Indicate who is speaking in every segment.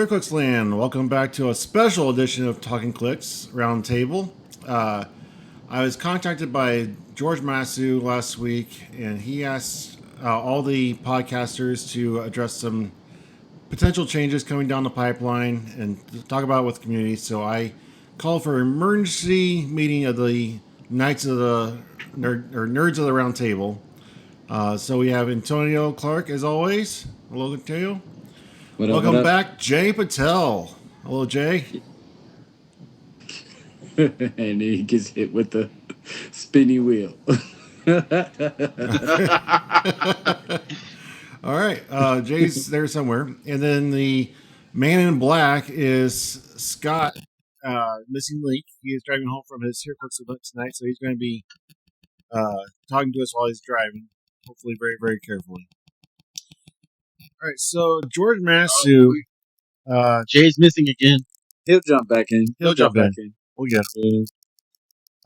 Speaker 1: Heroclix land. Welcome back to a special edition of Talking Clix Roundtable. I was contacted by George Masu last week, and he asked all the podcasters to address some potential changes coming down the pipeline and to talk about it with the community. So I called for an emergency meeting of the Knights of the Nerds of the Round Table. So we have Antonio Clark as always. Hello, Antonio.
Speaker 2: What up,
Speaker 1: Welcome back, Jay Patel. Hello, Jay.
Speaker 2: and he gets hit with the spinny wheel.
Speaker 1: All right, Jay's there somewhere, and then the man in black is Scott, missing link. He is driving home from his Heroclix event tonight, so he's going to be talking to us while he's driving, hopefully very, very carefully. All right, so George Masu.
Speaker 3: Jay's missing again.
Speaker 2: He'll jump back in.
Speaker 1: He'll jump back in. We'll get him.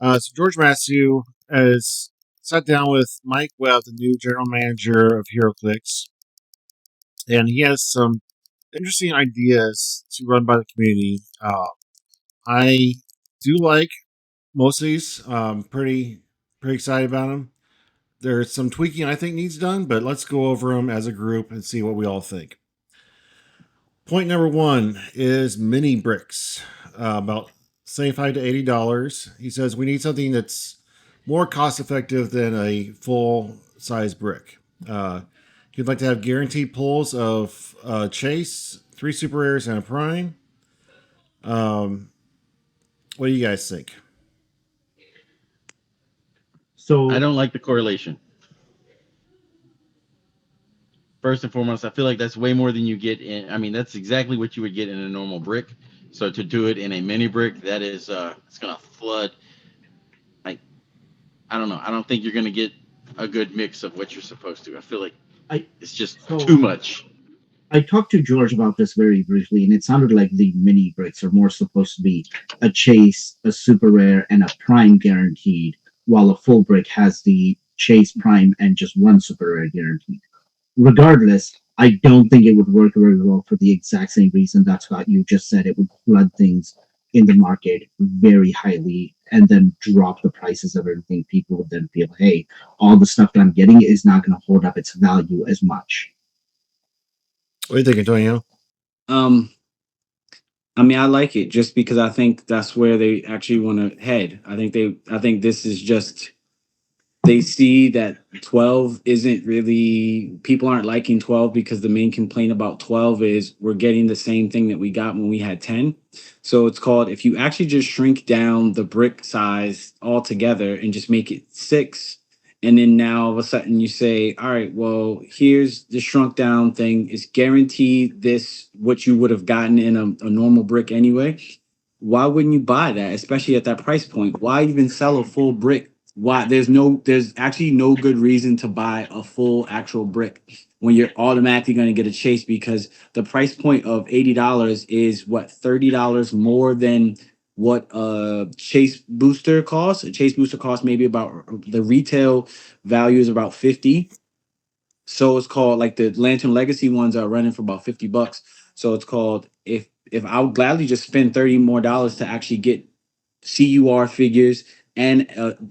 Speaker 1: So George Masu has sat down with Mike Webb, the new general manager of Heroclix, and he has some interesting ideas to run by the community. I do like most of these. Pretty excited about them. There's some tweaking I think needs done, but let's go over them as a group and see what we all think. Point number one is mini bricks, about $75 to $80. He says we need something that's more cost effective than a full size brick. He'd like to have guaranteed pulls of Chase, 3 super rares, and a prime. What do you guys think?
Speaker 3: So I don't like the correlation. First and foremost, I feel like that's way more than you get in. I mean, that's exactly what you would get in a normal brick. So to do it in a mini brick, that is, it's gonna flood. Like, I don't know. I don't think you're gonna get a good mix of what you're supposed to. I feel like it's just too much.
Speaker 4: I talked to George about this very briefly, and it sounded like the mini bricks are more supposed to be a chase, a super rare, and a prime guaranteed, while a full brick has the chase, prime, and just one super rare guaranteed. Regardless, I don't think it would work very well for the exact same reason that's what you just said. It would flood things in the market very highly and then drop the prices of everything. People would then feel, hey, all the stuff that I'm getting is not going to hold up its value as much.
Speaker 1: What do you think, Antonio?
Speaker 2: I mean, I like it just because I think that's where they actually want to head. I think this is just, they see that 12 isn't really, people aren't liking 12 because the main complaint about 12 is we're getting the same thing that we got when we had 10. So it's called, if you actually just shrink down the brick size altogether and just make it 6, and then now all of a sudden you say, all right, well, here's the shrunk down thing. It's guaranteed this, what you would have gotten in a normal brick anyway. Why wouldn't you buy that, especially at that price point? Why even sell a full brick? Why? There's actually no good reason to buy a full actual brick when you're automatically going to get a chase, because the price point of $80 is what, $30 more than what a chase booster costs. A chase booster costs maybe about, the retail value is about 50. So it's called, like, the Lantern Legacy ones are running for about $50. So it's called, if I would gladly just spend $30 more to actually get CUR figures and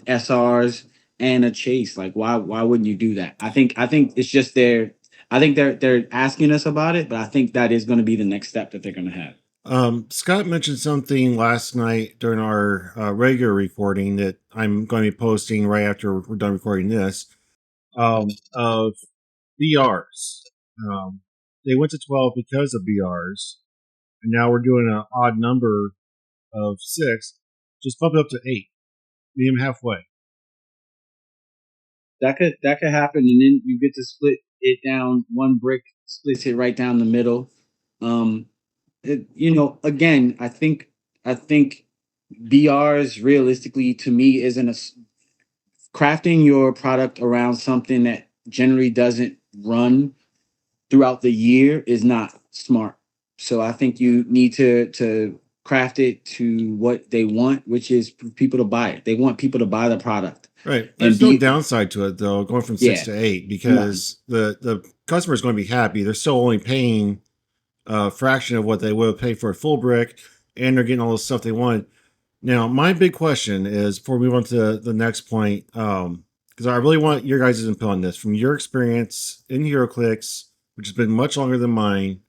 Speaker 2: SRs and a chase, like why wouldn't you do that? I think it's just they're asking us about it, but I think that is going to be the next step that they're going to have.
Speaker 1: Scott mentioned something last night during our regular recording that I'm going to be posting right after we're done recording this, of BRs. They went to 12 because of BRs, and now we're doing an odd number of 6. Just bump it up to 8. Meet them halfway.
Speaker 2: That could happen, and then you get to split it down. One brick splits it right down the middle. Again, I think BRs realistically to me isn't crafting your product around something that generally doesn't run throughout the year is not smart. So I think you need to craft it to what they want, which is people to buy it. They want people to buy the product.
Speaker 1: Right. There's no downside to it, though, going from 6 to 8, because the customer is going to be happy. They're still only paying a fraction of what they would have paid for a full brick, and they're getting all the stuff they wanted. Now, my big question is, before we move on to the next point, because I really want your guys' input on this, from your experience in Heroclix, which has been much longer than mine,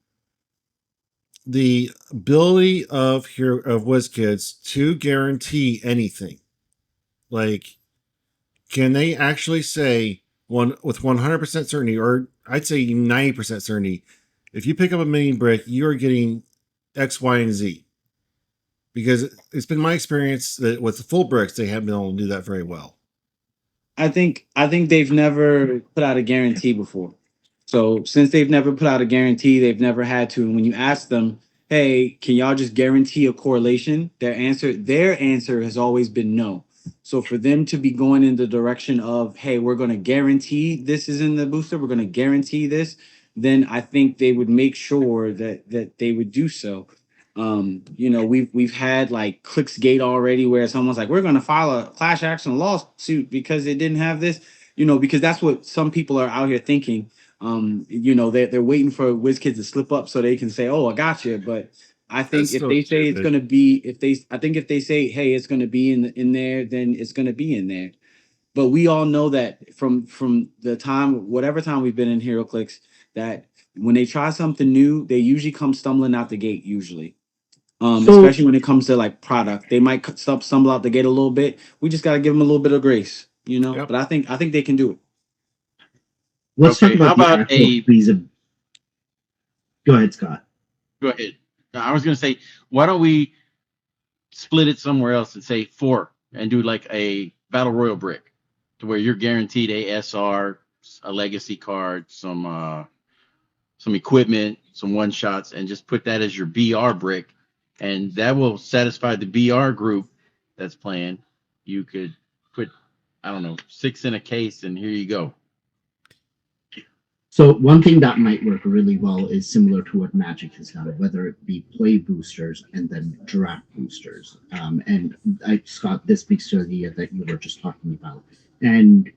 Speaker 1: the ability of Wizkids to guarantee anything. Like, can they actually say with 100% certainty, or I'd say 90% certainty, if you pick up a mini brick, you are getting X, Y, and Z? Because it's been my experience that with the full bricks, they haven't been able to do that very well.
Speaker 2: I think they've never put out a guarantee before. So since they've never put out a guarantee, they've never had to. And when you ask them, "Hey, can y'all just guarantee a correlation?" Their answer has always been no. So for them to be going in the direction of, "Hey, we're going to guarantee this is in the booster. We're going to guarantee this," then I think they would make sure that they would do so. We've had like Clixgate already, where someone's like, "We're going to file a class action lawsuit because it didn't have this," because that's what some people are out here thinking. They're waiting for Wizkids to slip up so they can say, "Oh, I got you." But I think
Speaker 1: That's
Speaker 2: if
Speaker 1: so
Speaker 2: they say it's
Speaker 1: stupid.
Speaker 2: going to be, if they say, "Hey, it's going to be in there," then it's going to be in there. But we all know that from the time, whatever time we've been in Heroclix, that when they try something new, they usually come stumbling out the gate. Usually,
Speaker 4: So
Speaker 2: especially when it comes to like product, they might stumble out the gate a little bit. We just got to give them a little bit of grace,
Speaker 1: Yep.
Speaker 2: But I think they can do it.
Speaker 4: let's talk
Speaker 3: Okay, how
Speaker 4: about the
Speaker 3: about
Speaker 4: actual feasibility. Go ahead, Scott.
Speaker 3: go ahead. I was going to say, why don't we split it somewhere else and say 4 and do like a battle royal brick to where you're guaranteed a SR, a legacy card, some equipment, some one shots, and just put that as your BR brick, and that will satisfy the BR group that's playing. You could put, I don't know, 6 in a case, and here you go.
Speaker 4: So one thing that might work really well is similar to what Magic has done, whether it be play boosters and then draft boosters. And Scott, this speaks to the idea that you were just talking about. And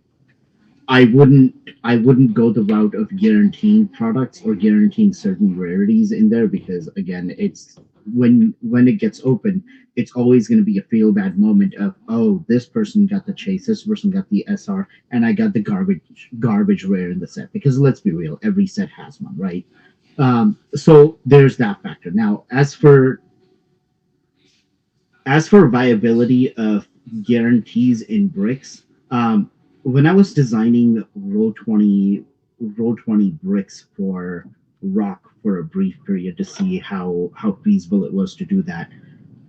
Speaker 4: I wouldn't go the route of guaranteeing products or guaranteeing certain rarities in there, because again, it's when it gets open, it's always going to be a feel bad moment of, oh, this person got the chase, this person got the SR, and I got the garbage rare in the set. Because let's be real, every set has one, right? So there's that factor. Now, as for viability of guarantees in bricks, when I was designing roll 20 bricks for Rock for a brief period to see how feasible it was to do that,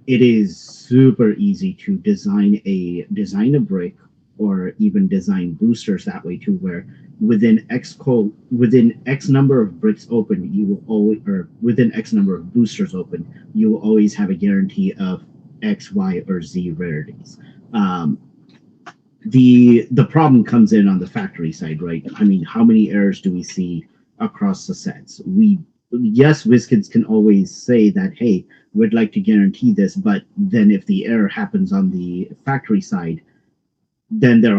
Speaker 4: it is super easy to design a brick, or even design boosters that way too, where within X number of bricks open, you will always, or within X number of boosters open, you will always have a guarantee of X, Y, or Z rarities. The problem comes in on the factory side, right? I mean, how many errors do we see across the sets? Yes, Wizkids can always say that, hey, we'd like to guarantee this, but then if the error happens on the factory side, then their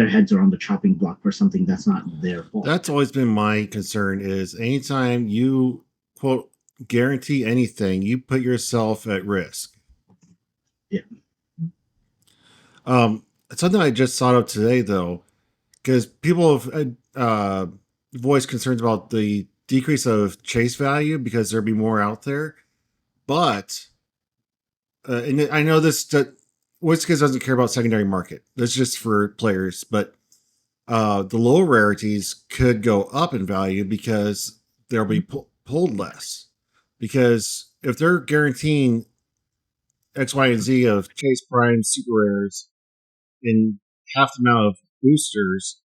Speaker 4: heads are on the chopping block for something that's not their fault.
Speaker 1: That's always been my concern, is anytime you, quote, guarantee anything, you put yourself at risk.
Speaker 4: Yeah.
Speaker 1: Something I just thought of today, though, because people have voiced concerns about the decrease of chase value because there'll be more out there. But, and I know Wizkids doesn't care about secondary market. That's just for players. But the lower rarities could go up in value because they'll be pulled less. Because if they're guaranteeing X, Y, and Z of chase prime super rares in half the amount of boosters,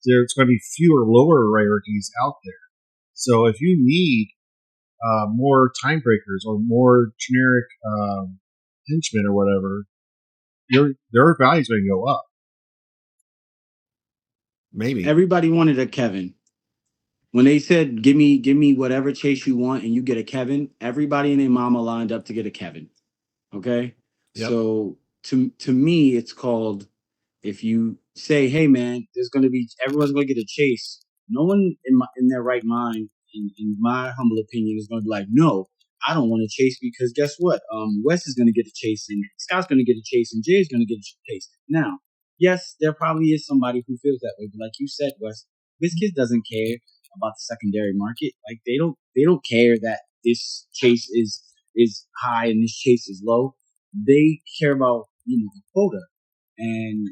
Speaker 1: there's going to be fewer lower rarities out there. So if you need more time breakers or more generic henchmen or whatever, their value is going to go up. Maybe.
Speaker 2: Everybody wanted a Kevin. When they said, give me whatever chase you want and you get a Kevin, everybody and their mama lined up to get a Kevin. Okay?
Speaker 1: Yep.
Speaker 2: So to me, it's called, if you say, hey man, everyone's gonna get a chase. No one in their right mind in my humble opinion, is going to be like, no, I don't want to chase because guess what? Wes is going to get a chase, and Scott's going to get a chase, and Jay's going to get a chase. Now, yes, there probably is somebody who feels that way, but like you said, Wes, Wizkids doesn't care about the secondary market. Like they don't care that this chase is high and this chase is low. They care about the quota, and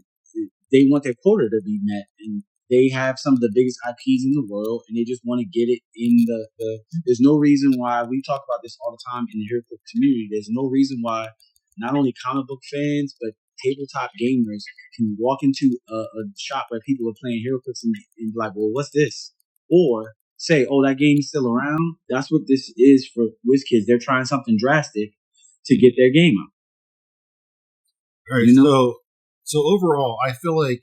Speaker 2: they want their quota to be met, and they have some of the biggest IPs in the world, and they just want to get it in the. There's no reason why we talk about this all the time in the Heroclix community. There's no reason why not only comic book fans but tabletop gamers can walk into a shop where people are playing Heroclix and be like, "Well, what's this?" Or say, "Oh, that game's still around." That's what this is for Wizkids. They're trying something drastic to get their game out.
Speaker 1: All right, so overall, I feel like,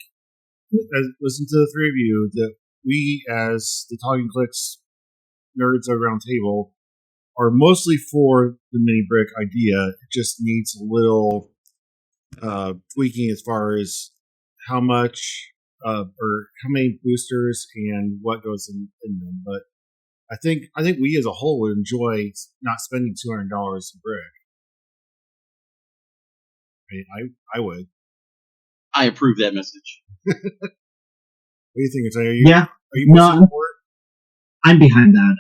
Speaker 1: as listen to the three of you, that we, as the Talking Clix nerds around table, are mostly for the mini brick idea. It just needs a little tweaking as far as how much or how many boosters and what goes in them. But I think we as a whole would enjoy not spending $200 a brick. I would.
Speaker 3: I approve that message.
Speaker 1: What do you think? Are you
Speaker 4: no, I'm behind that.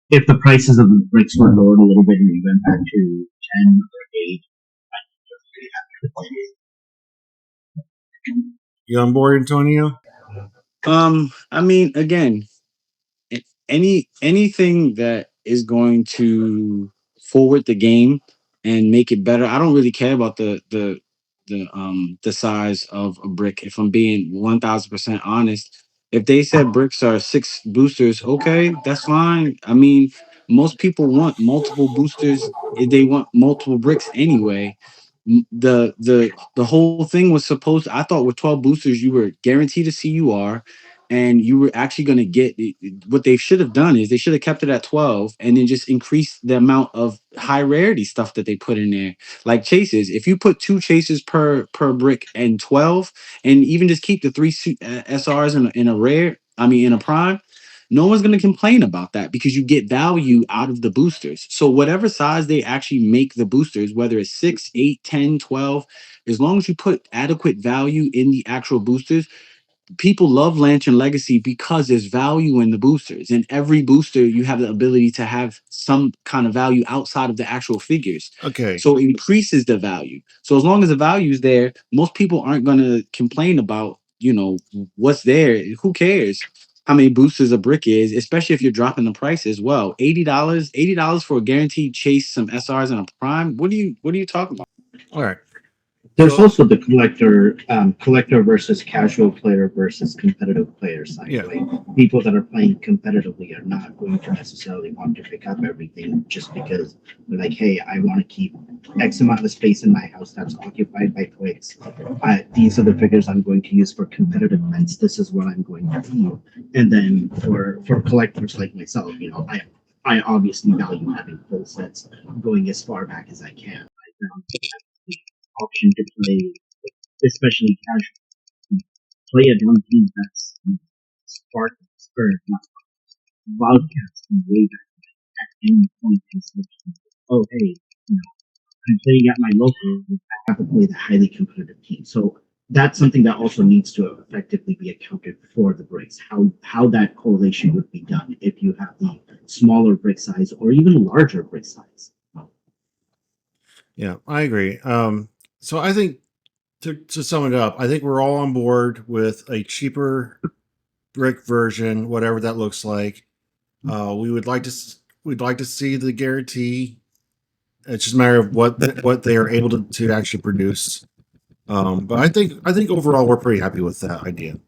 Speaker 4: If the prices of the bricks were lowered a little bit and we went back to 10 or 8, I'd be just pretty happy with it.
Speaker 1: You on board, Antonio?
Speaker 2: I mean, again, anything that is going to forward the game and make it better. I don't really care about the size of a brick. If I'm being 1000% honest, if they said bricks are 6 boosters, okay, that's fine. I mean, most people want multiple boosters. If they want multiple bricks anyway. The whole thing was supposed. I thought with 12 boosters, you were guaranteed a CUR, and you were actually going to get what they should have done is they should have kept it at 12 and then just increased the amount of high rarity stuff that they put in there, like chases. If you put 2 chases per brick and 12, and even just keep the 3 SRs in a rare, I mean in a prime, no one's going to complain about that because you get value out of the boosters. So whatever size they actually make the boosters, whether it's 6, 8, 10, 12, as long as you put adequate value in the actual boosters, people love Lantern Legacy because there's value in the boosters. In every booster, you have the ability to have some kind of value outside of the actual figures.
Speaker 1: Okay.
Speaker 2: So it increases the value. So as long as the value is there, most people aren't going to complain about, what's there. Who cares how many boosters a brick is, especially if you're dropping the price as well. $80 for a guaranteed chase, some SRs and a prime. What are you talking about?
Speaker 1: All right.
Speaker 4: There's also the collector versus casual player versus competitive player side.
Speaker 1: Yeah.
Speaker 4: Right? People that are playing competitively are not going to necessarily want to pick up everything just because they're like, hey, I want to keep X amount of space in my house that's occupied by Clix. These are the figures I'm going to use for competitive events. This is what I'm going to do. And then for collectors like myself, I obviously value having full sets going as far back as I can. I found the option to play, especially casual, play a dumb team that's Spark or not Wildcats from way back at any point in switching. Oh hey, I'm playing at my local, I have to play the highly competitive team. So that's something that also needs to effectively be accounted for the bricks. How that correlation would be done if you have the smaller brick size or even larger brick size.
Speaker 1: Yeah, I agree. So I think to sum it up, I think we're all on board with a cheaper brick version, whatever that looks like. We'd like to see the guarantee. It's just a matter of what they are able to actually produce. But I think overall we're pretty happy with that idea.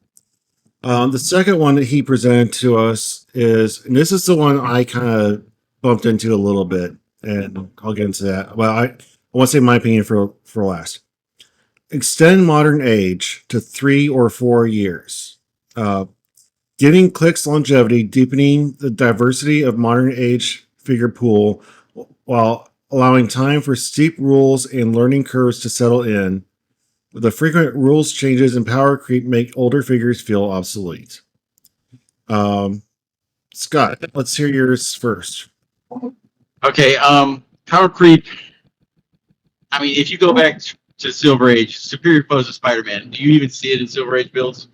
Speaker 1: The second one that he presented to us is, and this is the one I kind of bumped into a little bit, and I'll get into that. Well, I want to say my opinion for last. Extend Modern Age to 3 or 4 years. Giving Clix longevity, deepening the diversity of Modern Age figure pool, while allowing time for steep rules and learning curves to settle in. The frequent rules changes and power creep make older figures feel obsolete. Scott, let's hear yours first.
Speaker 3: Okay, power creep. I mean, if you go back to Silver Age, superior foes of Spider-Man, do you even see it in Silver Age builds?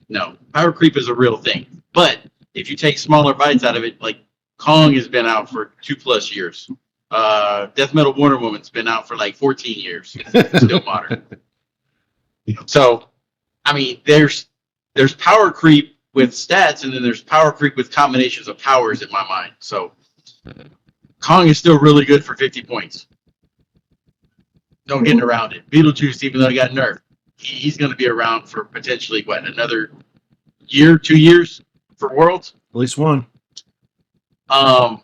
Speaker 3: No. Power creep is a real thing. But if you take smaller bites out of it, like Kong has been out for 2+ years. Death Metal Wonder Woman's been out for like 14 years. Still modern. So, I mean, there's power creep with stats, and then there's power creep with combinations of powers in my mind. So, Kong is still really good for 50 points. No getting around it. Beetlejuice, even though he got nerfed, he's going to be around for potentially, another year, 2 years for Worlds?
Speaker 1: At least one.
Speaker 3: For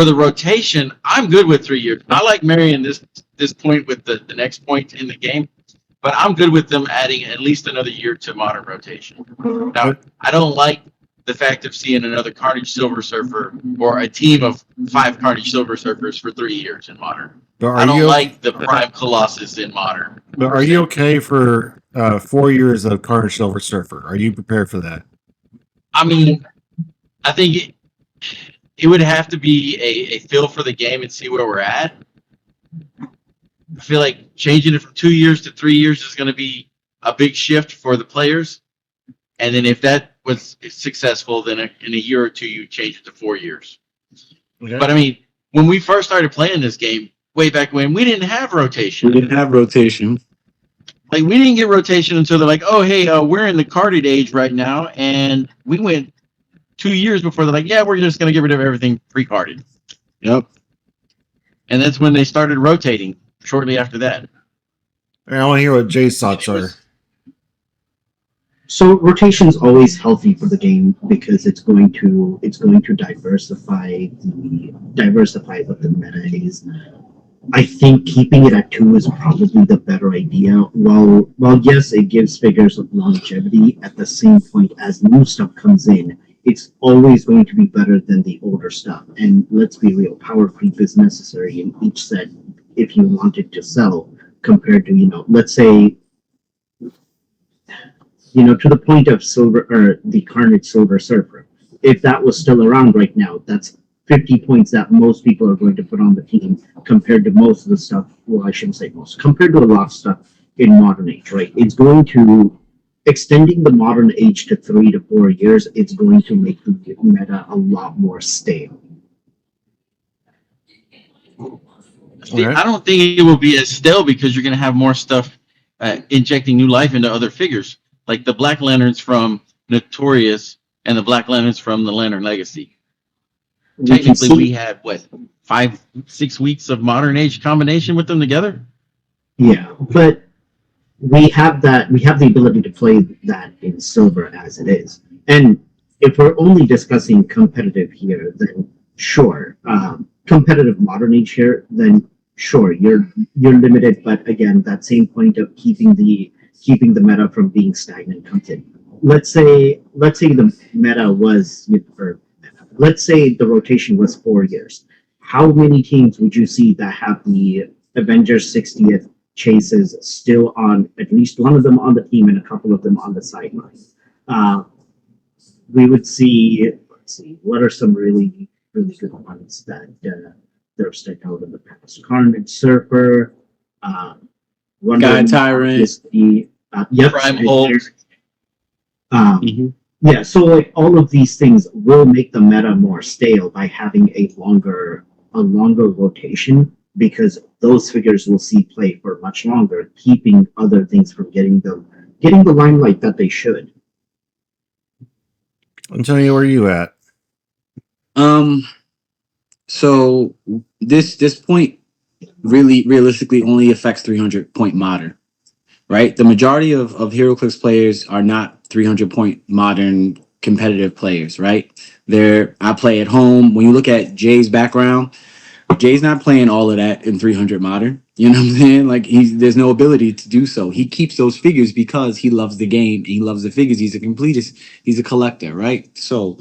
Speaker 3: the rotation, I'm good with 3 years. I like marrying this point with the next point in the game, but I'm good with them adding at least another year to modern rotation. Now, I don't like the fact of seeing another Carnage Silver Surfer or a team of 5 Carnage Silver Surfers for 3 years in modern. I don't like the Prime Colossus in modern.
Speaker 1: But are you okay for 4 years of Carnage Silver Surfer? Are you prepared for that?
Speaker 3: I mean, I think it would have to be a feel for the game and see where we're at. I feel like changing it from 2 years to 3 years is going to be a big shift for the players. And then if that was successful, then in a year or two, you change it to 4 years. Okay. But I mean, when we first started playing this game, way back when, we didn't have rotation.
Speaker 2: We didn't have rotation.
Speaker 3: Like, we didn't get rotation until they're like, oh, hey, we're in the carded age right now. And we went 2 years before they're like, yeah, we're just going to get rid of everything pre-carded.
Speaker 2: Yep.
Speaker 3: And that's when they started rotating shortly after that.
Speaker 1: I want to hear what Jay's thoughts are.
Speaker 4: So rotation is always healthy for the game because it's going to diversify what the meta is. I think keeping it at 2 is probably the better idea. While yes, it gives figures of longevity, at the same point as new stuff comes in, it's always going to be better than the older stuff. And let's be real, power creep is necessary in each set if you want it to sell, compared to, let's say, to the point of silver or the Carnage Silver Surfer. If that was still around right now, that's 50 points that most people are going to put on the team compared to most of the stuff. Well, I shouldn't say most, compared to a lot of stuff in modern age, right? It's going to extending the modern age to 3 to 4 years. It's going to make the meta a lot more stable.
Speaker 3: Okay. I don't think it will be as stale because you're going to have more stuff injecting new life into other figures, like the Black Lanterns from Notorious and the Black Lanterns from the Lantern Legacy. Technically, we had 5-6 weeks of modern age combination with them together.
Speaker 4: Yeah, but we have that. We have the ability to play that in silver as it is. And if we're only discussing competitive here, then sure. Competitive modern age here, then sure, you're limited. But again, that same point of keeping the meta from being stagnant comes in. Let's say the meta was, or let's say the rotation was 4 years. How many teams would you see that have the Avengers 60th chases still on, at least one of them on the team and a couple of them on the sideline? We would see, let's see, what are some really, really good ones that they're stuck out in the past? Carnage Surfer,
Speaker 2: Guy Tyrant,
Speaker 4: yep,
Speaker 3: Prime Hulk.
Speaker 4: Yeah, so like all of these things will make the meta more stale by having a longer rotation, because those figures will see play for much longer, keeping other things from getting the limelight that they should.
Speaker 1: Antonio, where are you at?
Speaker 2: So this point really realistically only affects 300 point modern, right? The majority of Heroclix players are not 300 point modern competitive players, right? I play at home. When you look at Jay's background, Jay's not playing all of that in 300 modern. You know what I'm saying? Like, there's no ability to do so. He keeps those figures because he loves the game. He loves the figures. He's a completist. He's a collector, right? So,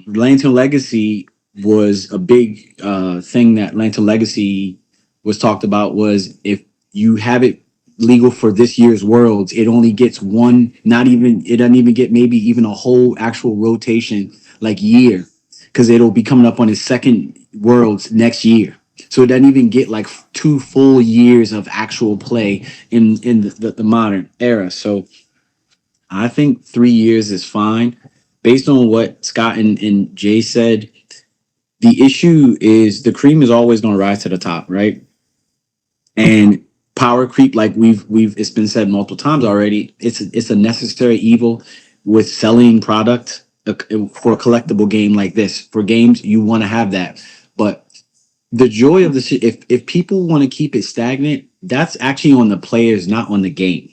Speaker 2: Lantern Legacy was a big thing that Lantern Legacy was talked about, was if you have it legal for this year's Worlds, it only gets one. Not even it doesn't even get maybe even a whole actual rotation like year, because it'll be coming up on his second Worlds next year. So it doesn't even get like 2 full years of actual play in the modern era. So I think 3 years is fine. Based on what Scott and Jay said, the issue is the cream is always going to rise to the top, right? And power creep, like we've it's been said multiple times already, it's a necessary evil with selling product for a collectible game like this. For games, you want to have that, but the joy of the if people want to keep it stagnant, that's actually on the players, not on the game.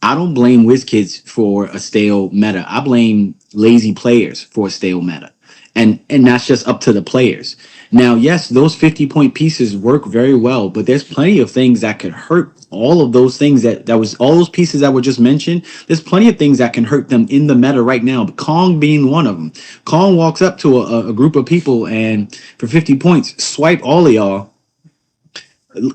Speaker 2: I don't blame Wizkids for a stale meta. I blame lazy players for a stale meta. And that's just up to the players. Now, yes, those 50-point pieces work very well, but there's plenty of things that could hurt all of those things that was all those pieces that were just mentioned. There's plenty of things that can hurt them in the meta right now. Kong being one of them. Kong walks up to a group of people and for 50 points, swipe all of y'all.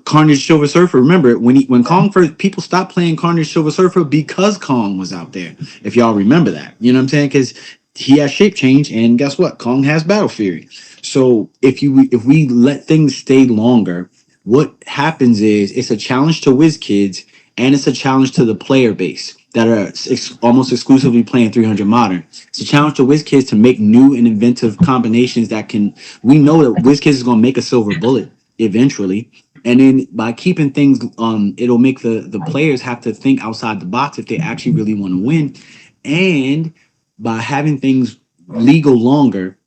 Speaker 2: Carnage Silver Surfer. Remember when Kong first, people stopped playing Carnage Silver Surfer because Kong was out there. If y'all remember that, you know what I'm saying? Because he has shape change, and guess what? Kong has battle fury. So if we let things stay longer, what happens is it's a challenge to Wizkids and it's a challenge to the player base that are almost exclusively playing 300 modern. It's a challenge to Wizkids to make new and inventive combinations that can. We know that Wizkids is going to make a silver bullet eventually. And then by keeping things, it'll make the players have to think outside the box if they actually really want to win. And by having things legal longer,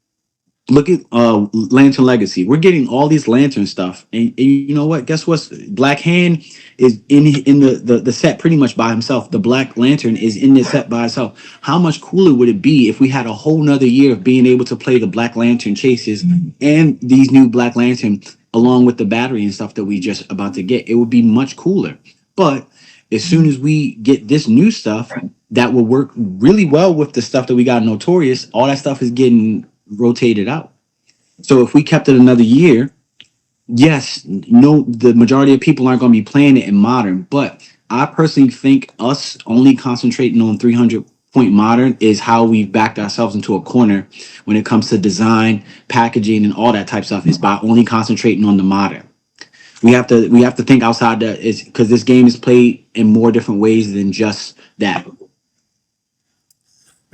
Speaker 2: look at Lantern Legacy. We're getting all these lantern stuff, and you know what? Guess what? Black Hand is in the set pretty much by himself. The Black Lantern is in this set by itself. How much cooler would it be if we had a whole nother year of being able to play the Black Lantern chases and these new Black Lantern along with the battery and stuff that we just about to get? It would be much cooler. But as soon as we get this new stuff that will work really well with the stuff that we got Notorious, all that stuff is getting rotated out. So if we kept it another year, yes, no, the majority of people aren't going to be playing it in modern. But I personally think us only concentrating on 300-point modern is how we've backed ourselves into a corner when it comes to design, packaging, and all that type of stuff. Is by only concentrating on the modern. We have to think outside that, is because this game is played in more different ways than just that.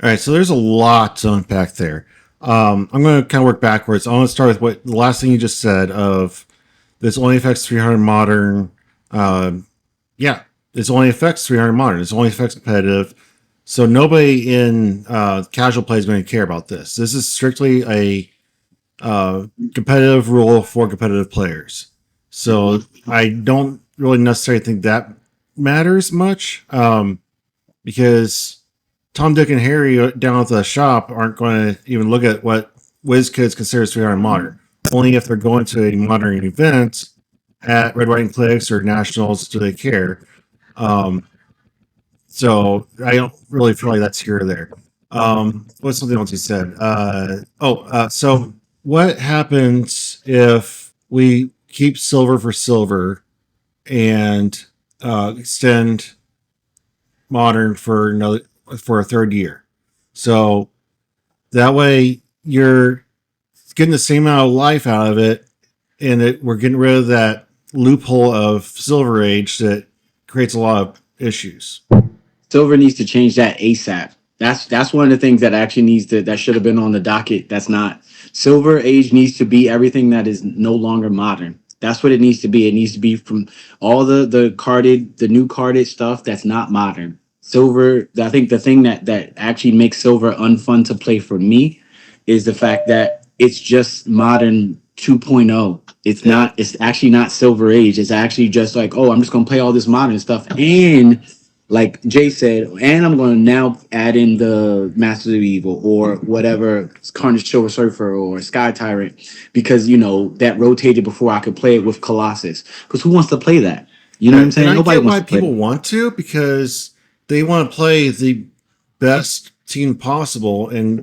Speaker 1: All right, so there's a lot to unpack there. I'm going to kind of work backwards. I want to start with what the last thing you just said of this only affects 300 modern. Yeah, this only affects 300 modern. This only affects competitive. So nobody in casual play is going to care about this. This is strictly a competitive rule for competitive players. So I don't really necessarily think that matters much because Tom, Dick, and Harry down at the shop aren't going to even look at what Wizkids considers 300 modern. Only if they're going to a modern event at Red, White, and Clix or Nationals do they care. So I don't really feel like that's here or there. What's something else you said? So what happens if we keep silver for silver and extend modern for a third year? So that way you're getting the same amount of life out of it, and we're getting rid of that loophole of Silver Age that creates a lot of issues.
Speaker 2: Silver needs to change that ASAP. That's one of the things that actually that should have been on the docket. That's not. Silver Age needs to be everything that is no longer modern. That's what it needs to be. It needs to be from all the new carded stuff that's not modern. Silver, I think the thing that actually makes Silver unfun to play for me is the fact that it's just modern 2.0. It's actually not Silver Age. It's actually just like, oh, I'm just gonna play all this modern stuff. And like Jay said, and I'm gonna now add in the Masters of Evil or whatever, Carnage Silver Surfer or Sky Tyrant, because that rotated before I could play it with Colossus. Because who wants to play that? You know what I'm saying?
Speaker 1: And
Speaker 2: Nobody
Speaker 1: I get
Speaker 2: wants
Speaker 1: why
Speaker 2: to play
Speaker 1: people want to, because they want to play the best team possible, and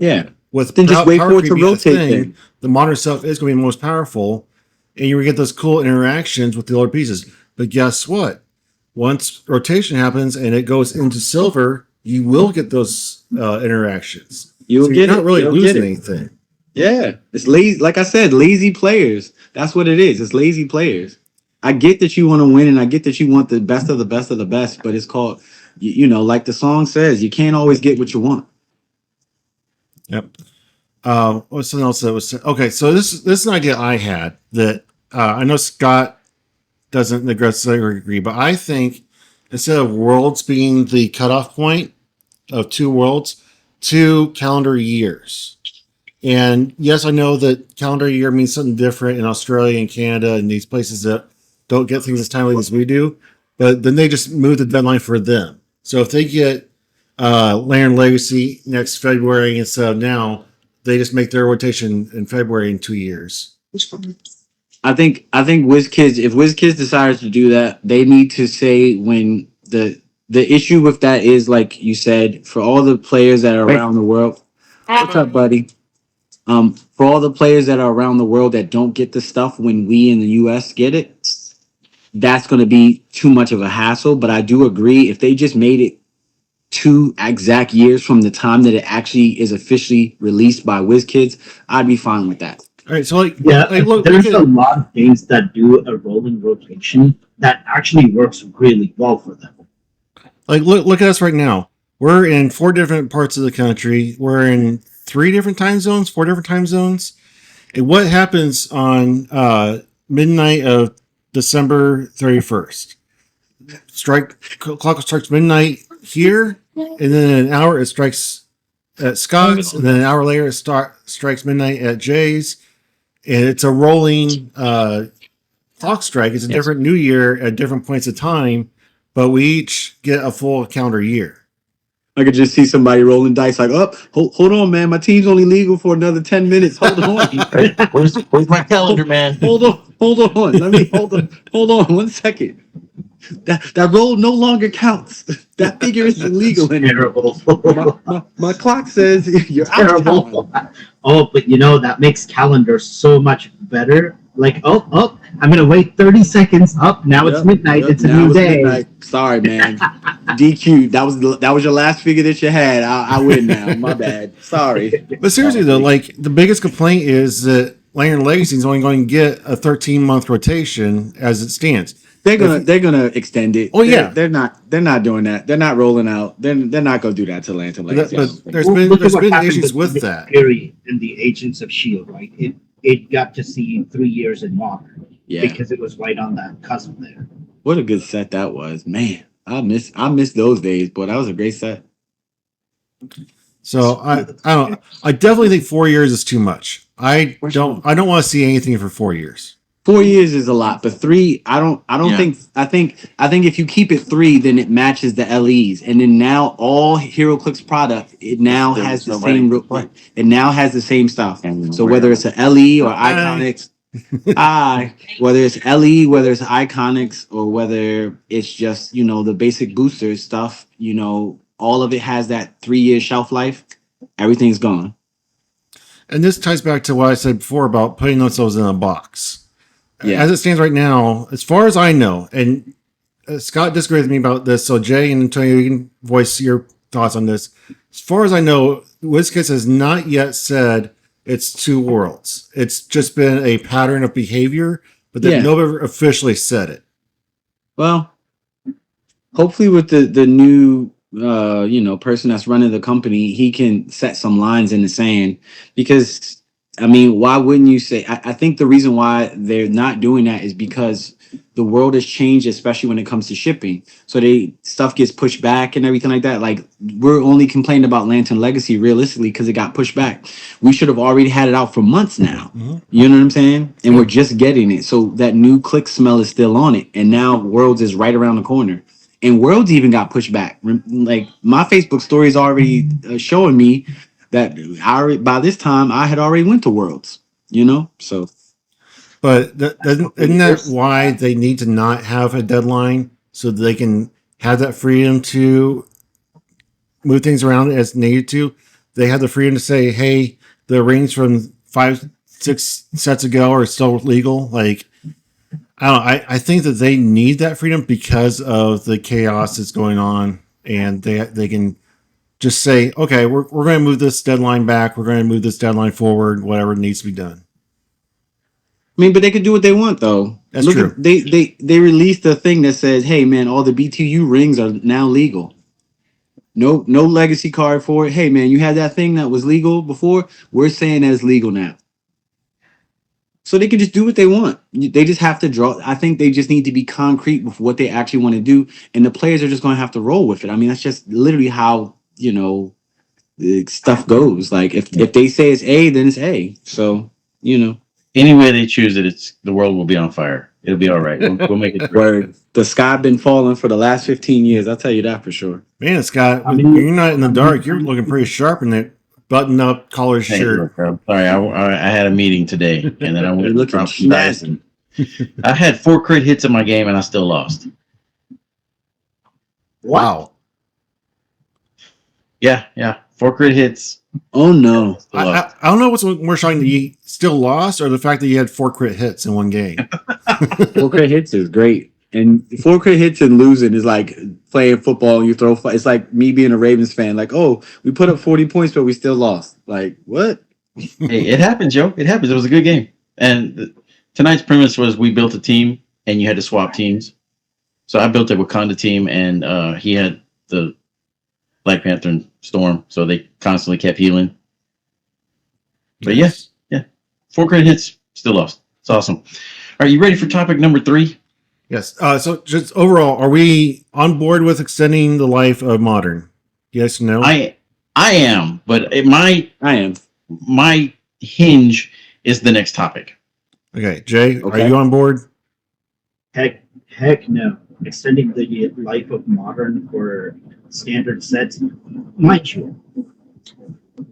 Speaker 1: with
Speaker 2: then just wait
Speaker 1: power
Speaker 2: for it to
Speaker 1: creep being a
Speaker 2: rotate.
Speaker 1: thing, the modern stuff is going to be most powerful, and you will get those cool interactions with the older pieces. But guess what? once rotation happens and it goes into silver, you will get those interactions.
Speaker 2: You'll
Speaker 1: so
Speaker 2: get
Speaker 1: you're not really
Speaker 2: You'll
Speaker 1: losing
Speaker 2: get it.
Speaker 1: anything.
Speaker 2: Yeah, it's lazy. Like I said, lazy players. That's what it is. It's lazy players. I get that you want to win, and I get that you want the best of the best of the best. But it's called, like the song says, you can't always get what you want.
Speaker 1: Yep. What's something else that was okay? So this is an idea I had that I know Scott doesn't necessarily agree, but I think instead of worlds being the cutoff point of 2 worlds, 2 calendar years. And yes, I know that calendar year means something different in Australia and Canada and these places that don't get things as timely as we do. But then they just move the deadline for them. So if they get Land Legacy next February instead of now, they just make their rotation in February in 2 years.
Speaker 2: I think Wizkids, if Wizkids decides to do that, they need to say when the issue with that is, like you said, for all the players that are around the world. What's up, buddy? For all the players that are around the world that don't get the stuff when we in the US get it, that's going to be too much of a hassle. But I do agree, if they just made it 2 exact years from the time that it actually is officially released by WizKids, I'd be fine with that.
Speaker 1: All right, so like
Speaker 4: there's a lot of games that do a rolling rotation that actually works really well for them.
Speaker 1: Like look at us right now. We're in 4 different parts of the country. We're in 3 different time zones, 4 different time zones. And what happens on midnight of December 31st? Clock strikes midnight here, and then in an hour it strikes at Scott's, and then an hour later it strikes midnight at Jay's, and it's a rolling clock strike. It's a different new year at different points of time, but we each get a full calendar year.
Speaker 2: I could just see somebody rolling dice like, hold on, man. My team's only legal for another 10 minutes. Hold on.
Speaker 3: Where's my calendar, man?
Speaker 2: Hold on. Let me hold on 1 second. That roll no longer counts. That figure is illegal anymore. My clock says you're
Speaker 4: terrible. Oh, but that makes calendar so much better. Like, I'm gonna wait 30 seconds. Now it's midnight. It's a new day. Midnight.
Speaker 2: Sorry, man. DQ. That was your last figure that you had. I win now. My bad. Sorry.
Speaker 1: But seriously though, like the biggest complaint is that Land Legacy is only going to get a 13-month rotation as it stands.
Speaker 2: They're gonna extend it.
Speaker 1: Oh yeah,
Speaker 2: they're not doing that. They're not rolling out. They're not gonna do that to Lantern Legacy.
Speaker 1: But there's been issues with that.
Speaker 4: Period in the Agents of Shield, right? It got to see 3 years in Modern, because it was right on that cusp there.
Speaker 2: What a good set that was, man! I miss those days, but that was a great set.
Speaker 1: So I definitely think 4 years is too much. I don't want to see anything for 4 years.
Speaker 2: 4 years is a lot, but 3, I don't think. I think if you keep it 3, then it matches the LEs, and then now all Heroclix product it now has the same. It now has the same stuff. So whether it's a LE or Iconics, whether it's LE, whether it's Iconics, or whether it's just the basic boosters stuff, all of it has that 3-year shelf life. Everything's gone.
Speaker 1: And this ties back to what I said before about putting themselves in a box. Yeah. As it stands right now, as far as I know, and Scott disagrees with me about this, so Jay and Antonio, you can voice your thoughts on this. As far as I know, Wizkids has not yet said it's 2 worlds. It's just been a pattern of behavior, but nobody officially said it.
Speaker 2: Well, hopefully with the new person that's running the company, he can set some lines in the sand, because why wouldn't you say? I think the reason why they're not doing that is because the world has changed, especially when it comes to shipping. So stuff gets pushed back and everything like that. Like, we're only complaining about Lantern Legacy realistically because it got pushed back. We should have already had it out for months now. Mm-hmm. You know what I'm saying? And we're just getting it. So that new Clix smell is still on it. And now Worlds is right around the corner. And Worlds even got pushed back. Like, my Facebook story is already showing me that by this time I had already went to Worlds, so.
Speaker 1: But isn't that why they need to not have a deadline, so they can have that freedom to move things around as needed to? They have the freedom to say, hey, the rings from 5-6 sets ago are still legal. Like, I don't know. I think that they need that freedom because of the chaos that's going on, and they can just say, okay, we're going to move this deadline back. We're going to move this deadline forward. Whatever needs to be done.
Speaker 2: I mean, but they could do what they want though.
Speaker 1: That's
Speaker 2: Look
Speaker 1: true.
Speaker 2: at they released a thing that says, "Hey man, all the BTU rings are now legal. No legacy card for it. Hey man, you had that thing that was legal before. We're saying that it's legal now." So they can just do what they want. They just have to draw. I think they just need to be concrete with what they actually want to do, and the players are just going to have to roll with it. I mean, that's just literally how stuff goes. Like if they say it's A, then it's A. So
Speaker 3: Any way they choose it, the world will be on fire. It'll be all right. We'll make it through.
Speaker 2: where the sky been falling for the last 15 years. I'll tell you that for sure.
Speaker 1: Man, Scott,
Speaker 4: I mean-
Speaker 1: you're not in the dark. You're looking pretty sharp in that button-up collar
Speaker 3: Hey,
Speaker 1: shirt.
Speaker 3: look, I'm sorry, I had a meeting today, and then I went
Speaker 2: You're
Speaker 3: and
Speaker 2: looking
Speaker 3: dropped some dice.
Speaker 2: snazzy.
Speaker 3: I had 4 crit hits in my game, and I still lost.
Speaker 1: Wow.
Speaker 3: Yeah, 4 crit hits.
Speaker 2: Oh no.
Speaker 3: Still lost.
Speaker 1: I don't know what's more shocking, that you still lost or the fact that you had 4 crit hits in one game.
Speaker 2: 4 crit hits is great. And 4 crit hits and losing is like playing football and you throw. It's like me being a Ravens fan. Like, oh, we put up 40 points, but we still lost. Like, what?
Speaker 3: Hey, it happens, Joe. It happens. It was a good game. And tonight's premise was we built a team, and you had to swap teams. So I built a Wakanda team, and he had the Black Panther and Storm, so they constantly kept healing. But yes, 4 crit hits, still lost. It's awesome. All right, you ready for topic number 3?
Speaker 1: Yes. So just overall, are we on board with extending the life of Modern? Yes, no?
Speaker 3: I am, but
Speaker 2: I am.
Speaker 3: my hinge is the next topic.
Speaker 1: Okay, Jay,
Speaker 2: Okay.
Speaker 1: are you on board?
Speaker 4: Heck no. Extending the life of Modern for standard sets, mind you,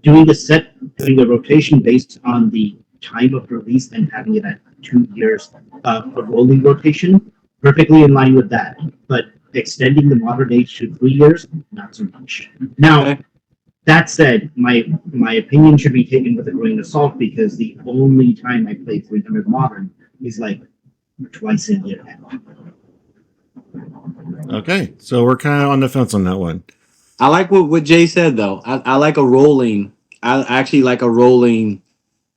Speaker 4: doing the rotation based on the time of release and having it at 2 years for rolling rotation, perfectly in line with that. But extending the Modern age to 3 years, not so much. Now,
Speaker 2: Okay.
Speaker 4: that said, my opinion should be taken with a grain of salt because the only time I play 300 Modern is like twice a year now.
Speaker 1: Okay, so we're kind of on the fence on that one.
Speaker 2: I like what Jay said though. I like a rolling. I actually like a rolling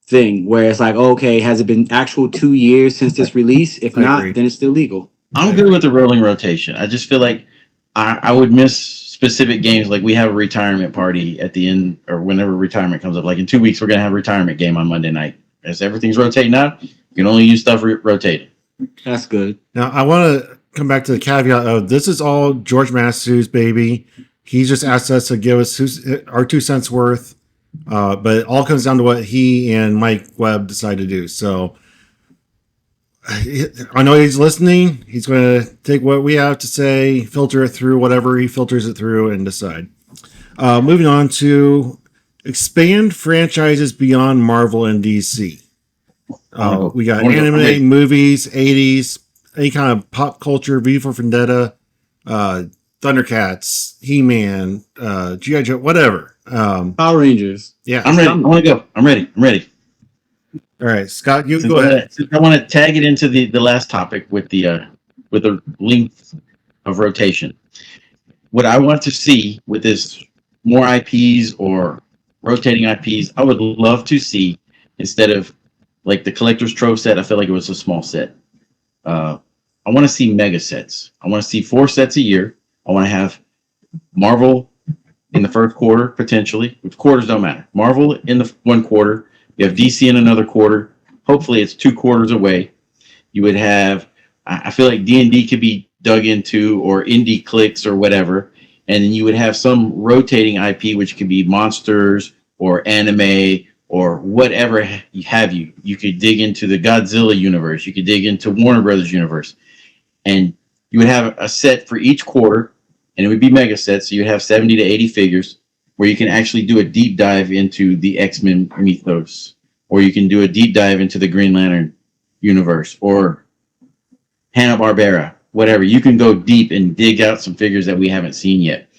Speaker 2: thing where it's like, okay, has it been actual 2 years since this release? If
Speaker 1: I
Speaker 2: not,
Speaker 1: agree.
Speaker 2: then it's still legal.
Speaker 3: I'm good with the rolling rotation. I just feel like I would miss specific games. Like we have a retirement party at the end, or whenever retirement comes up. Like in 2 weeks, we're gonna have a retirement game on Monday night. As everything's rotating out, you can only use stuff rotated.
Speaker 2: That's good.
Speaker 1: Now, I want to come back to the caveat of this is all George Massey's baby. He just asked us to give us our 2 cents worth, but it all comes down to what he and Mike Webb decide to do. So I know he's listening. He's going to take what we have to say, filter it through whatever he filters it through, and decide. Moving on to expand franchises beyond Marvel and DC. We got anime, movies, 80s, any kind of pop culture, V for Vendetta, Thundercats, He-Man, G.I. Joe, whatever.
Speaker 2: Power Rangers.
Speaker 1: Yeah.
Speaker 3: I'm ready. I want to go. I'm ready.
Speaker 1: All right, Scott, you
Speaker 3: Since
Speaker 1: go ahead.
Speaker 3: I want to tag it into the last topic with the length of rotation. What I want to see with this more IPs or rotating IPs, I would love to see, instead of like the collector's trove set, I feel like it was a small set. I want to see mega sets. I want to see 4 sets a year. I want to have Marvel in the first quarter, potentially. Which quarters don't matter. Marvel in the 1 quarter. You have DC in another quarter. Hopefully it's 2 quarters away. You would have, I feel like D&D could be dug into, or indie Clix or whatever. And then you would have some rotating IP, which could be monsters or anime or whatever you have. You could dig into the Godzilla universe. You could dig into Warner Brothers universe. And you would have a set for each quarter, and it would be mega sets. So you'd have 70 to 80 figures where you can actually do a deep dive into the X-Men mythos, or you can do a deep dive into the Green Lantern universe, or Hanna-Barbera, whatever. You can go deep and dig out some figures that we haven't seen yet.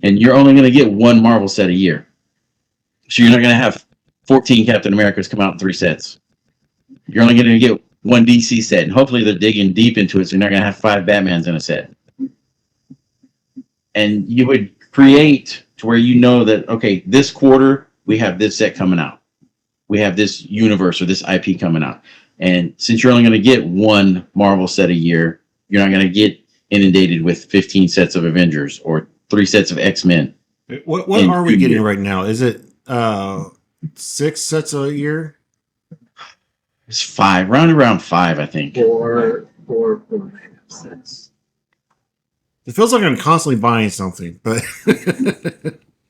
Speaker 3: And you're only going to get 1 Marvel set a year. So you're not going to have 14 Captain Americas come out in 3 sets. You're only going to get one DC set, and hopefully they're digging deep into it, so you're not going to have 5 Batmans in a set. And you would create to where you know that, okay, this quarter we have this set coming out. We have this universe or this IP coming out. And since you're only going to get one Marvel set a year, you're not going to get inundated with 15 sets of Avengers or 3 sets of X-Men.
Speaker 1: What are we getting right now? Is it 6 sets a year?
Speaker 3: It's 5, around 5, I think.
Speaker 4: Four sets.
Speaker 1: It feels like I'm constantly buying something, but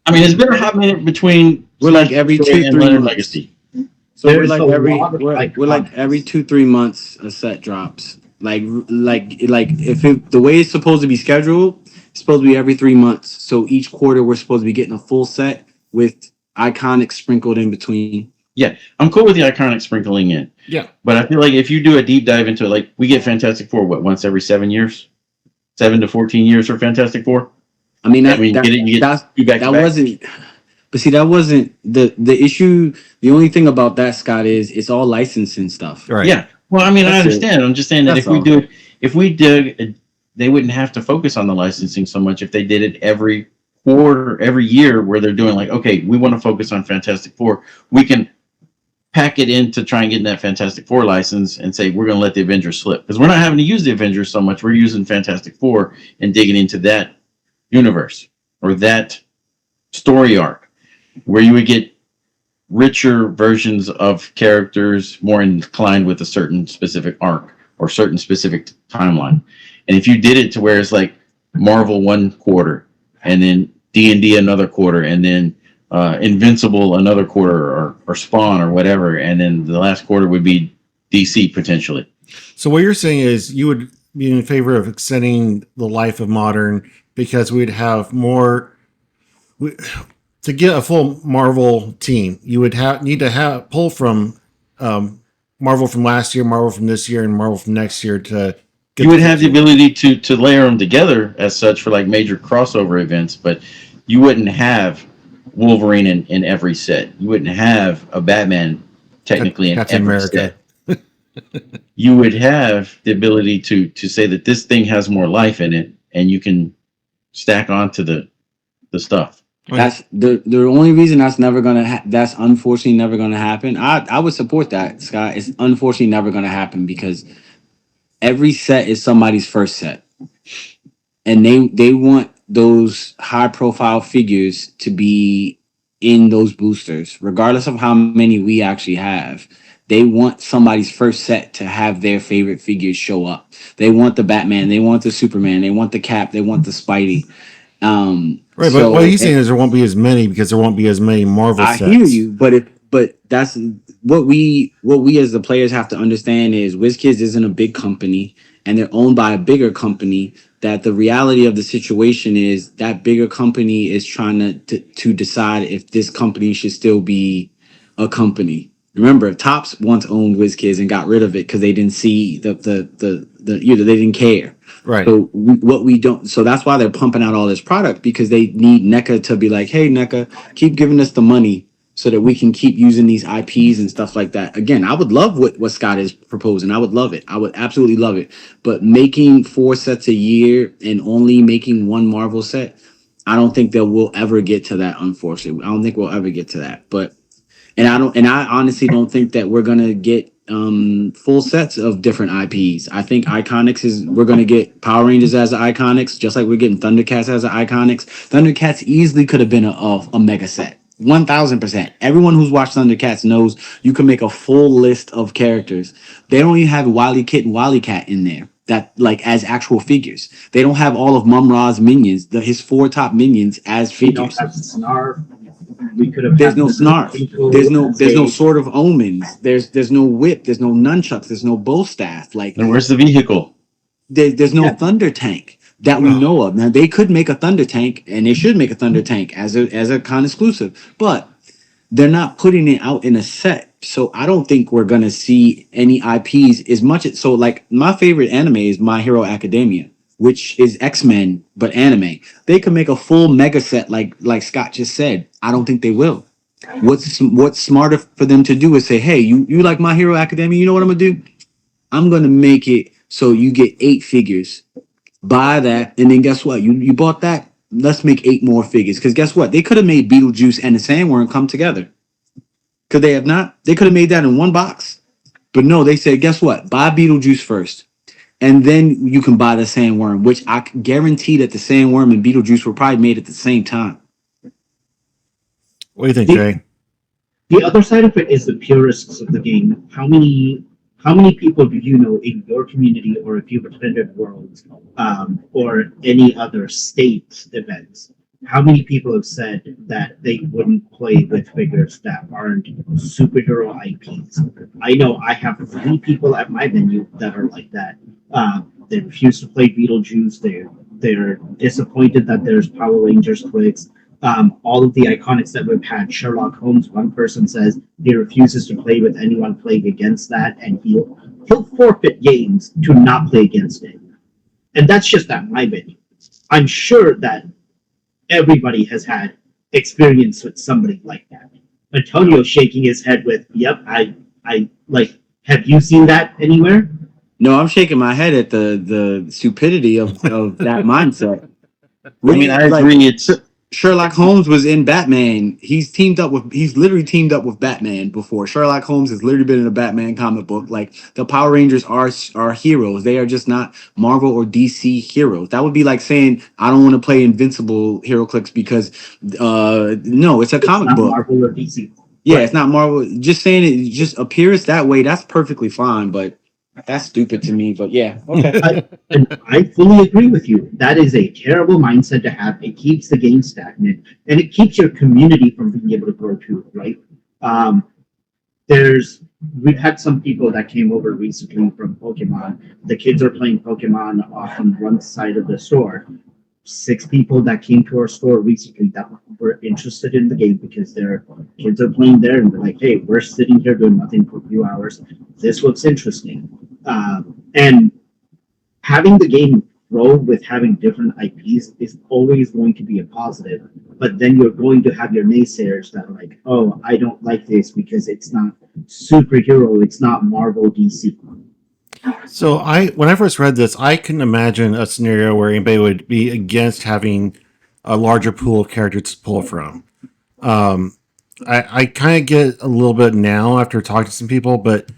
Speaker 3: I mean, it's been a hot minute between
Speaker 2: We're like every 2-3 months.
Speaker 3: Legacy.
Speaker 2: So we're
Speaker 4: There's
Speaker 2: like
Speaker 4: a lot of
Speaker 2: we're like every 2-3 months a set drops. Like if the way it's supposed to be scheduled, it's supposed to be every 3 months. So each quarter we're supposed to be getting a full set with iconics sprinkled in between.
Speaker 3: Yeah, I'm cool with the iconic sprinkling in.
Speaker 1: yeah,
Speaker 3: But I feel like if you do a deep dive into it, like we get Fantastic Four, once every 7 years? 7 to 14 years for Fantastic Four?
Speaker 2: I mean,
Speaker 3: You get 2 back to back.
Speaker 2: wasn't. But see, that wasn't the issue. The only thing about that, Scott, is it's all licensing stuff.
Speaker 1: right.
Speaker 3: Yeah. Well, I mean, I
Speaker 2: That's
Speaker 3: understand. I'm just saying that
Speaker 2: That's
Speaker 3: if we did, they wouldn't have to focus on the licensing so much if they did it every quarter, every year, where they're doing like, okay, we want to focus on Fantastic Four. We can pack it in to try and get that Fantastic Four license and say we're going to let the Avengers slip because we're not having to use the Avengers so much. We're using Fantastic Four and digging into that universe or that story arc where you would get richer versions of characters more inclined with a certain specific arc or certain specific timeline. And if you did it to where it's like Marvel one quarter and then D&D another quarter and then Invincible another quarter or Spawn or whatever, and then the last quarter would be DC potentially.
Speaker 1: So what you're saying is you would be in favor of extending the life of modern because we'd have more to get a full Marvel team. You would need to pull from Marvel from last year, Marvel from this year, and Marvel from next year to.
Speaker 3: You would have the ability to layer them together as such for like major crossover events, but you wouldn't have Wolverine in every set. You wouldn't have a Batman technically in
Speaker 1: Captain
Speaker 3: every
Speaker 1: America.
Speaker 3: set. You would have the ability to say that this thing has more life in it, and you can stack onto the stuff.
Speaker 2: That's the only reason that's never gonna that's unfortunately never gonna happen. I would support that, Scott. It's unfortunately never gonna happen because every set is somebody's first set, and they want those high profile figures to be in those boosters, regardless of how many we actually have. They want somebody's first set to have their favorite figures show up. They want the Batman, they want the Superman, they want the Cap, they want the Spidey.
Speaker 1: Right, but what he's saying is there won't be as many because there won't be as many Marvel sets.
Speaker 2: I hear you, but that's what we as the players have to understand is Wizkids isn't a big company and they're owned by a bigger company. That the reality of the situation is that bigger company is trying to decide if this company should still be a company. Remember, Topps once owned Wizkids and got rid of it because they didn't see the they didn't care.
Speaker 1: Right.
Speaker 2: So we don't. So that's why they're pumping out all this product because they need NECA to be like, hey, NECA, keep giving us the money so that we can keep using these IPs and stuff like that. Again, I would love what Scott is proposing. I would love it. I would absolutely love it. But making 4 sets a year and only making one Marvel set, I don't think that we'll ever get to that. Unfortunately, I don't think we'll ever get to that. But I honestly don't think that we're gonna get full sets of different IPs. I think Iconics we're gonna get Power Rangers as an Iconics, just like we're getting Thundercats as an Iconics. Thundercats easily could have been a mega set. 1000%. Everyone who's watched Thundercats knows you can make a full list of characters. They don't even have Wily Kit and Wily Cat in there that like as actual figures. They don't have all of Mum-Ra's minions, his 4 top minions as figures.
Speaker 4: We don't have Snarf. We could have.
Speaker 2: There's no Snarf. There's no Sword of Omens. There's no whip. There's no nunchucks. There's no bow staff. Like,
Speaker 3: and where's the vehicle?
Speaker 2: There's no Thunder Tank that we know of. Now they could make a Thunder Tank, and they should make a Thunder Tank as a con exclusive, but they're not putting it out in a set. So I don't think we're gonna see any IPs as much as so. Like my favorite anime is My Hero Academia, which is X-Men but anime. They could make a full mega set like Scott just said. I don't think they will. What's smarter for them to do is say, hey, you like My Hero Academia? You know what I'm gonna do? I'm gonna make it so you get 8 figures. Buy that, and then guess what? You bought that. Let's make 8 more figures. Because guess what? They could have made Beetlejuice and the Sandworm come together. Could they have not? They could have made that in one box. But no, they said, guess what? Buy Beetlejuice first. And then you can buy the Sandworm, which I can guarantee that the Sandworm and Beetlejuice were probably made at the same time.
Speaker 1: What do you think,
Speaker 4: The,
Speaker 1: Jay?
Speaker 4: the other side of it is the purists of the game. How many people do you know in your community, or if you've attended Worlds, or any other state events? How many people have said that they wouldn't play with figures that aren't superhero IPs? I know I have 3 people at my venue that are like that. They refuse to play Beetlejuice. They're disappointed that there's Power Rangers Clix. All of the iconics that we've had, Sherlock Holmes, one person says he refuses to play with anyone playing against that, and he'll forfeit games to not play against it. And that's just at my venue. I'm sure that everybody has had experience with somebody like that. Antonio shaking his head with, "Yep, I like. Have you seen that anywhere?"
Speaker 2: No, I'm shaking my head at the stupidity of that mindset.
Speaker 3: I mean, I
Speaker 2: Like,
Speaker 3: agree. It's
Speaker 2: Sherlock Holmes was in Batman. He's literally teamed up with Batman before. Sherlock Holmes has literally been in a Batman comic book. Like, the Power Rangers are heroes. They are just not Marvel or DC heroes. That would be like saying I don't want to play Invincible Heroclix because no, it's a
Speaker 4: It's
Speaker 2: comic
Speaker 4: not
Speaker 2: book.
Speaker 4: Marvel or DC.
Speaker 2: Yeah,
Speaker 4: Right.
Speaker 2: it's not Marvel. Just saying it just appears that way. That's perfectly fine, but that's stupid to me. But yeah, okay.
Speaker 4: And I fully agree with you. That is a terrible mindset to have. It keeps the game stagnant, and it keeps your community from being able to grow too, right? Um, there's we've had some people that came over recently from Pokemon. The kids are playing Pokemon off on one side of the store. 6 people that came to our store recently that were interested in the game because their kids are playing there, and they're like, "Hey, we're sitting here doing nothing for a few hours. This looks interesting." And having the game grow with having different IPs is always going to be a positive. But then you're going to have your naysayers that are like, "Oh, I don't like this because it's not superhero, it's not Marvel, DC."
Speaker 1: So when I first read this, I couldn't imagine a scenario where anybody would be against having a larger pool of characters to pull from. Um, I kind of get a little bit now after talking to some people, but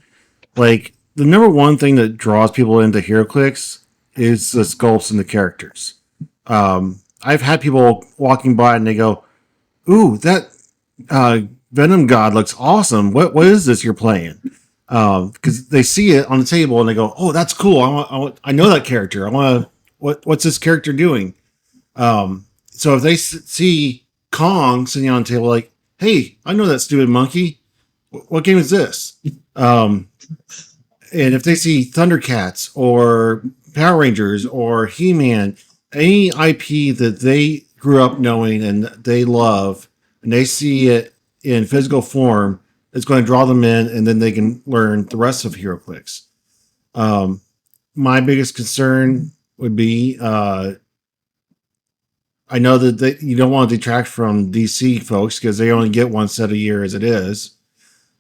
Speaker 1: like the number one thing that draws people into HeroClix is the sculpts and the characters. I've had people walking by and they go, "Ooh, that Venom God looks awesome. What is this you're playing?" Because they see it on the table and they go, "Oh, that's cool. I know that character. I want to. What's this character doing?" So if they see Kong sitting on the table, like, "Hey, I know that stupid monkey. What game is this?" Um, and if they see Thundercats or Power Rangers or He-Man, any IP that they grew up knowing and they love, and they see it in physical form, it's going to draw them in, and then they can learn the rest of HeroClix. My biggest concern would be I know that you don't want to detract from DC folks because they only get one set a year as it is.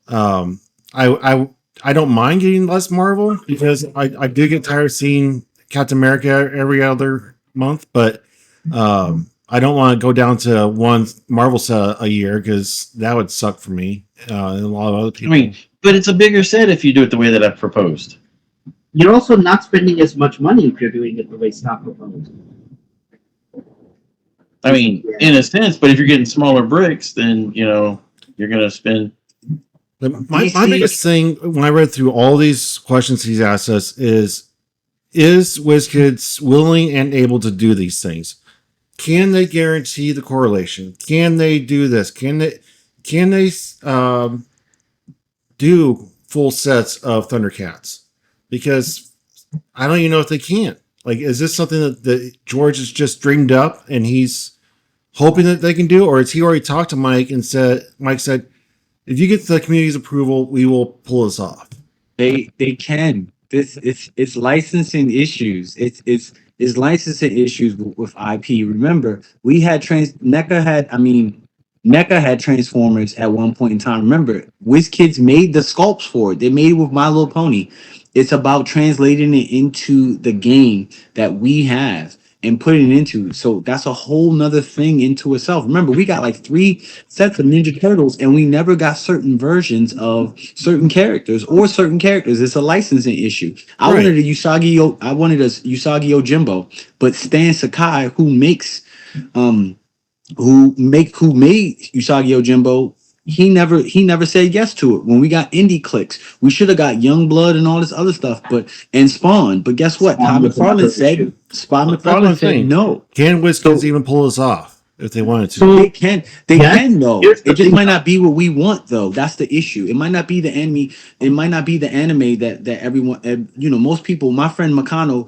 Speaker 1: Um, I don't mind getting less Marvel because I do get tired of seeing Captain America every other month, but I don't want to go down to one Marvel set a year because that would suck for me and a lot of other
Speaker 3: I
Speaker 1: people.
Speaker 3: mean, but it's a bigger set if you do it the way that I've proposed.
Speaker 4: You're also not spending as much money if you're doing it the way Scott proposed.
Speaker 3: I mean, in a sense, but if you're getting smaller bricks, then you're gonna spend.
Speaker 1: My biggest thing when I read through all these questions he's asked us is Wizkids willing and able to do these things? Can they guarantee the correlation? Can they do this? Can they do full sets of Thundercats? Because I don't even know if they can. Like, is this something that George has just dreamed up and he's hoping that they can do, or has he already talked to Mike and Mike said, if you get the community's approval, we will pull this off?
Speaker 2: They can. It's licensing issues. It's licensing issues with IP. Remember, we had NECA had Transformers at one point in time. Remember, WizKids made the sculpts for it. They made it with My Little Pony. It's about translating it into the game that we have and putting it into. So that's a whole nother thing into itself. Remember, we got like 3 sets of Ninja Turtles, and we never got certain versions of certain characters or certain characters. It's a licensing issue. I
Speaker 1: Right.
Speaker 2: wanted a Usagi Yojimbo, but Stan Sakai, um who made Usagi Yojimbo, he never said yes to it. When we got indie clicks, we should have got Young Blood and all this other stuff, and Spawn. But guess what?
Speaker 4: Spawn was another issue.
Speaker 1: That's what I'm
Speaker 2: McFarlane said
Speaker 1: saying.
Speaker 2: no.
Speaker 1: Can Wizkids
Speaker 2: So-
Speaker 1: even pull this off if they wanted to?
Speaker 4: So-
Speaker 2: They can
Speaker 4: Yes,
Speaker 2: though.
Speaker 4: here's the
Speaker 2: It just
Speaker 4: thing.
Speaker 2: might not be what we want though. That's the issue. It might not be the anime. It might not be the anime that everyone. Most people. My friend Makano,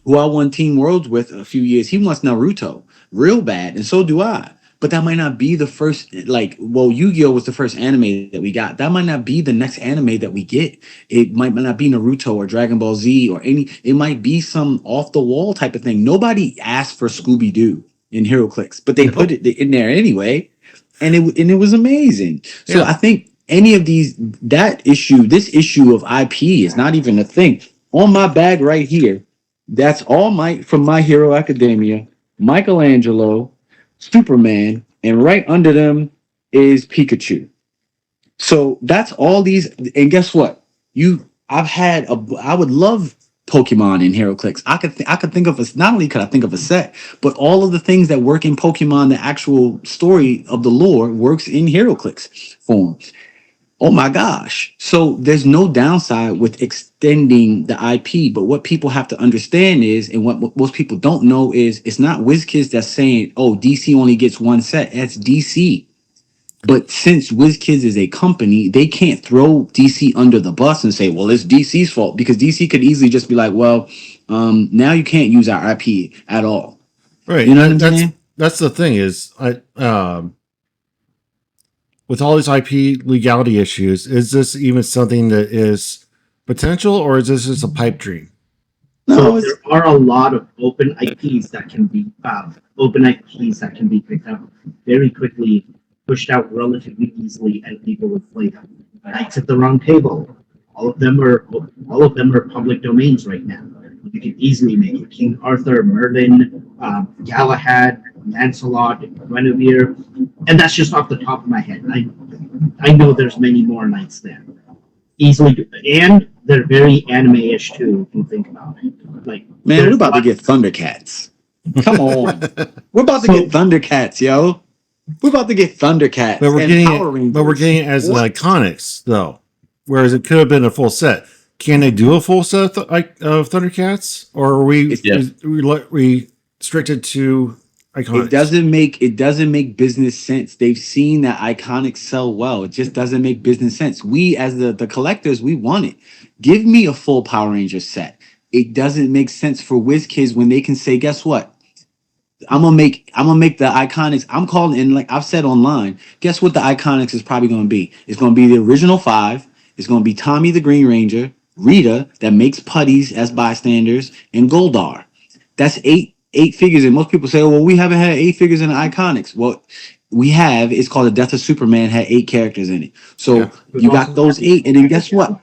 Speaker 2: who I won Team Worlds with a few years, he wants Naruto real bad, and so do I. But that might not be the first, Yu-Gi-Oh! Was the first anime that we got. That might not be the next anime that we get. It might not be Naruto or Dragon Ball Z or it might be some off-the-wall type of thing. Nobody asked for Scooby-Doo in Heroclix, but they put it in there anyway, and it was amazing. So
Speaker 1: Yeah.
Speaker 2: I think this issue of IP is not even a thing. On my bag right here, that's all from My Hero Academia, Michelangelo, Superman, and right under them is Pikachu. So that's all these. And guess what? I would love Pokemon in HeroClix. I could think of not only could I think of a set, but all of the things that work in Pokemon, the actual story of the lore works in HeroClix form. Oh my gosh. So there's no downside with extending the IP, but what people have to understand is, and what most people don't know is, it's not WizKids that's saying, oh, DC only gets one set. That's DC. But since WizKids is a company, they can't throw DC under the bus and say, well, it's DC's fault, because DC could easily just be like, well, now you can't use our IP at all.
Speaker 1: Right.
Speaker 2: You know what I'm saying?
Speaker 1: That's the thing is, with all these IP legality issues, is this even something that is potential, or is this just a pipe dream?
Speaker 2: No,
Speaker 4: So there are a lot of open IPs that can be picked up very quickly, pushed out relatively easily, and people would play them. Knights at the Round Table, all of them are public domains right now. You can easily make it. King Arthur, Merlin, Galahad, Lancelot, Guinevere, and that's just off the top of my head. I know there's many more knights there. Easily, and they're very anime-ish too, if you think about it. Like,
Speaker 2: man, we're about to get Thundercats. Come on. We're about to get Thundercats, yo. We're about to get Thundercats.
Speaker 1: But we're
Speaker 2: and
Speaker 1: getting
Speaker 2: Power Rangers.
Speaker 1: but we're getting it as an iconics though, whereas it could have been a full set. Can they do a full set of Thundercats, or are we restricted to iconics?
Speaker 2: It doesn't make business sense. They've seen that iconics sell well. It just doesn't make business sense. We as the collectors, we want it. Give me a full Power Ranger set. It doesn't make sense for WizKids when they can say, guess what? I'm gonna make the iconics. I'm calling in, like I've said online. Guess what the iconics is probably gonna be? It's gonna be the original 5. It's gonna be Tommy the Green Ranger, Rita that makes putties as bystanders, and Goldar. That's eight figures. And most people say, oh, well, we haven't had 8 figures in the iconics. Well, we have. It's called The Death of Superman, had 8 characters in it. So
Speaker 1: Yeah.
Speaker 2: you got those 8, and then guess what?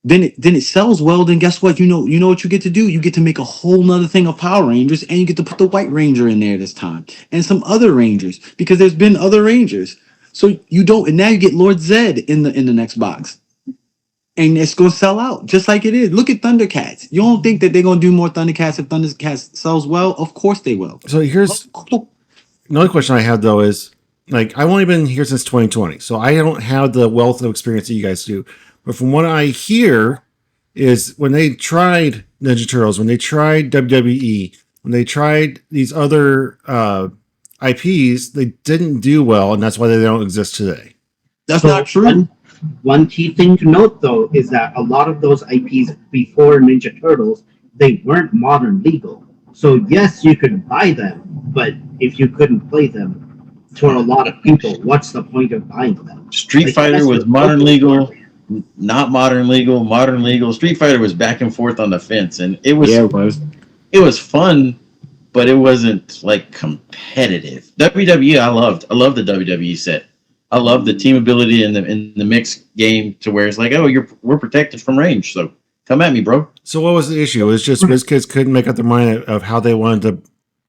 Speaker 2: Then it sells well. Then guess what? You know what you get to do. You get to make a whole nother thing of Power Rangers, and you get to put the White Ranger in there this time, and some other Rangers, because there's been other Rangers. So you don't, and now you get Lord Zed in the next box, and it's gonna sell out just like it is. Look at Thundercats. You don't think that they're gonna do more Thundercats if Thundercats sells well? Of course they will.
Speaker 1: So here's another question I have though is, like, I've only been here since 2020, so I don't have the wealth of experience that you guys do. But from what I hear is, when they tried Ninja Turtles, when they tried WWE, when they tried these other IPs, they didn't do well, and that's why they don't exist today.
Speaker 2: That's
Speaker 4: So
Speaker 2: not true.
Speaker 4: One key thing to note, though, is that a lot of those IPs before Ninja Turtles, they weren't modern legal. So yes, you could buy them, but if you couldn't play them, for a lot of people, what's the point of buying them?
Speaker 3: Street
Speaker 4: Like,
Speaker 3: Fighter
Speaker 4: that's
Speaker 3: was
Speaker 4: the
Speaker 3: modern
Speaker 4: local
Speaker 3: legal,
Speaker 4: story.
Speaker 3: not modern legal, modern legal. Street Fighter was back and forth on the fence, and it was
Speaker 2: It was.
Speaker 3: fun, but it wasn't like competitive. WWE, I loved the WWE set. I love the team ability in the mixed game to where it's like, oh, we're protected from range, so come at me, bro.
Speaker 1: So what was the issue? It was just Wizkids couldn't make up their mind of how they wanted to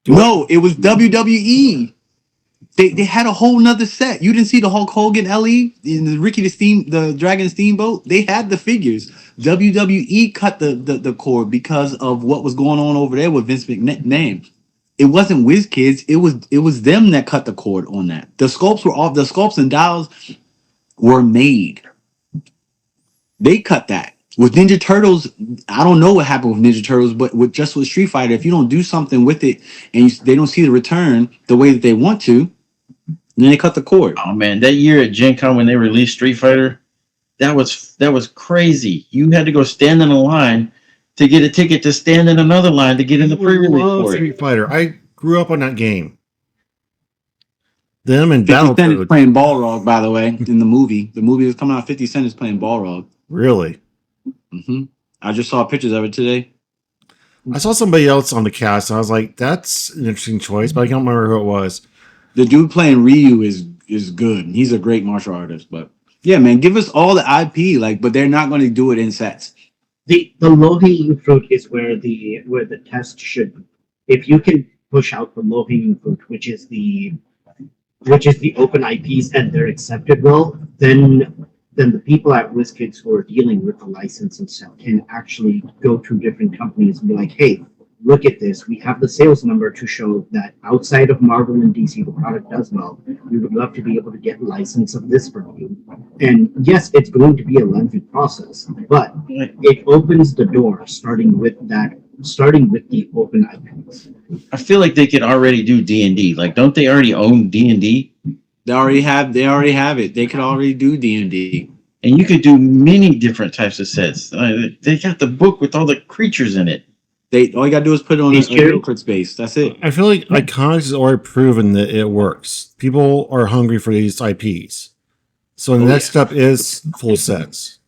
Speaker 1: do it.
Speaker 2: No, it was WWE. They had a whole nother set. You didn't see the Hulk Hogan LE in the the Dragon Steamboat. They had the figures. WWE cut the cord because of what was going on over there with Vince McMahon. It wasn't Wizkids. It was them that cut the cord on that. The sculpts were off. The sculpts and dials were made. They cut that. With Ninja Turtles, I don't know what happened with Ninja Turtles, but with Street Fighter, if you don't do something with it and they don't see the return the way that they want to, then they cut the cord.
Speaker 3: Oh man, that year at Gen Con when they released Street Fighter, that was crazy. You had to go stand in a line to get a ticket to stand in another line to get in the pre-release for it.
Speaker 1: Street Fighter. I grew up on that game. Them and
Speaker 2: 50 Cent is
Speaker 1: Battletoads.
Speaker 2: playing Balrog, by the way, in the movie. The movie that's coming out, 50 Cent is playing Balrog.
Speaker 1: Really?
Speaker 2: Mm-hmm. I just saw pictures of it today.
Speaker 1: I saw somebody else on the cast, and I was like, that's an interesting choice, but I can't remember who it was.
Speaker 2: The dude playing Ryu is good. He's a great martial artist, but yeah, man, give us all the IP, but they're not going to do it in sets.
Speaker 4: The low-hanging fruit is where the test should be. If you can push out the low-hanging fruit, which is the open IPs and they're accepted well, then the people at Wizkids who are dealing with the license and stuff can actually go to different companies and be like, hey, look at this. We have the sales number to show that outside of Marvel and DC, the product does well. We would love to be able to get a license of this from you. And yes, it's going to be a lengthy process, but it opens the door starting with the open IPs.
Speaker 3: I feel like they could already do D&D. Like, don't they already own D&D?
Speaker 2: They already have it. They could already do D&D.
Speaker 3: And you could do many different types of sets. They got the book with all the creatures in it.
Speaker 2: All you gotta do is put it on a Heroclix base. That's it.
Speaker 1: I feel like Iconics has already proven that it works. People are hungry for these IPs. So the next step is full sets.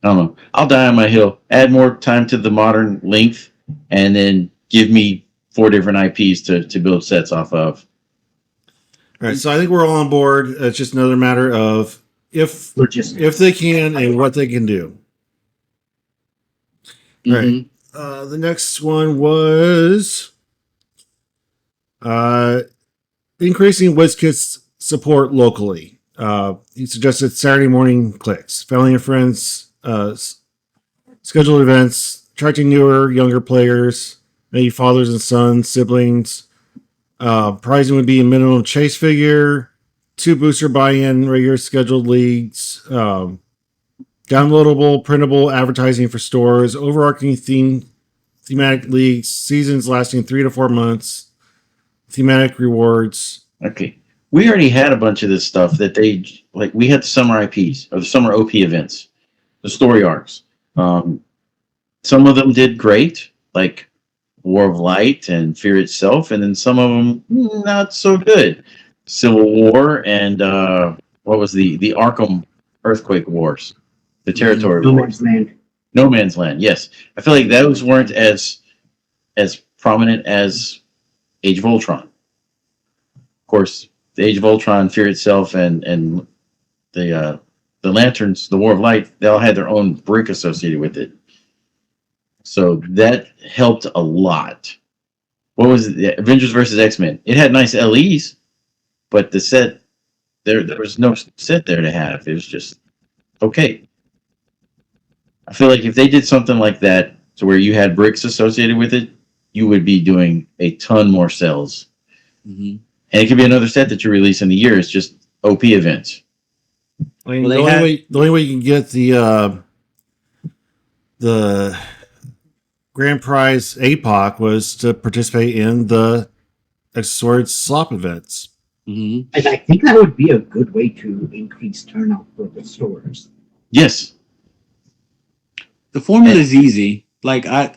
Speaker 3: I don't know. I'll die on my hill. Add more time to the modern length, and then give me 4 different IPs to build sets off of.
Speaker 1: All right, so I think we're all on board. It's just another matter of if they can and what they can do. All right. The next one was increasing WizKids support locally. He suggested Saturday morning Clix, family and friends, scheduled events, attracting newer, younger players, maybe fathers and sons, siblings. Pricing would be a minimum chase figure, 2 booster buy-in, regular scheduled leagues, downloadable, printable advertising for stores, overarching thematic leagues, seasons lasting 3 to 4 months, thematic rewards.
Speaker 3: Okay. We already had a bunch of this stuff that we had the summer IPs or the summer OP events, the story arcs. Some of them did great, like War of Light and Fear Itself, and then some of them not so good. Civil War and what was the Arkham Earthquake Wars, the Territory Wars. No Man's Land. Yes, I feel like those weren't as prominent as Age of Ultron. Of course, the Age of Ultron, Fear Itself, and the Lanterns, the War of Light, they all had their own brick associated with it. So that helped a lot. What was it? Avengers versus X-Men. It had nice LEs, but the set, there was no set there to have. It was just okay. I feel like if they did something like that, to where you had bricks associated with it, you would be doing a ton more sales. Mm-hmm. And it could be another set that you release in the year. It's just OP events.
Speaker 1: I mean, the only way you can get the grand prize APOC was to participate in the Sword Slop events.
Speaker 4: Mm-hmm. And I think that would be a good way to increase turnout for the stores.
Speaker 3: Yes.
Speaker 2: The formula is easy. I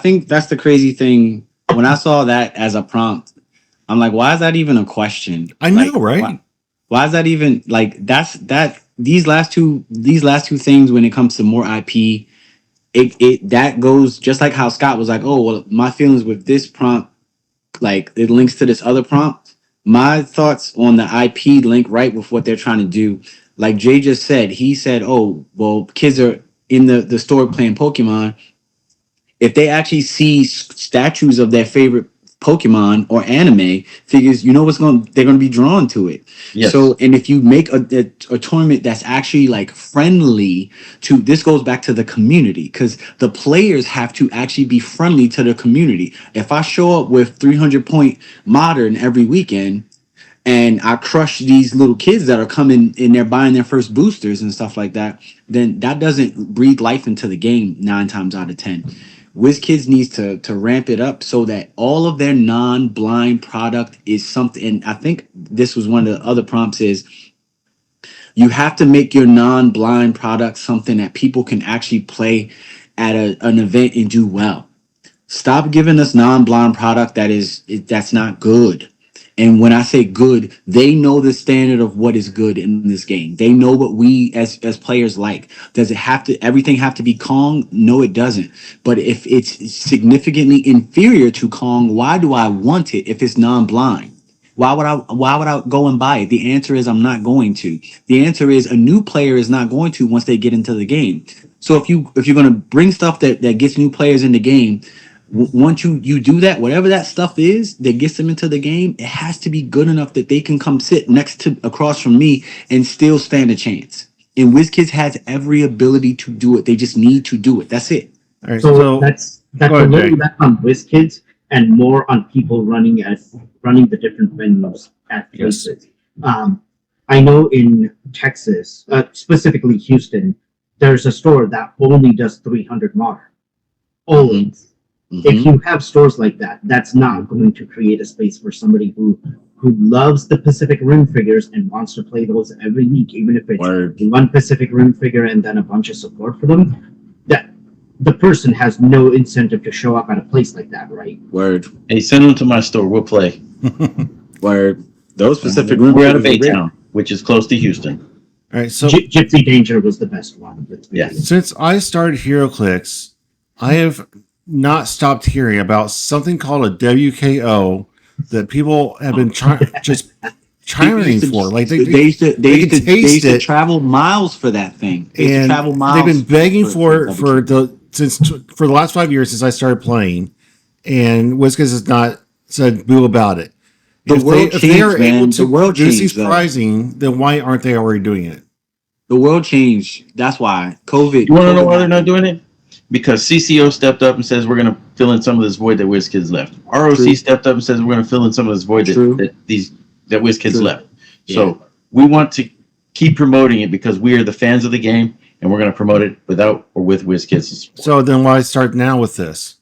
Speaker 2: think that's the crazy thing. When I saw that as a prompt, I'm like, why is that even a question?
Speaker 1: I know, right?
Speaker 2: Why is that even these last two things when it comes to more IP, that goes just like how Scott was like, oh well, my feelings with this prompt, like it links to this other prompt. My thoughts on the IP link right with what they're trying to do. Like Jay just said, he said, "Oh, well, kids are in the store playing Pokemon. If they actually see statues of their favorite Pokemon or anime figures, you know what's going they're going to be drawn to it.
Speaker 3: Yes.
Speaker 2: So, and if you make a tournament that's actually like friendly to this goes back to the community because the players have to actually be friendly to the community. If I show up with 300-point modern every weekend and I crush these little kids that are coming and they're buying their first boosters and stuff like that, then that doesn't breathe life into the game 9 times out of 10. WizKids needs to ramp it up so that all of their non-blind product is something. And I think this was one of the other prompts is you have to make your non-blind product something that people can actually play at an event and do well. Stop giving us non-blind product that's not good. And when I say good, they know the standard of what is good in this game. They know what we as players like. Does it have to everything have to be Kong? No, it doesn't. But if it's significantly inferior to Kong, why do I want it if it's non-blind? Why would I go and buy it? The answer is I'm not going to. The answer is a new player is not going to once they get into the game. So if you're gonna bring stuff that gets new players in the game, once you do that, whatever that stuff is that gets them into the game, it has to be good enough that they can come sit next to across from me and still stand a chance. And WizKids has every ability to do it. They just need to do it. That's it.
Speaker 1: All right,
Speaker 4: So that's
Speaker 1: go
Speaker 4: a
Speaker 1: ahead,
Speaker 4: little
Speaker 1: Jay.
Speaker 4: less on WizKids and more on people running the different venues at
Speaker 1: Yes.
Speaker 4: places. I know in Texas, specifically Houston, there's a store that only does 300 modern. Only. If you have stores like that, that's not going to create a space for somebody who loves the Pacific Rim figures and wants to play those every week, even if it's
Speaker 2: Word.
Speaker 4: one Pacific Rim figure and then a bunch of support for them. That the person has no incentive to show up at a place like that, right?
Speaker 2: Word.
Speaker 3: Hey, send them to my store. We'll play.
Speaker 2: Word. Those specific
Speaker 3: We're out of
Speaker 2: rooms are great.
Speaker 3: Baytown, which is close to Houston.
Speaker 1: All right, so
Speaker 4: Gypsy Danger was the best one.
Speaker 3: Yeah.
Speaker 1: since I started Heroclix, I have not stopped hearing about something called a WKO that people have been just chiring for. Like they
Speaker 2: used to
Speaker 1: can taste it.
Speaker 2: travel miles for that thing. They used to
Speaker 1: And
Speaker 2: travel miles.
Speaker 1: they've been begging for
Speaker 2: WKO.
Speaker 1: the last 5 years since I started playing, and Wizkids has not said boo about it. If they are able to produce these pricing, then why aren't they already doing it?
Speaker 2: The world changed. That's why COVID.
Speaker 3: You want to know why they're not doing it? Because CCO stepped up and says we're going to fill in some of this void that WizKids left. ROC
Speaker 2: True.
Speaker 3: stepped up and says we're going to fill in some of this void that WizKids
Speaker 2: True.
Speaker 3: left.
Speaker 2: Yeah.
Speaker 3: So we want to keep promoting it because we are the fans of the game, and we're going to promote it without or with WizKids.
Speaker 1: So then why start now with this?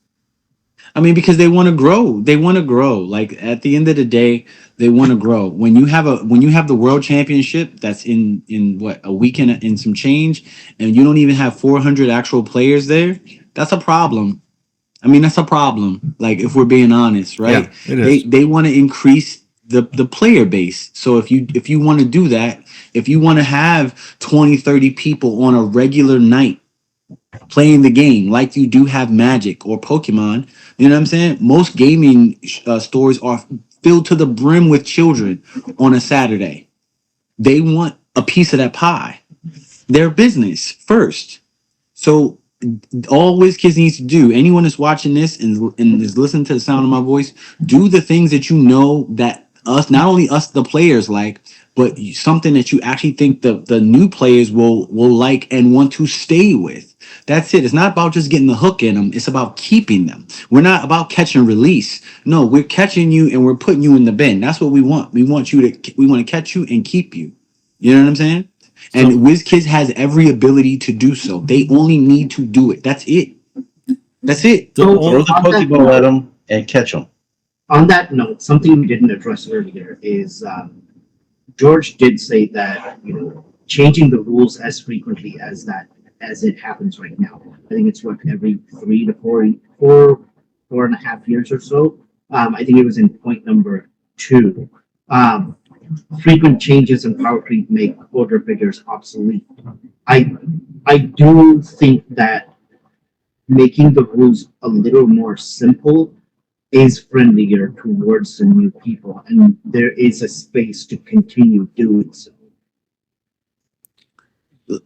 Speaker 2: I mean, because they want to grow. They want to grow. Like at the end of the day, they want to grow. When you have the world championship that's in what a weekend in some change, and you don't even have 400 actual players there, that's a problem. I mean, that's a problem. Like if we're being honest, right?
Speaker 1: Yeah, it is.
Speaker 2: They want to increase the player base. So if you want to do that, if you want to have 20, 30 people on a regular night playing the game like you do have Magic or Pokemon, you know what I'm saying? Most gaming stores are filled to the brim with children on a Saturday. They want a piece of that pie. Their business first. So all WizKids needs to do, anyone that's watching this and is listening to the sound of my voice, do the things that you know that not only us the players like, but something that you actually think the new players will like and want to stay with. That's it. It's not about just getting the hook in them. It's about keeping them. We're not about catch and release. No, we're catching you and we're putting you in the bin. That's what we want. We want to catch you and keep you. You know what I'm saying? And WizKids has every ability to do so. They only need to do it. That's it. That's it.
Speaker 3: Throw the Pokeball at them and catch them.
Speaker 4: On that note, something we didn't address earlier is George did say that changing the rules as frequently as it happens right now. I think it's every 3 to 4.5 years or so. I think it was in point number 2. Frequent changes in power creep make older figures obsolete. I do think that making the rules a little more simple is friendlier towards the new people, and there is a space to continue doing so.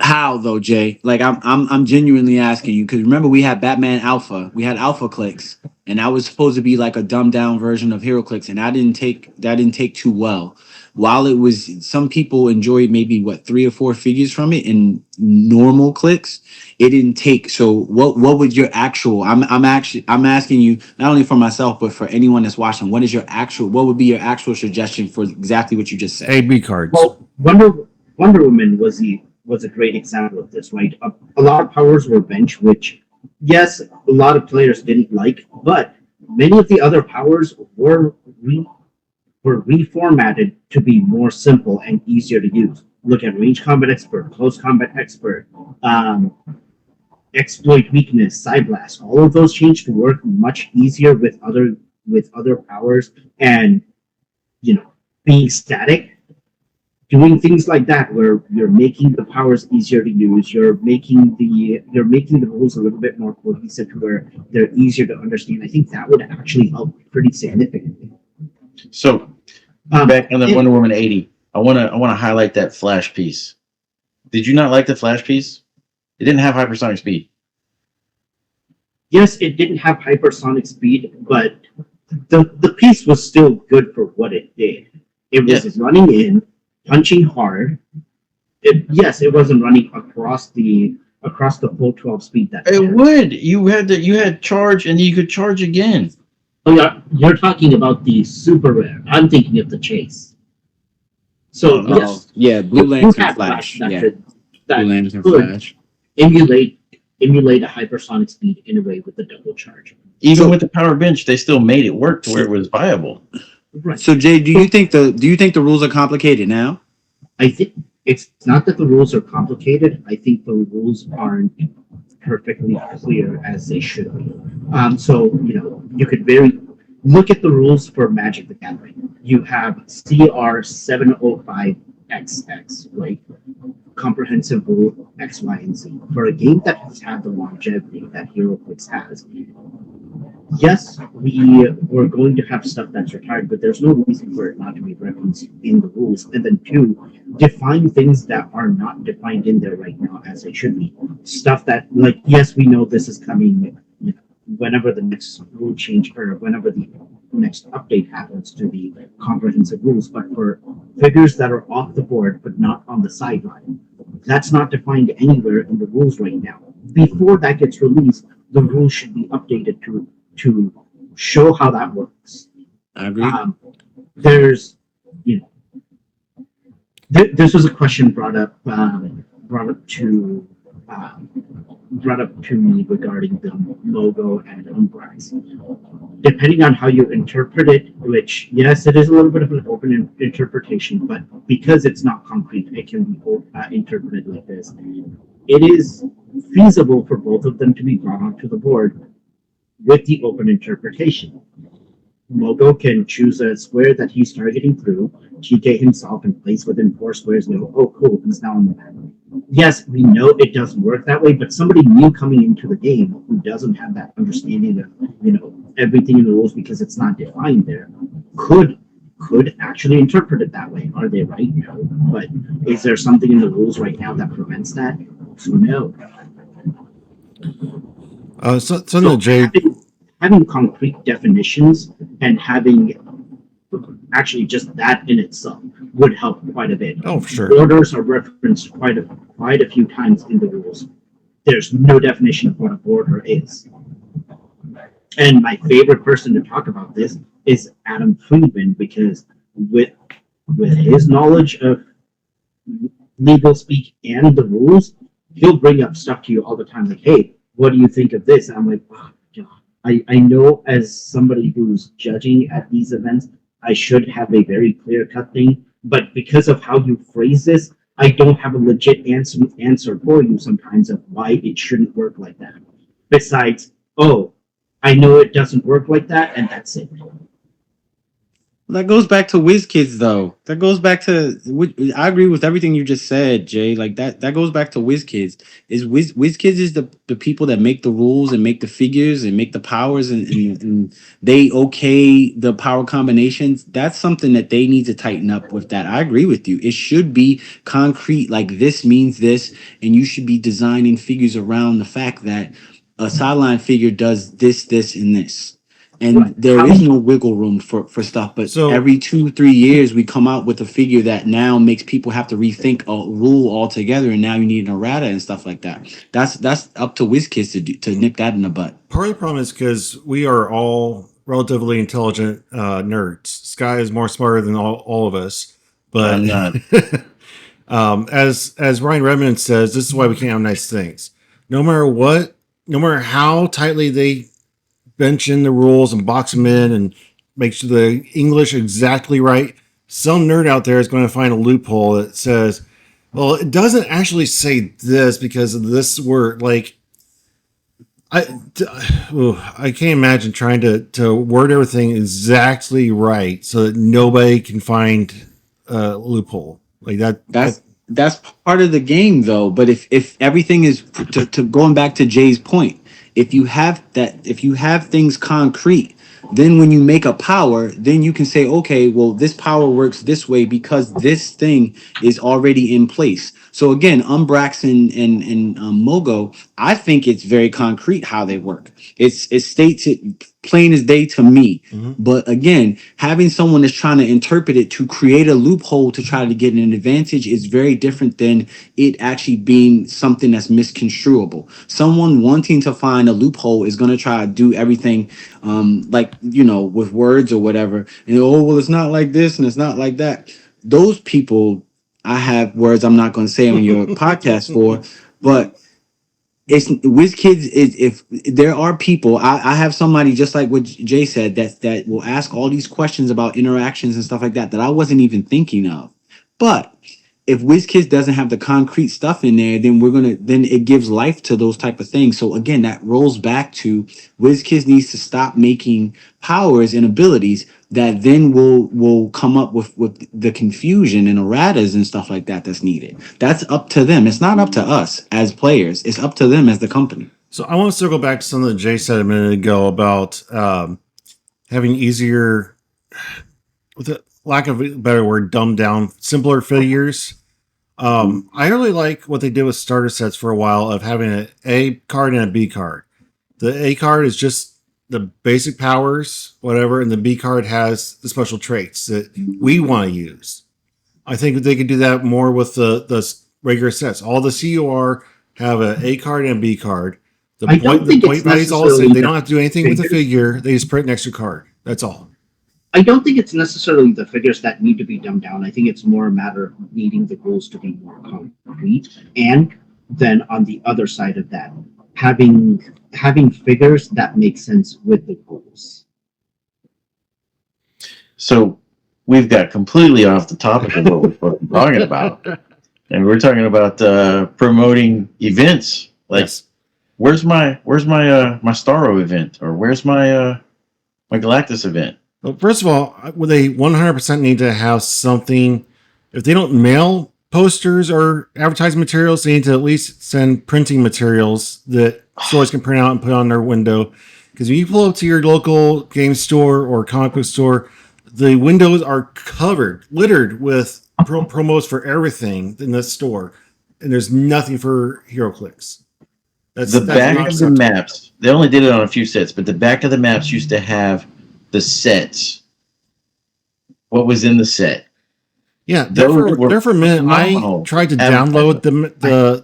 Speaker 2: How though, Jay? Like I'm genuinely asking you because remember we had Batman Alpha, we had Alpha Clicks, and that was supposed to be like a dumbed down version of Heroclix, and that didn't take too well. While it was some people enjoyed maybe what 3 or 4 figures from it in normal clicks, it didn't take. So what would your actual? I'm asking you not only for myself but for anyone that's watching. What would be your actual suggestion for exactly what you just said?
Speaker 1: AB cards.
Speaker 4: Well, Wonder Woman was a great example of this, right? A lot of powers were bench, which yes, a lot of players didn't like, but many of the other powers were reformatted to be more simple and easier to use. Look at range combat expert, close combat expert, um, exploit weakness, side blast. All of those changed to work much easier with other powers, and you know, being static, doing things like that where you're making the powers easier to use, you're making the rules a little bit more cohesive to where they're easier to understand. I think that would actually help pretty significantly.
Speaker 3: So back on the Wonder Woman 80, I wanna highlight that Flash piece. Did you not like the Flash piece? It didn't have hypersonic speed.
Speaker 4: Yes, it didn't have hypersonic speed, but the piece was still good for what it did. It was running in, punching hard. Yes, it wasn't running across the full 12 speed that
Speaker 3: It would. You had charge and you could charge again.
Speaker 4: Oh yeah, you're talking about the super rare. I'm thinking of the chase. So yes,
Speaker 2: Yeah, Blue Lantern Flash.
Speaker 4: that
Speaker 2: Yeah,
Speaker 4: could
Speaker 2: Blue Lantern
Speaker 4: could
Speaker 2: Flash.
Speaker 4: emulate a hypersonic speed in a way with the double charge.
Speaker 3: Even with the power bench, they still made it work to where it was viable.
Speaker 4: Right.
Speaker 2: So Jay, do you think the rules are complicated now?
Speaker 4: I think it's not that the rules are complicated. I think the rules aren't perfectly clear as they should be. So you could look at the rules for Magic the Gathering. You have CR 705XX, right? Comprehensive rule X, Y, and Z. For a game that has had the longevity that Heroclix has, yes, we're going to have stuff that's retired, but there's no reason for it not to be referenced in the rules. And then two, define things that are not defined in there right now as they should be. Stuff that, like, yes, we know this is coming whenever the next rule change or whenever the next update happens to the comprehensive rules, but for figures that are off the board but not on the sideline, that's not defined anywhere in the rules right now. Before that gets released, the rules should be updated to show how that works.
Speaker 2: I agree.
Speaker 4: There's, this was a question brought up to me regarding the logo and Umbrise. Depending on how you interpret it, which yes, it is a little bit of an open interpretation, but because it's not concrete, it can be interpreted like this. It is feasible for both of them to be brought onto the board with the open interpretation. Mogo can choose a square that he's targeting through, TK himself, and place within 4 squares and go, oh, cool, he's now on the map. Yes, we know it doesn't work that way, but somebody new coming into the game who doesn't have that understanding of, everything in the rules because it's not defined there, could actually interpret it that way. Are they right? No. But is there something in the rules right now that prevents that? So no.
Speaker 1: No, Jay.
Speaker 4: Having concrete definitions and having actually just that in itself would help quite a bit.
Speaker 1: Oh, for sure.
Speaker 4: Borders are referenced quite a few times in the rules. There's no definition of what a border is. And my favorite person to talk about this is Adam Friedman, because with his knowledge of legal speak and the rules, he'll bring up stuff to you all the time like, hey, what do you think of this? And I'm like, oh, God. I know as somebody who's judging at these events, I should have a very clear-cut thing, but because of how you phrase this, I don't have a legit answer for you sometimes of why it shouldn't work like that. Besides, oh, I know it doesn't work like that, and that's it.
Speaker 2: That goes back to Wizkids, though. That goes back to. I agree with everything you just said, Jay. Like that. That goes back to Wizkids. Wizkids is the people that make the rules and make the figures and make the powers and they okay the power combinations. That's something that they need to tighten up with. That I agree with you. It should be concrete. Like this means this, and you should be designing figures around the fact that a sideline figure does this, this, and this, and there is no wiggle room for stuff. But
Speaker 1: So-
Speaker 2: every 2-3 years, we come out with a figure that now makes people have to rethink a rule altogether, and now you need an errata and stuff like that. That's up to WizKids to nip that in the butt.
Speaker 1: Part of the problem is because we are all relatively intelligent nerds. Sky is more smarter than all of us, but
Speaker 5: I'm not.
Speaker 1: as Ryan Redmond says, this is why we can't have nice things. No matter what, no matter how tightly they bench in the rules and box them in and make sure the English exactly right, some nerd out there is going to find a loophole that says, well, it doesn't actually say this because of this word. Like, I can't imagine trying to word everything exactly right so that nobody can find a loophole like that.
Speaker 2: That's part of the game, though. But if everything is to going back to Jay's point, if you have things concrete, then when you make a power, then you can say, okay, well, this power works this way because this thing is already in place. So again, Umbrax and Mogo, I think it's very concrete how they work. It states it plain as day to me.
Speaker 1: Mm-hmm.
Speaker 2: But again, having someone that's trying to interpret it to create a loophole to try to get an advantage is very different than it actually being something that's misconstruable. Someone wanting to find a loophole is going to try to do everything like, with words or whatever. And, well, it's not like this and it's not like that. Those people, I have words I'm not going to say on your podcast for, but it's WizKids is, if there are people, I have somebody just like what Jay said that will ask all these questions about interactions and stuff like that I wasn't even thinking of. But if WizKids doesn't have the concrete stuff in there, then it gives life to those type of things. So again, that rolls back to WizKids needs to stop making powers and abilities that then will come up with the confusion and erratas and stuff like that that's needed. That's up to them. It's not up to us as players. It's up to them as the company.
Speaker 1: So I want to circle back to something that Jay said a minute ago about having easier, with a lack of a better word, dumbed down, simpler figures. I really like what they did with starter sets for a while of having an A card and a B card. The A card is just the basic powers, whatever, and the B card has the special traits that we want to use. I think they could do that more with the regular sets. All the CUR have an A card and a B card. The point values all the same. They don't have to do anything with the figure. They just print an extra card. That's all.
Speaker 4: I don't think it's necessarily the figures that need to be dumbed down. I think it's more a matter of needing the rules to be more concrete. And then on the other side of that, having figures that make sense with the rules.
Speaker 5: So we've got completely off the topic of what we're talking about, and we're talking about promoting events. Like,
Speaker 1: Yes.
Speaker 5: where's my Starro event, or where's my Galactus event?
Speaker 1: Well, first of all, they 100% need to have something. If they don't mail posters or advertising materials, they need to at least send printing materials that stores can print out and put on their window. Because when you pull up to your local game store or comic book store, the windows are littered with promos for everything in the store, and there's nothing for Heroclix.
Speaker 5: That's back of the maps. They only did it on a few sets, but the back of the maps used to have the sets. What was in the set?
Speaker 1: Yeah, there for a minute, I tried to download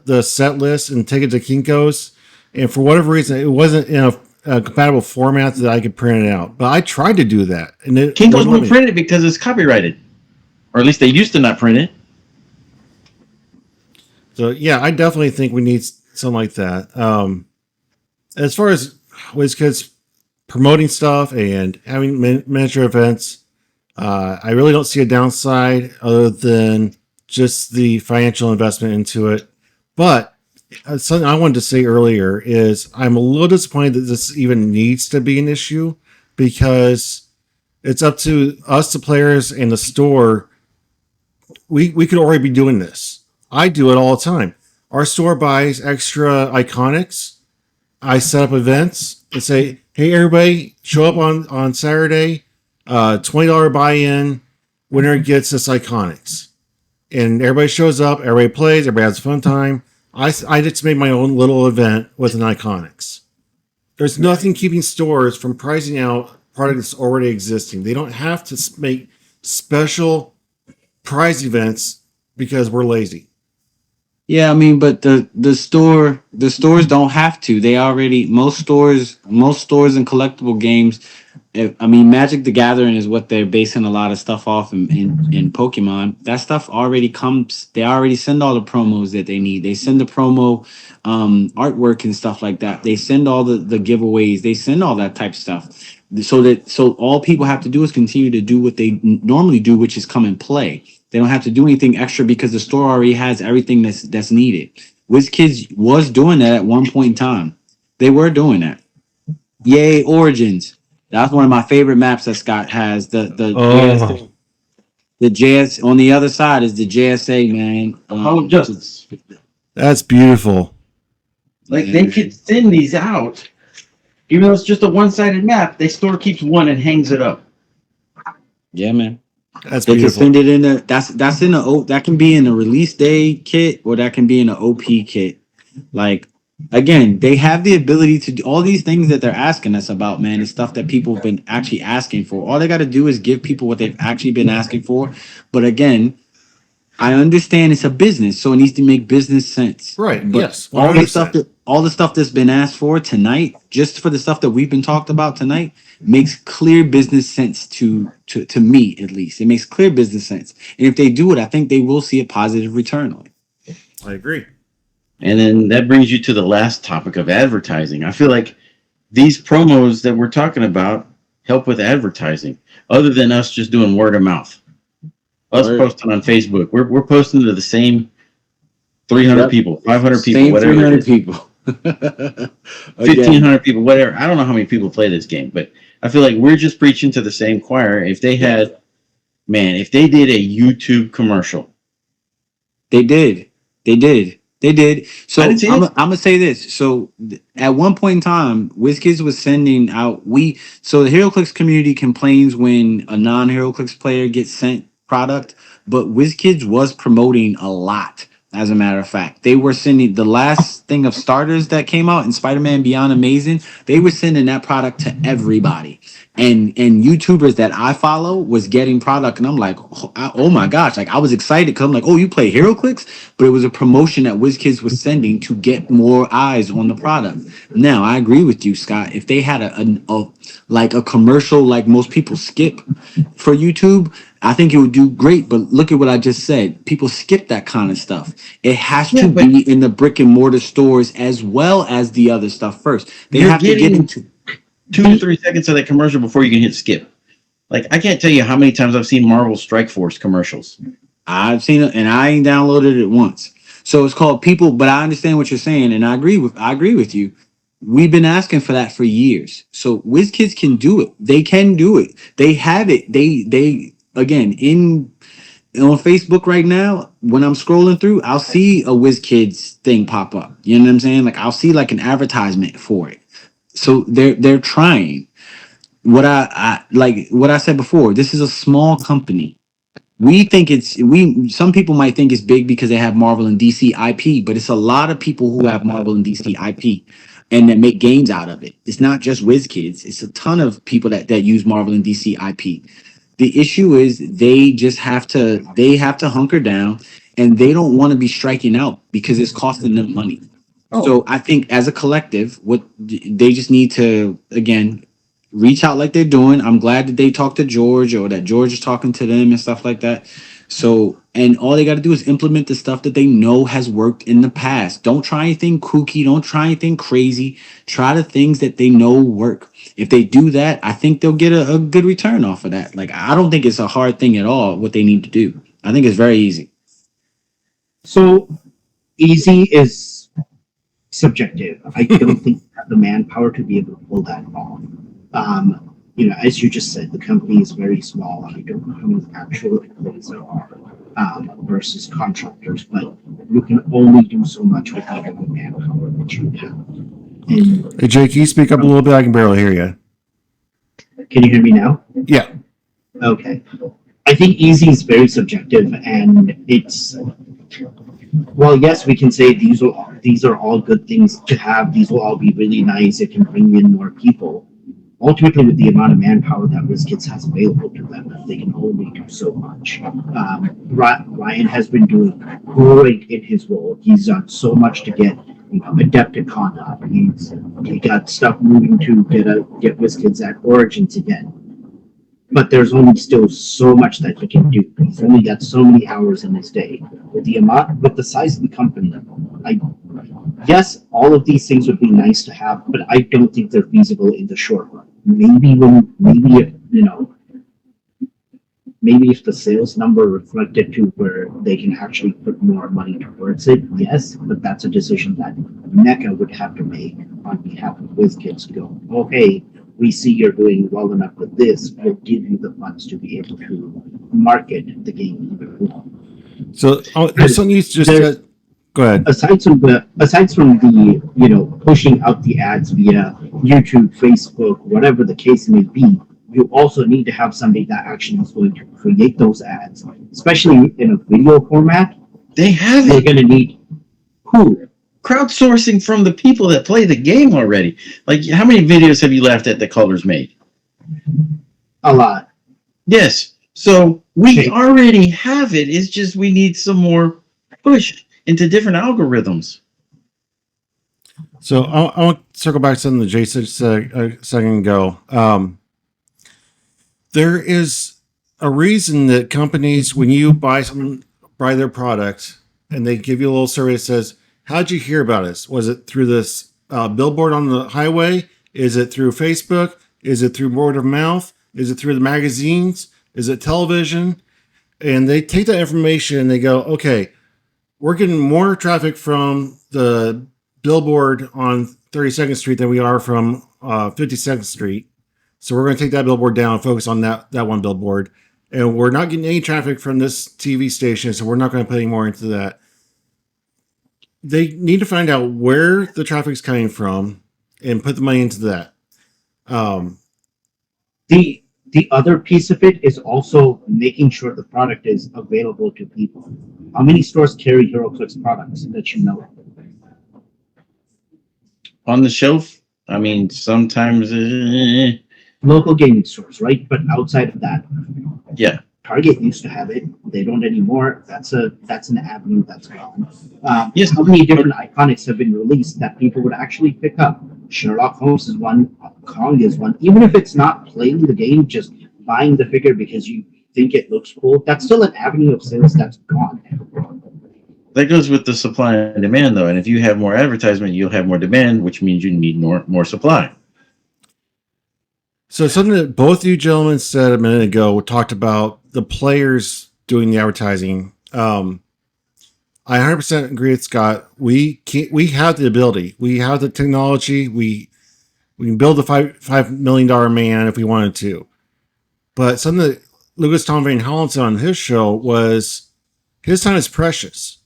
Speaker 1: the set list and take it to Kinko's, and for whatever reason, it wasn't in a compatible format that I could print it out. But I tried to do that, and
Speaker 5: Kinko's won't print it because it's copyrighted, or at least they used to not print it.
Speaker 1: So yeah, I definitely think we need something like that. As far as WizKids promoting stuff and having miniature events, I really don't see a downside other than just the financial investment into it. But something I wanted to say earlier is I'm a little disappointed that this even needs to be an issue, because It's up to us, the players, and the store. We could already be doing this. I do it all the time. Our store buys extra iconics. I set up events and say, "Hey, everybody, show up on Saturday. $20 buy-in. Winner gets this iconics." And everybody shows up. Everybody plays. Everybody has a fun time. I just made my own little event with an iconics. There's nothing keeping stores from pricing out product that's already existing. They don't have to make special prize events because we're lazy.
Speaker 2: Yeah, I mean, but the stores don't have to. They already most stores and collectible games. I mean, Magic the Gathering is what they're basing a lot of stuff off in Pokemon. That stuff already comes. They already send all the promos that they need. They send the promo artwork and stuff like that. They send all the giveaways. They send all that type of stuff. So all people have to do is continue to do what they normally do, which is come and play. They don't have to do anything extra because the store already has everything that's needed. WizKids was doing that at one point in time. They were doing that. Yay, Origins. That's one of my favorite maps that Scott has.
Speaker 1: Oh,
Speaker 2: The JS on the other side is the JSA, man.
Speaker 5: Oh, Justice.
Speaker 1: that's beautiful.
Speaker 5: Like they could send these out, even though it's just a one-sided map. They store keeps one and hangs it up.
Speaker 2: Yeah, man.
Speaker 1: That's
Speaker 2: They can
Speaker 1: beautiful.
Speaker 2: send it in the that's in the that can be in the release day kit or that can be in the OP kit. Like again, they have the ability to do all these things that they're asking us about, man. Is stuff that people have been actually asking for. All they got to do is give people what they've actually been asking for. But again, I understand it's a business, so it needs to make business sense.
Speaker 1: Right.
Speaker 2: But
Speaker 1: Yes. 100%.
Speaker 2: all the stuff that's been asked for tonight, just for the stuff that we've been talked about tonight, makes clear business sense to me at least. It makes clear business sense. And if they do it, I think they will see a positive return on it.
Speaker 1: I agree.
Speaker 5: And then that brings you to the last topic of advertising. I feel like these promos that we're talking about help with advertising, other than us just doing word of mouth. Us
Speaker 2: Word.
Speaker 5: posting on Facebook. We're posting to the same 300
Speaker 2: Yep.
Speaker 5: people, 500 people,
Speaker 2: Same
Speaker 5: whatever.
Speaker 2: 300 people.
Speaker 5: 1,500 people, whatever. I don't know how many people play this game, but I feel like we're just preaching to the same choir. If they had, man, if they did a YouTube commercial.
Speaker 2: They did. They did. They did. So
Speaker 5: I
Speaker 2: I'm
Speaker 5: didn't see it.
Speaker 2: gonna say this. So at one point in time, WizKids was sending out so the HeroClix community complains when a non-HeroClix player gets sent product, but WizKids was promoting a lot. As a matter of fact, they were sending the last thing of starters that came out in Spider-Man Beyond Amazing. They were sending that product to everybody. And YouTubers that I follow was getting product, and I'm like, oh my gosh! Like I was excited because I'm like, oh, you play HeroClix, but it was a promotion that WizKids was sending to get more eyes on the product. Now I agree with you, Scott. If they had like a commercial like most people skip for YouTube, I think it would do great. But look at what I just said. People skip that kind of stuff. It has
Speaker 5: Yeah,
Speaker 2: to
Speaker 5: but
Speaker 2: be in the brick and mortar stores as well as the other stuff first. They
Speaker 5: you're
Speaker 2: have to get
Speaker 5: getting
Speaker 2: into
Speaker 5: 2 to 3 seconds of that commercial before you can hit skip. Like I can't tell you how many times I've seen Marvel Strike Force commercials.
Speaker 2: I've seen it and I ain't downloaded it once. So it's called people, but I understand what you're saying, and I agree with you. We've been asking for that for years. So WizKids can do it. They can do it. They have it. They again in on Facebook right now, when I'm scrolling through, I'll see a WizKids thing pop up. You know what I'm saying? Like I'll see like an advertisement for it. So they're trying. I like what I said before. This is a small company. We think some people might think it's big because they have Marvel and DC IP, but it's a lot of people who have Marvel and DC IP and that make games out of it. It's not just WizKids. It's a ton of people that use Marvel and DC IP. The issue is they have to hunker down and they don't want to be striking out because it's costing them money. So I think as a collective, what they just need to again reach out like they're doing. I'm glad that they talked to George or that George is talking to them and stuff like that. So, and all they got to do is implement the stuff that they know has worked in the past. Don't try anything kooky. Don't try anything crazy. Try the things that they know work. If they do that, I think they'll get a good return off of that. Like, I don't think it's a hard thing at all what they need to do. I think it's very easy.
Speaker 4: So easy is subjective. I don't think you have the manpower to be able to pull that off. as you just said, the company is very small. I don't know how many actual employees there are versus contractors, but you can only do so much with the manpower that you have. And
Speaker 1: Hey, Jake, can you speak up a little bit? I can barely hear you.
Speaker 4: can you hear me now?
Speaker 1: Yeah.
Speaker 4: Okay. I think easy is very subjective, and it's well, yes, we can say these are all good things to have. These will all be really nice. It can bring in more people. Ultimately, with the amount of manpower that Wizkids has available to them, they can only do so much. Ryan has been doing great in his role. He's done so much to get Adepticon up. He got stuff moving to get Wizkids at Origins again. But there's only still so much that he can do. He's only got so many hours in his day. With the size of the company, yes, all of these things would be nice to have, but I don't think they're feasible in the short run. Maybe if the sales number reflected to where they can actually put more money towards it, yes, but that's a decision that Mecca would have to make on behalf of WizKids to go, oh, hey, we see you're doing well enough with this, we'll give you the funds to be able to market the game even more.
Speaker 1: So there's something you just said. Go ahead.
Speaker 4: Aside from the pushing out the ads via YouTube, Facebook, whatever the case may be, you also need to have somebody that actually is going to create those ads, especially in a video format.
Speaker 5: They have
Speaker 4: You're
Speaker 5: it.
Speaker 4: going to need who?
Speaker 5: Crowdsourcing from the people that play the game already. Like, how many videos have you laughed at that Colors made?
Speaker 4: A lot.
Speaker 5: Yes. So we
Speaker 4: Okay.
Speaker 5: already have it. It's just we need some more push into different algorithms.
Speaker 1: So I want to circle back to something that Jason said a second ago. There is a reason that companies, when you buy their product, and they give you a little survey that says, "How'd you hear about us? Was it through this billboard on the highway? Is it through Facebook? Is it through word of mouth? Is it through the magazines? Is it television?" And they take that information and they go, "Okay, we're getting more traffic from the billboard on 32nd Street than we are from 52nd Street. So we're going to take that billboard down and focus on that one billboard. And we're not getting any traffic from this TV station, so we're not going to put any more into that." They need to find out where the traffic's coming from and put the money into that.
Speaker 4: The other piece of it is also making sure the product is available to people. How many stores carry Heroclix products that you know?
Speaker 5: On the shelf, I mean, sometimes,
Speaker 4: Local gaming stores, right? But outside of that,
Speaker 5: yeah.
Speaker 4: Target used to have it. They don't anymore. That's an avenue that's gone.
Speaker 5: Yes.
Speaker 4: How many different iconics have been released that people would actually pick up? Sherlock Holmes is one. Kong is one. Even if it's not playing the game, just buying the figure because you think it looks cool, that's still an avenue of sales that's gone.
Speaker 5: That goes with the supply and demand, though. And if you have more advertisement, you'll have more demand, which means you need more supply.
Speaker 1: So something that both you gentlemen said a minute ago talked about the players doing the advertising. I 100% agree with Scott. We have the ability. We have the technology. We can build a $5 million man if we wanted to. But something that Lucas Tom Van Holland said on his show was his time is precious.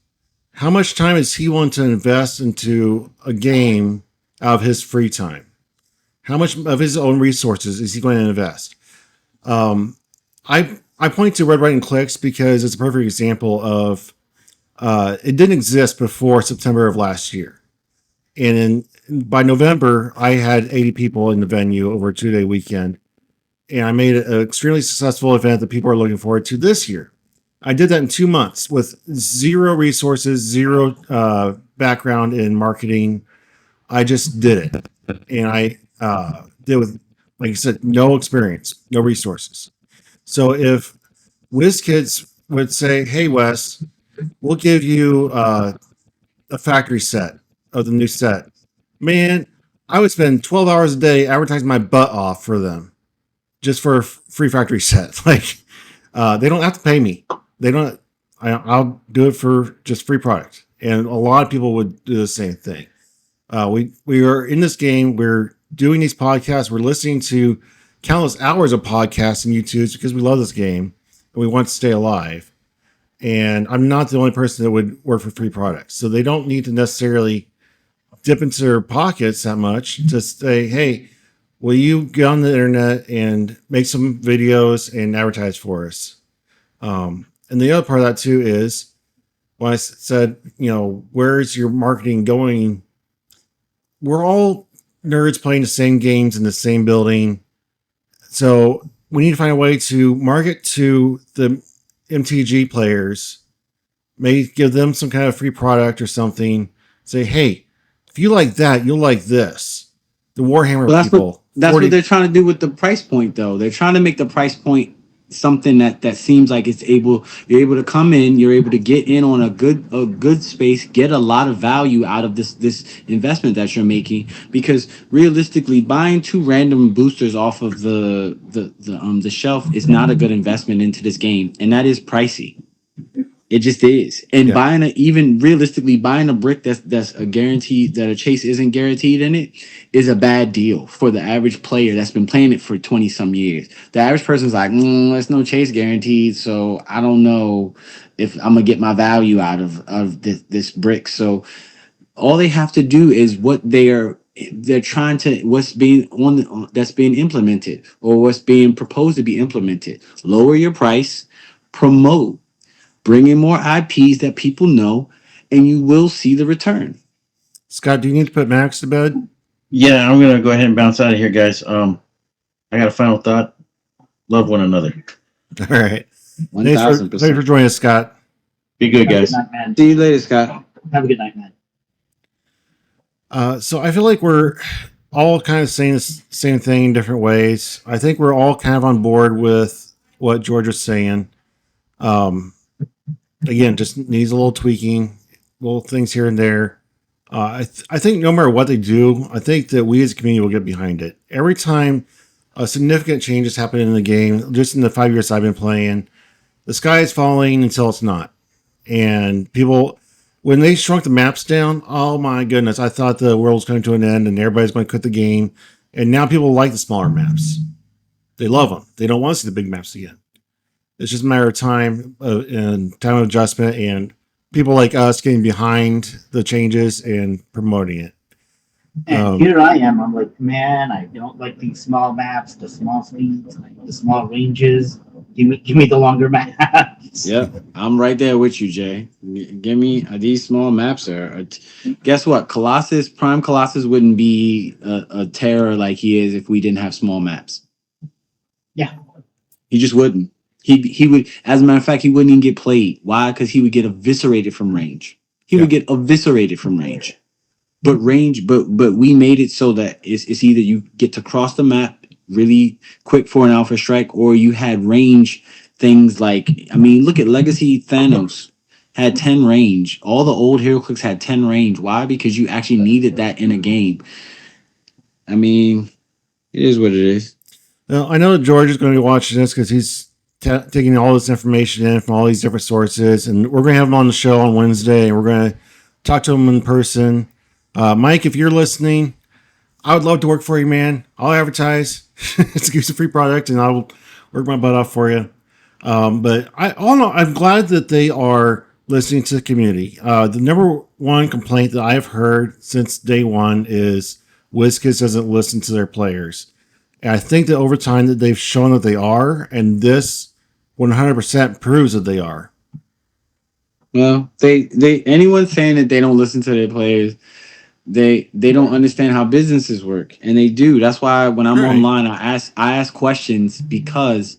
Speaker 1: How much time is he willing to invest into a game out of his free time? How much of his own resources is he going to invest? I point to Red, White, and Clix because it's a perfect example of it didn't exist before September of last year. And by November, I had 80 people in the venue over a 2-day weekend. And I made an extremely successful event that people are looking forward to this year. I did that in 2 months with zero resources, zero background in marketing. I just did it. And I did with, like you said, no experience, no resources. So if WizKids would say, "Hey, Wes, we'll give you a factory set of the new set," man, I would spend 12 hours a day advertising my butt off for them just for a free factory set. Like, they don't have to pay me. They don't. I'll do it for just free product. And a lot of people would do the same thing. We are in this game. We're doing these podcasts. We're listening to countless hours of podcasts and YouTubes because we love this game and we want to stay alive. And I'm not the only person that would work for free products. So they don't need to necessarily dip into their pockets that much to say, hey, will you get on the internet and make some videos and advertise for us? And the other part of that too is when I said, where's your marketing going? We're all nerds playing the same games in the same building. So we need to find a way to market to the MTG players, maybe give them some kind of free product or something. Say, hey, if you like that, you'll like this. The Warhammer people.
Speaker 2: That's what they're trying to do with the price point, though. They're trying to make the price point something that seems like you're able to come in, you're able to get in on a good space, get a lot of value out of this investment that you're making. Because realistically, buying 2 random boosters off of the shelf is not a good investment into this game, and that is pricey. It just is. And buying a brick that's a guaranteed, that a chase isn't guaranteed in it, is a bad deal for the average player that's been playing it for 20 some years. The average person's like, there's no chase guaranteed, so I don't know if I'm gonna get my value out of this brick. So all they have to do is they're trying to, that's being implemented, or what's being proposed to be implemented. Lower your price, promote, bring in more IPs that people know, and you will see the return.
Speaker 1: Scott, do you need to put Max to bed?
Speaker 5: Yeah, I'm gonna go ahead and bounce out of here, guys. I got a final thought. Love one another.
Speaker 1: All right.
Speaker 2: 1,000%.
Speaker 1: Thanks for joining us, Scott.
Speaker 5: Be good, guys.
Speaker 4: Have a good night, man.
Speaker 2: See you later, Scott.
Speaker 4: Have a good night, man.
Speaker 1: So I feel like we're all kind of saying the same thing in different ways. I think we're all kind of on board with what George was saying. Again, just needs a little tweaking, little things here and there. I think no matter what they do, I think that we as a community will get behind it. Every time a significant change has happened in the game, just in the 5 years I've been playing, the sky is falling until it's not. And people, when they shrunk the maps down, oh my goodness, I thought the world was coming to an end and everybody's going to quit the game. And now people like the smaller maps. They love them. They don't want to see the big maps again. It's just a matter of time and time of adjustment and people like us getting behind the changes and promoting it.
Speaker 4: And here I am. I'm like, man, I don't like these small maps, the small speeds, the small ranges. Give me the longer maps.
Speaker 2: Yeah, I'm right there with you, Jay. Give me these small maps guess what? Prime Colossus wouldn't be a terror like he is if we didn't have small maps.
Speaker 4: Yeah.
Speaker 2: He just wouldn't. He would, as a matter of fact, he wouldn't even get played. Why? Because he would get eviscerated from range. But we made it so that it's either you get to cross the map really quick for an alpha strike, or you had range things like, look at Legacy Thanos had 10 range. All the old Heroclix had 10 range. Why? Because you actually needed that in a game. It is what it is.
Speaker 1: Now, I know George is going to be watching this because he's taking all this information in from all these different sources, and we're going to have him on the show on Wednesday, and we're going to talk to him in person. Mike, if you're listening, I would love to work for you, man. I'll advertise. It's a free product, and I'll work my butt off for you. But I'm glad that they are listening to the community. The number one complaint that I've heard since day one is Wizkids doesn't listen to their players. And I think that over time that they've shown that they are, and this 100% proves that they are.
Speaker 2: Well, anyone saying that they don't listen to their players, they don't understand how businesses work, and they do. That's why when I'm online, I ask questions, because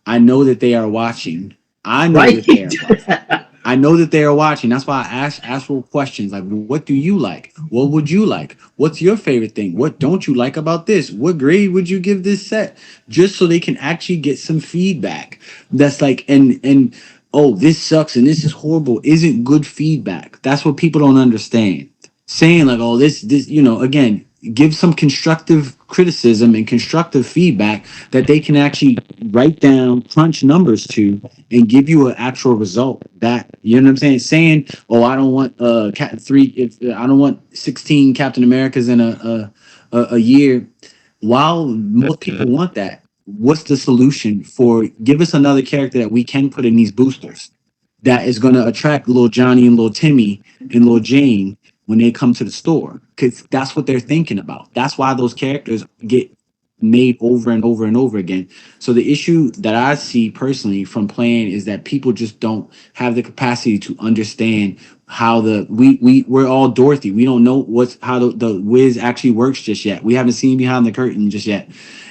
Speaker 2: I know that they are watching. I know that they are watching. That's why I ask actual questions like, what do you like? What would you like? What's your favorite thing? What don't you like about this? What grade would you give this set? Just so they can actually get some feedback. That's like, and oh, this sucks and this is horrible isn't good feedback. That's what people don't understand. Saying like, oh, this, again, give some constructive criticism and constructive feedback that they can actually write down, crunch numbers to, and give you an actual result. That, you know what I'm saying? Saying, oh, I don't want I don't want 16 Captain Americas in a year. While most people want that, what's the solution for, give us another character that we can put in these boosters that is going to attract little Johnny and little Timmy and little Jane when they come to the store, because that's what they're thinking about. That's why those characters get made over and over and over again. So the issue that I see personally from playing is that people just don't have the capacity to understand how we're all Dorothy. We don't know how the Wiz actually works just yet. We haven't seen behind the curtain just yet.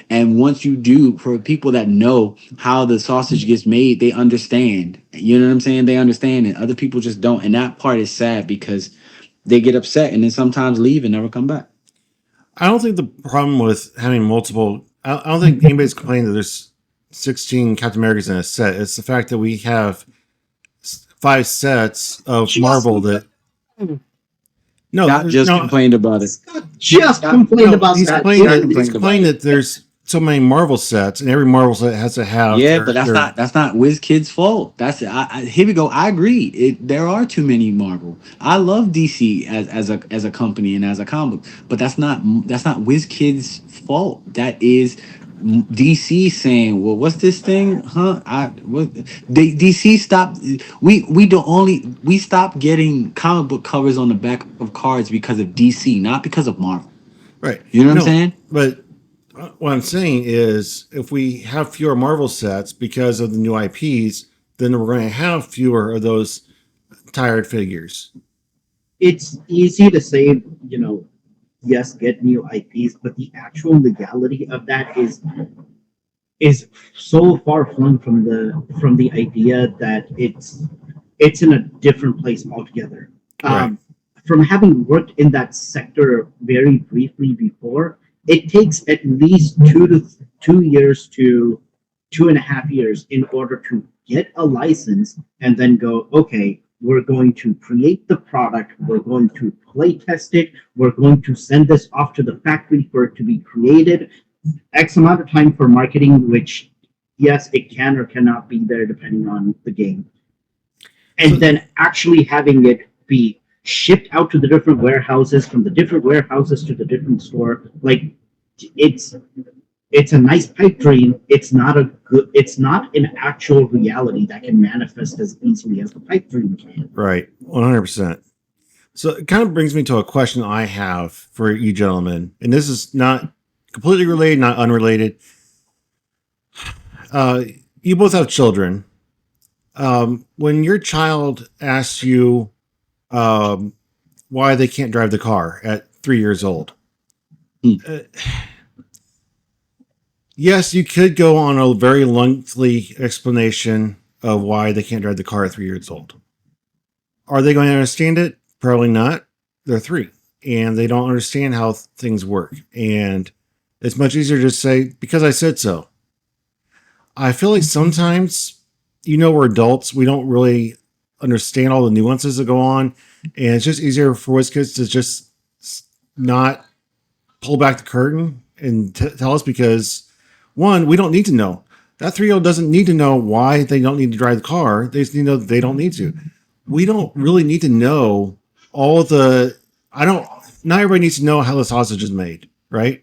Speaker 2: And once you do, for people that know how the sausage gets made, they understand. You know what I'm saying? They understand it. Other people just don't. And that part is sad because they get upset and then sometimes leave and never come back.
Speaker 1: I don't think the problem with having multiple. I don't think anybody's complaining that there's 16 Captain Americas in a set. It's the fact that we have 5 sets of Marvel that. No,
Speaker 2: Scott just complained about it.
Speaker 4: Just complained about
Speaker 1: he's
Speaker 4: that.
Speaker 1: He's complained that there's so many Marvel sets, and every Marvel set has to have.
Speaker 2: Yeah, but that's not Wizkids' fault. That's here we go. I agree. There are too many Marvel. I love DC as a company and as a comic, but that's not Wizkids' fault. That is DC saying, well, what's this thing? Huh? DC stopped. We stopped getting comic book covers on the back of cards because of DC, not because of Marvel.
Speaker 1: Right.
Speaker 2: You know what I'm saying?
Speaker 1: But what I'm saying is, if we have fewer Marvel sets because of the new IPs, then we're going to have fewer of those tired figures.
Speaker 4: It's easy to say, yes, get new IPs, but the actual legality of that is so far flung from the idea that it's in a different place altogether.
Speaker 1: Right.
Speaker 4: From having worked in that sector very briefly before, it takes at least 2 years to 2.5 years in order to get a license and then go, okay, we're going to create the product, we're going to play test it, we're going to send this off to the factory for it to be created, X amount of time for marketing, which, yes, it can or cannot be there depending on the game. And then actually having it be shipped out to the different warehouses, from the different warehouses to the different store. Like, it's a nice pipe dream. It's not an actual reality that can manifest as easily as the pipe dream can.
Speaker 1: Right. 100%. So it kind of brings me to a question I have for you gentlemen, and this is not completely related, not unrelated. You both have children. When your child asks you why they can't drive the car at 3 years old, yes, you could go on a very lengthy explanation of why they can't drive the car at 3 years old. Are they going to understand it? Probably not. They're 3, and they don't understand how things work. And it's much easier to say, because I said so. I feel like sometimes, we're adults. We don't really understand all the nuances that go on. And it's just easier for Wizkids to just not pull back the curtain and tell us, because, one, we don't need to know. That 3-year-old doesn't need to know why they don't need to drive the car. They just need to know that they don't need to. We don't really need to know all the... Not everybody needs to know how the sausage is made, right?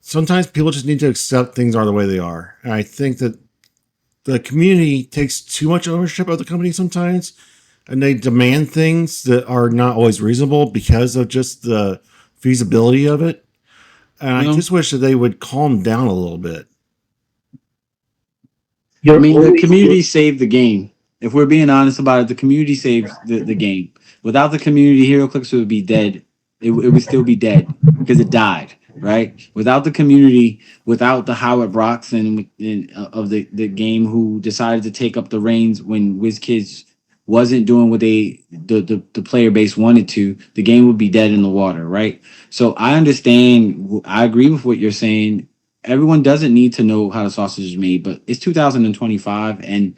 Speaker 1: Sometimes people just need to accept things are the way they are. And I think that the community takes too much ownership of the company sometimes, and they demand things that are not always reasonable because of just the feasibility of it. And I just wish that they would calm down a little bit.
Speaker 2: The community saved the game. If we're being honest about it, the community saved the game. Without the community, Heroclix would be dead. It would still be dead because it died, right? Without the community, without the Howard Brocks and of the game who decided to take up the reins when Wizkids wasn't doing what the player base wanted to, the game would be dead in the water, right? So I understand. I agree with what you're saying. Everyone doesn't need to know how the sausage is made, but it's 2025 and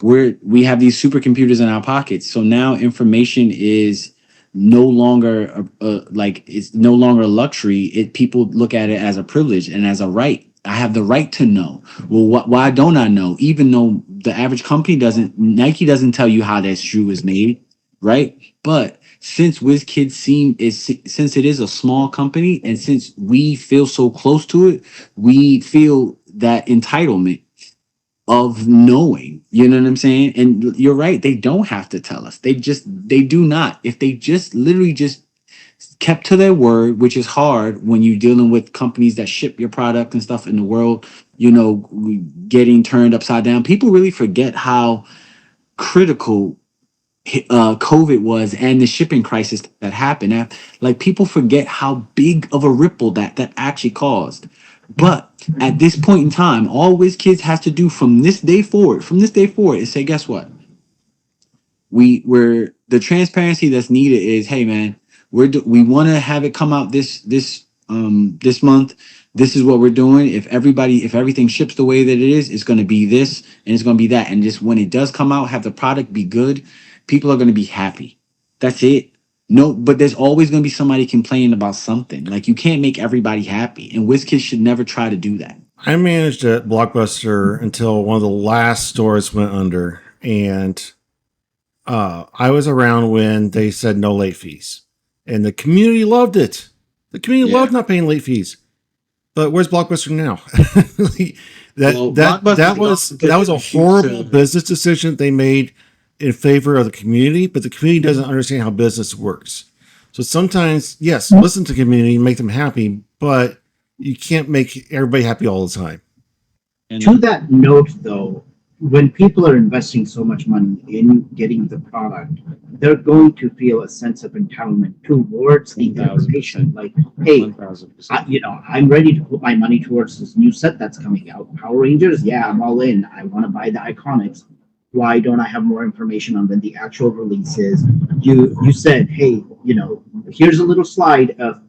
Speaker 2: we have these supercomputers in our pockets. So now information is no longer it's no longer a luxury. People look at it as a privilege and as a right. I have the right to know. Well, why don't I know? Even though the average company Nike doesn't tell you how that shoe is made, right? But since WizKids since it is a small company and since we feel so close to it, we feel that entitlement of knowing. You know what I'm saying? And you're right, they don't have to tell us. They do not. If they just literally just kept to their word, which is hard when you're dealing with companies that ship your product and stuff in the world, you know, getting turned upside down. People really forget how critical COVID was and the shipping crisis that happened. Like people forget how big of a ripple that actually caused. But at this point in time, all Wizkids has to do from this day forward, is say, guess what? We're the transparency that's needed is, hey man, we want to have it come out this month. This is what we're doing. If everything ships the way that it is, it's going to be this and it's going to be that. And just when it does come out, have the product be good, people are going to be happy. That's it. No, but there's always going to be somebody complaining about something. Like you can't make everybody happy, and WizKids should never try to do that.
Speaker 1: I managed at Blockbuster until one of the last stores went under, and I was around when they said no late fees, and the community loved it. The community loved not paying late fees. But where's Blockbuster now? that was a horrible business decision they made in favor of the community, but the community doesn't understand how business works. So sometimes, yes, listen to the community, make them happy, but you can't make everybody happy all the time.
Speaker 4: And to that note, though, when people are investing so much money in getting the product, they're going to feel a sense of entitlement towards the information. Like, hey, I'm ready to put my money towards this new set that's coming out. Power Rangers, yeah, I'm all in. I want to buy the Iconics. Why don't I have more information on when the actual release is? You said, hey, here's a little slide of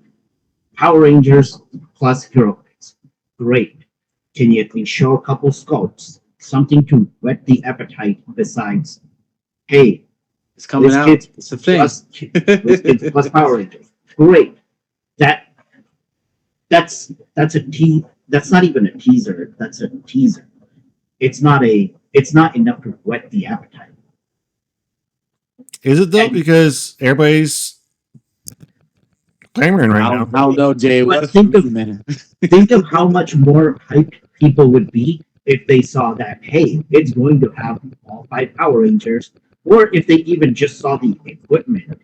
Speaker 4: Power Rangers plus Heroclix. Great. Can you at least show a couple sculpts? Something to whet the appetite besides, hey,
Speaker 2: it's coming out. It's a thing.
Speaker 4: Wizkids plus Power Rangers. Great. That's a tease. That's not even a teaser. That's a teaser. It's not enough to whet the appetite.
Speaker 1: Is it though? Because everybody's clamoring right now.
Speaker 2: I don't know, Jay.
Speaker 4: Think of how much more hyped people would be if they saw that, hey, it's going to have all 5 Power Rangers, or if they even just saw the equipment.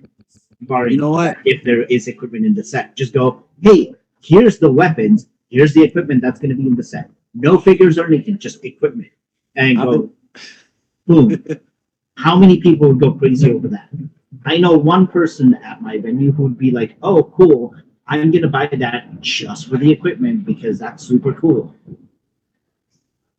Speaker 2: You know what?
Speaker 4: If there is equipment in the set, just go, hey, here's the weapons, here's the equipment that's going to be in the set. No figures or anything, just equipment. And go, boom. How many people would go crazy over that? I know one person at my venue who would be like, oh, cool, I'm going to buy that just for the equipment because that's super cool.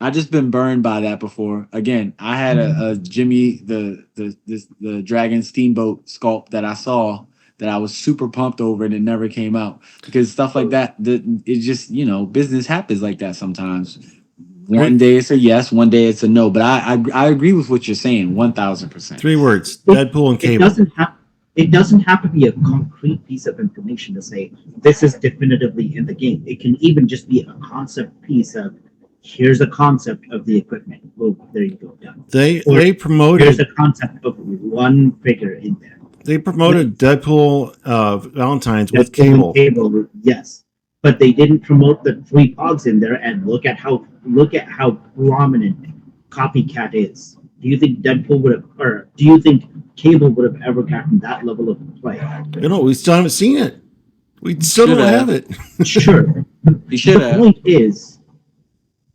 Speaker 2: I've just been burned by that before. Again, I had a Jimmy the Dragon Steamboat sculpt that I saw that I was super pumped over, and it never came out because stuff like that. It just business happens like that sometimes. One day it's a yes, one day it's a no. But I agree with what you're saying, 1,000%.
Speaker 1: 3 words: Deadpool and Cable.
Speaker 4: It doesn't have to be a concrete piece of information to say this is definitively in the game. It can even just be a concept piece of, here's a concept of the equipment. Well, there you go, done.
Speaker 1: They promoted.
Speaker 4: Here's a concept of one figure in there.
Speaker 1: They promoted Deadpool Valentine's with Cable.
Speaker 4: Cable, yes, but they didn't promote the 3 pogs in there. And look at how prominent Copycat is. Do you think Deadpool would have, or do you think Cable would have ever gotten that level of play?
Speaker 1: We still haven't seen it. We still don't have it.
Speaker 4: Sure,
Speaker 2: you should have.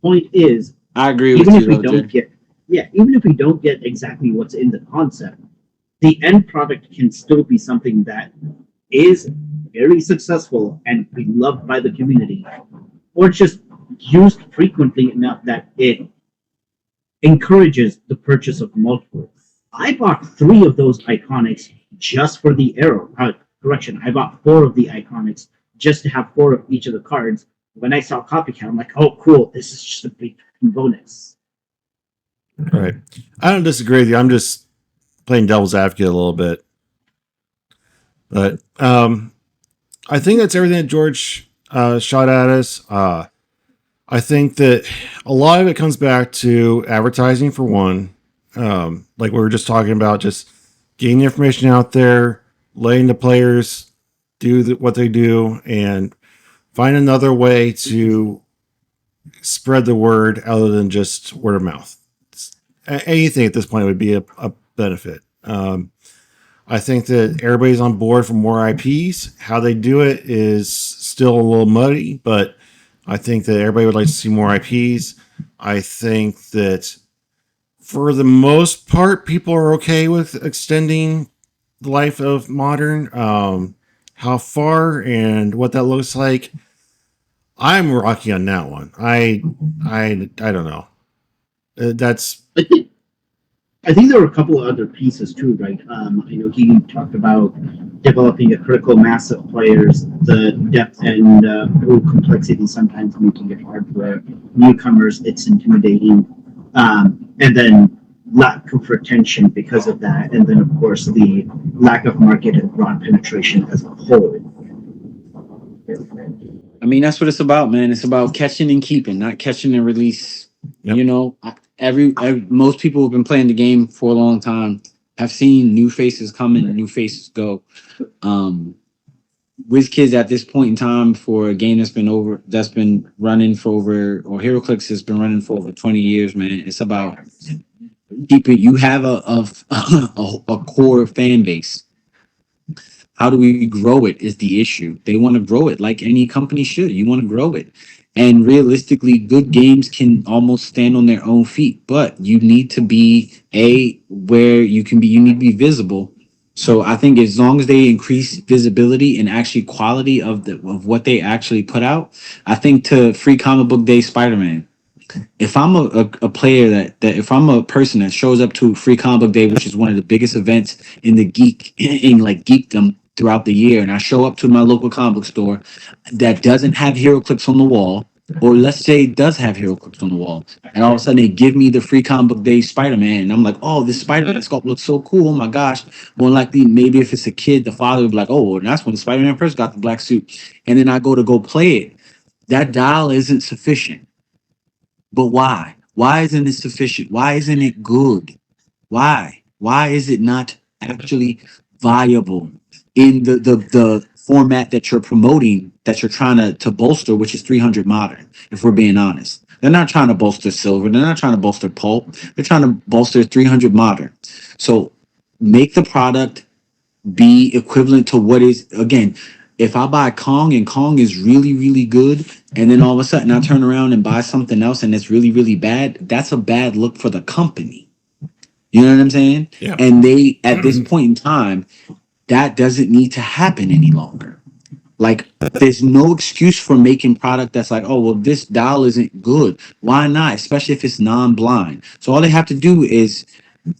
Speaker 4: Point is,
Speaker 2: I agree
Speaker 4: even
Speaker 2: with
Speaker 4: if we don't get, even if we don't get exactly what's in the concept, the end product can still be something that is very successful and beloved by the community, or just used frequently enough that it encourages the purchase of multiple. I bought 3 of those Iconics just for the arrow. Correction, I bought 4 of the Iconics just to have 4 of each of the cards. When I saw Copycat, I'm like, oh, cool, this is just a big bonus.
Speaker 1: Right. I don't disagree with you. I'm just playing devil's advocate a little bit. But I think that's everything that George shot at us. I think that a lot of it comes back to advertising for one. Like we were just talking about, just getting the information out there, letting the players do what they do, and find another way to spread the word other than just word of mouth. Anything at this point would be a benefit. I think that everybody's on board for more IPs. How they do it is still a little muddy, but I think that everybody would like to see more IPs. I think that for the most part, people are okay with extending the life of Modern. How far and what that looks like, I'm rocky on that one. I don't know. That's
Speaker 4: I think there were a couple of other pieces too, right? I know he talked about developing a critical mass of players, the depth and complexity sometimes making it hard for newcomers. It's intimidating, and then lack of retention because of that, and then of course the lack of market and broad penetration as a whole.
Speaker 2: I mean, that's what it's about, man. It's about catching and keeping, not catching and release.
Speaker 1: Yep.
Speaker 2: You know, every most people who've been playing the game for a long time have seen new faces come in and new faces go. Wizkids at this point in time for a game that's been running for over, or Heroclix has been running for over 20 years, man. It's about keeping. You have a core fan base. How do we grow it is the issue. They want to grow it like any company should. You want to grow it. And realistically, good games can almost stand on their own feet, but you need to be where you can be, you need to be visible. So I think as long as they increase visibility and actually quality of what they actually put out, I think to Free Comic Book Day Spider-Man, if I'm a player that if I'm a person that shows up to Free Comic Book Day, which is one of the biggest events in the geekdom throughout the year, and I show up to my local comic book store that doesn't have Heroclix on the wall, or let's say it does have Heroclix on the wall, and all of a sudden they give me the Free Comic Book Day Spider-Man, and I'm like, oh, this Spider-Man sculpt looks so cool, oh my gosh. More likely, maybe if it's a kid, the father would be like, oh, and that's when the Spider-Man first got the black suit, and then I go play it. That dial isn't sufficient. But why? Why isn't it sufficient? Why isn't it good? Why? Why is it not actually viable in the format that you're promoting, that you're trying to bolster, which is 300 modern, if we're being honest? They're not trying to bolster silver. They're not trying to bolster pulp. They're trying to bolster 300 modern. So make the product be equivalent to what is, again, if I buy Kong and Kong is really, really good, and then all of a sudden I turn around and buy something else and it's really, really bad, that's a bad look for the company. You know what I'm saying?
Speaker 1: Yeah.
Speaker 2: And they, at this point in time, that doesn't need to happen any longer. Like, there's no excuse for making product that's like, oh, well, this dial isn't good. Why not? Especially if it's non-blind. So all they have to do is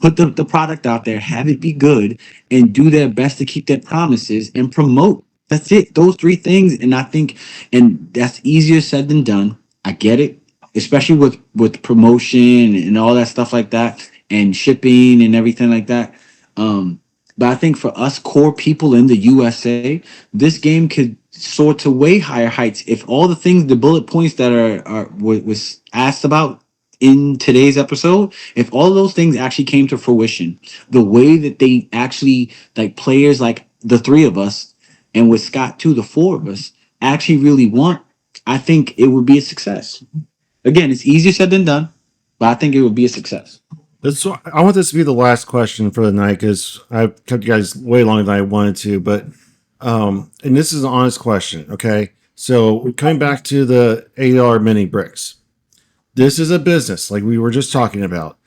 Speaker 2: put the product out there, have it be good, and do their best to keep their promises and promote. That's it. Those three things. And I think, and that's easier said than done. I get it, especially with promotion and all that stuff like that, and shipping and everything like that. But I think for us core people in the USA, this game could soar to way higher heights if all the things, the bullet points that was asked about in today's episode, if all of those things actually came to fruition, the way that they actually, like players like the three of us, and with Scott too, the four of us actually really want, I think it would be a success. Again, it's easier said than done, but I think it would be a success.
Speaker 1: I want this to be the last question for the night because I've kept you guys way longer than I wanted to. But and this is an honest question. Okay, so coming back to the $80 mini bricks, this is a business like we were just talking about.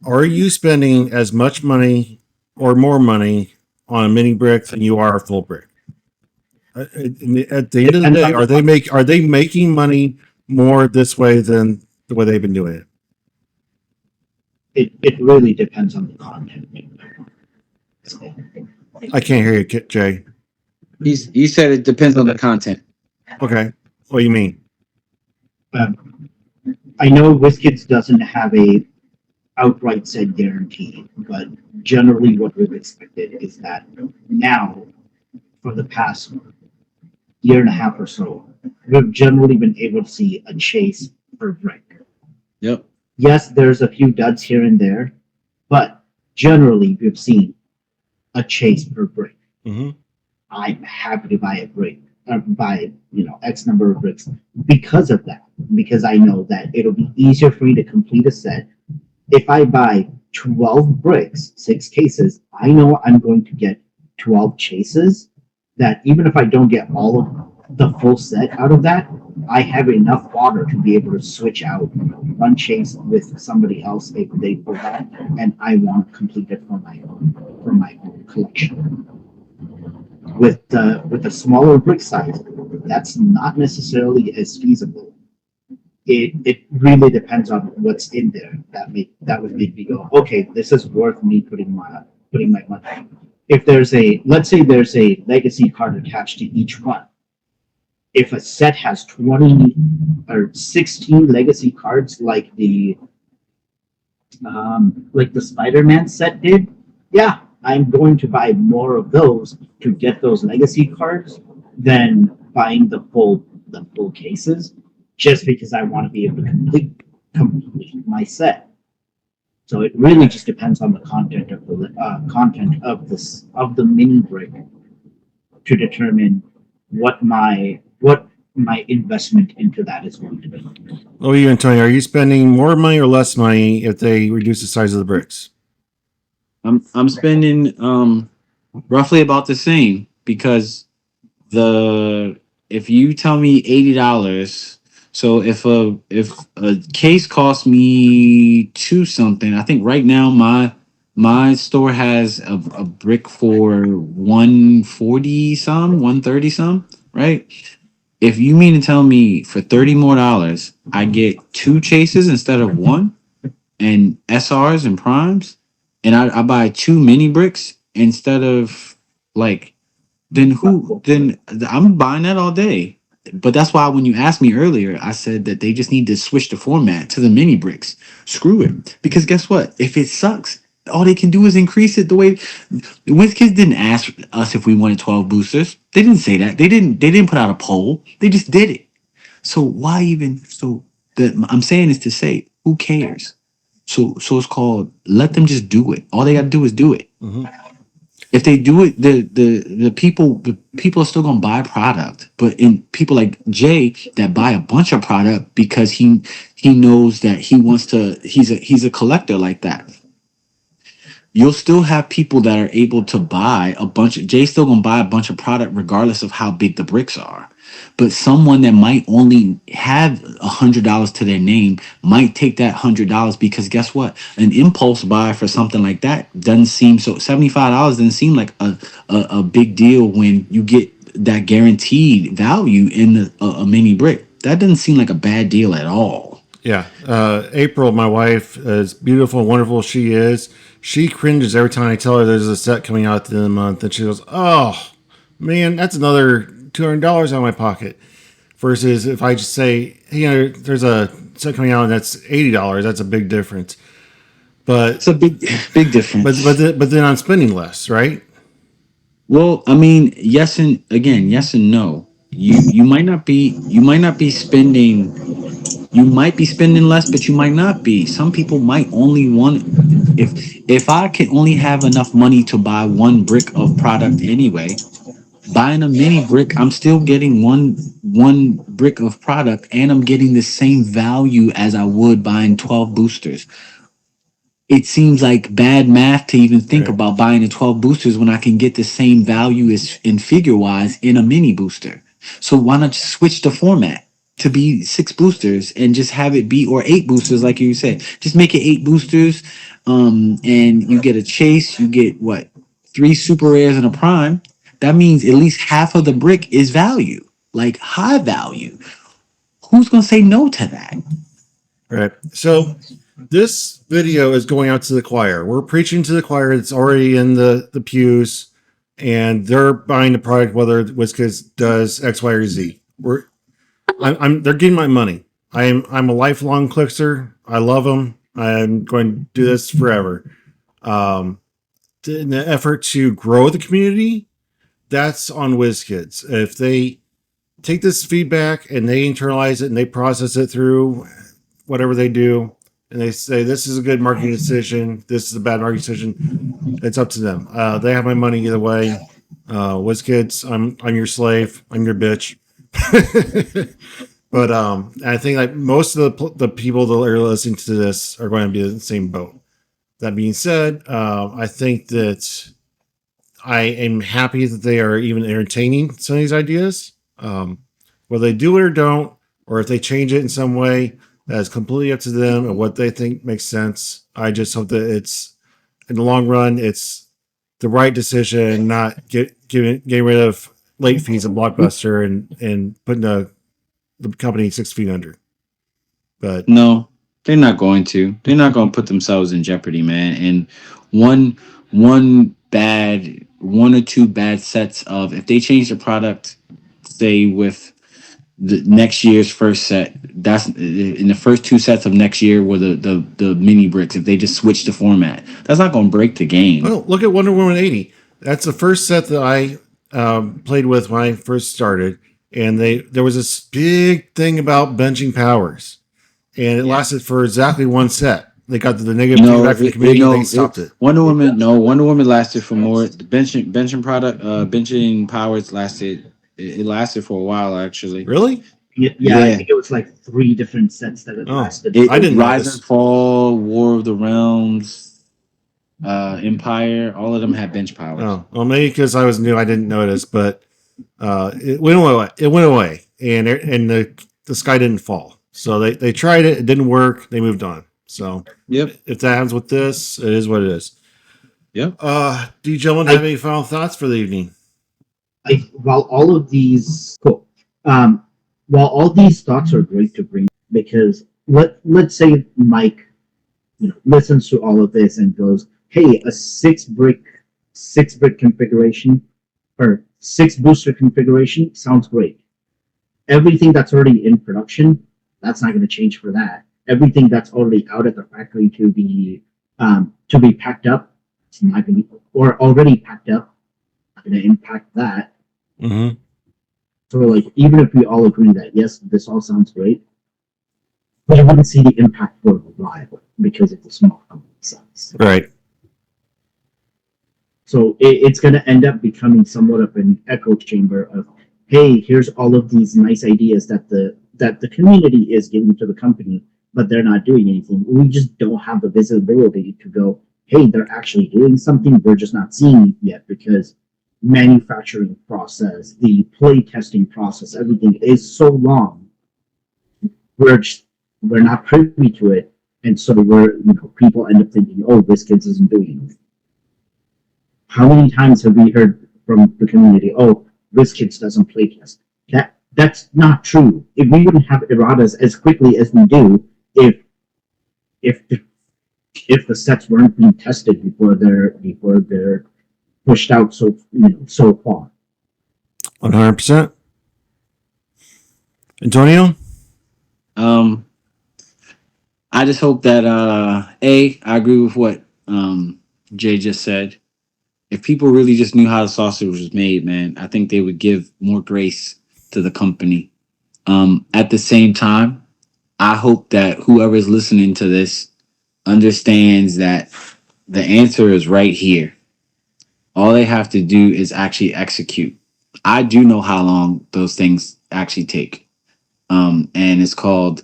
Speaker 1: Are you spending as much money or more money on a mini brick than you are a full brick? At the end of the day, are they making money more this way than the way they've been doing it?
Speaker 4: It really depends on the content.
Speaker 1: I can't hear you, Jay.
Speaker 2: He said it depends on the content.
Speaker 1: Okay, what do you mean?
Speaker 4: I know Wizkids doesn't have a outright said guarantee, but generally what we've expected is that now, for the past year and a half or so, we've generally been able to see a chase per brick.
Speaker 2: Yep.
Speaker 4: Yes, there's a few duds here and there, but generally we've seen a chase per brick.
Speaker 1: Mm-hmm.
Speaker 4: I'm happy to buy a brick buy X number of bricks because of that. Because I know that it'll be easier for me to complete a set if I buy 12 bricks, 6 cases. I know I'm going to get 12 chases. That even if I don't get all of the full set out of that, I have enough water to be able to switch out one chase with somebody else if they pull that, and I want completed for my own collection. With a smaller brick size, that's not necessarily as feasible. It really depends on what's in there that would make me go, okay, this is worth me putting my money. If there's a let's say there's a legacy card attached to each one. If a set has 20 or 16 legacy cards like the Spider-Man set did, yeah, I'm going to buy more of those to get those legacy cards than buying the full cases, just because I want to be able to complete my set. So it really just depends on the content of the mini brick to determine what my investment into that is going to be.
Speaker 1: What are you, Antonio? Are you spending more money or less money if they reduce the size of the bricks?
Speaker 2: I'm spending roughly about the same because the if you tell me $80, so if a case costs me two something, I think right now my store has a brick for 140 some, 130 some, right? If you mean to tell me for $30 more, I get two chases instead of one, and SRs and primes, and I buy two mini bricks instead of like, then I'm buying that all day. But that's why when you asked me earlier, I said that they just need to switch the format to the mini bricks. Screw it. Because guess what? If it sucks, all they can do is increase it the way Wizkids didn't ask us if we wanted 12 boosters. They didn't say that. They didn't put out a poll. They just did it. So why even I'm saying is to say, who cares? So it's called let them just do it. All they gotta do is do it.
Speaker 1: Mm-hmm.
Speaker 2: If they do it, the people are still gonna buy product. But in people like Jay that buy a bunch of product because he knows that he wants to he's a collector like that. You'll still have people that are able to buy a bunch of Jay's still gonna buy a bunch of product regardless of how big the bricks are. But someone that might only have $100 to their name might take that $100 because guess what? An impulse buy for something like that doesn't seem so $75 doesn't seem like a big deal when you get that guaranteed value in a mini brick. That doesn't seem like a bad deal at all.
Speaker 1: Yeah. April, my wife, as beautiful and wonderful she is, she cringes every time I tell her there's a set coming out at the end of the month. And she goes, oh, man, that's another $200 out of my pocket. Versus if I just say, hey, there's a set coming out and that's $80, that's a big difference. But
Speaker 2: It's a big difference.
Speaker 1: but then I'm spending less, right?
Speaker 2: Well, I mean, yes and no. You might not be spending. You might be spending less, but you might not be. Some people might only want if I can only have enough money to buy one brick of product anyway. Buying a mini brick, I'm still getting one brick of product, and I'm getting the same value as I would buying 12 boosters. It seems like bad math to even think
Speaker 1: Right.
Speaker 2: about buying the 12 boosters when I can get the same value as in figure wise in a mini booster. So why not just switch the format to be 6 boosters and just have it be or 8 boosters like you said. Just make it 8 boosters, and you get a chase, you get what? 3 super rares and a prime. That means at least half of the brick is value, like high value. Who's gonna say no to that?
Speaker 1: Right. So this video is going out to the choir. We're preaching to the choir that's already in the pews, and they're buying the product whether Wizkids does X, Y, or Z. They're getting my money. I'm a lifelong Clixer. I love them. I'm going to do this forever. In the effort to grow the community, that's on Wizkids. If they take this feedback and they internalize it and they process it through whatever they do, and they say this is a good marketing decision, this is a bad marketing decision, it's up to them. They have my money either way. Wizkids, I'm your slave. I'm your bitch. But I think like most of the people that are listening to this are going to be in the same boat. That being said, I think that I am happy that they are even entertaining some of these ideas. Whether they do it or don't, or if they change it in some way, that is completely up to them and what they think makes sense. I just hope that it's in the long run, it's the right decision, and not getting rid of late fees of Blockbuster and putting the company 6 feet under. But
Speaker 2: No, they're not going to. They're not going to put themselves in jeopardy, man. And one or two bad sets of, if they change the product, say with the next year's first set, that's in the first two sets of next year were the mini bricks. If they just switch the format, that's not going to break the game.
Speaker 1: oh, look at Wonder Woman 80. That's the first set that I played with when I first started, and there was this big thing about benching powers, and it lasted for exactly one set. They got the negative feedback from the community, and they stopped it.
Speaker 2: Wonder Woman lasted for more. The benching powers lasted. It lasted for a while, actually.
Speaker 1: Really?
Speaker 4: Yeah, I think it was like 3 different sets that it lasted.
Speaker 1: I didn't
Speaker 2: Rise
Speaker 1: notice.
Speaker 2: and Fall, War of the Realms, Empire. All of them had bench powers.
Speaker 1: Oh, well, maybe because I was new, I didn't notice, but it went away. It went away, and the sky didn't fall. So they tried it. It didn't work. They moved on. So
Speaker 2: Yep.
Speaker 1: if that happens with this, it is what it is.
Speaker 2: Yep.
Speaker 1: Do you gentlemen have any final thoughts for the evening?
Speaker 4: While all of these while all these thoughts are great to bring, because let's say Mike, listens to all of this and goes, "Hey, a 6 brick configuration or 6 booster configuration sounds great. Everything that's already in production, that's not going to change for that. Everything that's already out at the factory to be packed up, it's not going to, or already packed up, not going to impact that."
Speaker 1: Mm-hmm.
Speaker 4: So, like, even if we all agree that yes, this all sounds great, we wouldn't see the impact for a while because it's a small company size.
Speaker 1: Right.
Speaker 4: So it's going to end up becoming somewhat of an echo chamber of, hey, here's all of these nice ideas that the community is giving to the company, but they're not doing anything. We just don't have the visibility to go, hey, they're actually doing something. We're just not seeing it yet because manufacturing process, the play testing process, everything is so long. We're not privy to it, and so people end up thinking, oh, Wizkids isn't doing anything. How many times have we heard from the community, oh, Wizkids doesn't play test? That's not true. If we wouldn't have erratas as quickly as we do, if the sets weren't being tested before they're pushed out so far.
Speaker 1: 100%. Antonio?
Speaker 2: I just hope that I agree with what Jay just said. If people really just knew how the sausage was made, man, I think they would give more grace to the company. At the same time, I hope that whoever is listening to this understands that the answer is right here. All they have to do is actually execute. I do know how long those things actually take. And it's called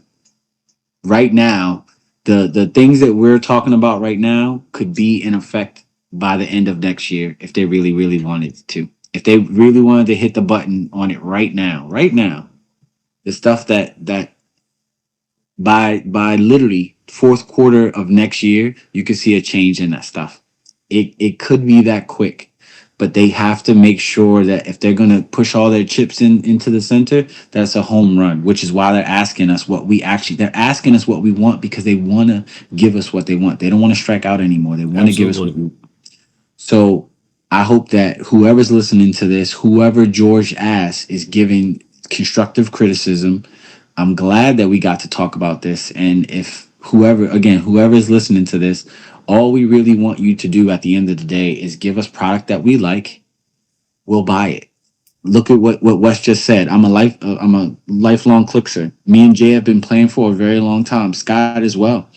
Speaker 2: right now. The things that we're talking about right now could be in effect by the end of next year if they really, really wanted to. If they really wanted to hit the button on it right now, the stuff that by literally fourth quarter of next year, you could see a change in that stuff. It could be that quick, but they have to make sure that if they're gonna push all their chips into the center, that's a home run. Which is why they're asking us they're asking us what we want because they want to give us what they want. They don't want to strike out anymore. They want to give us what we want. So I hope that whoever's listening to this, whoever George asks, is giving constructive criticism. I'm glad that we got to talk about this. And if whoever is listening to this, all we really want you to do at the end of the day is give us product that we like. We'll buy it. Look at what Wes just said. I'm a lifelong Clixer. Me and Jay have been playing for a very long time. Scott as well,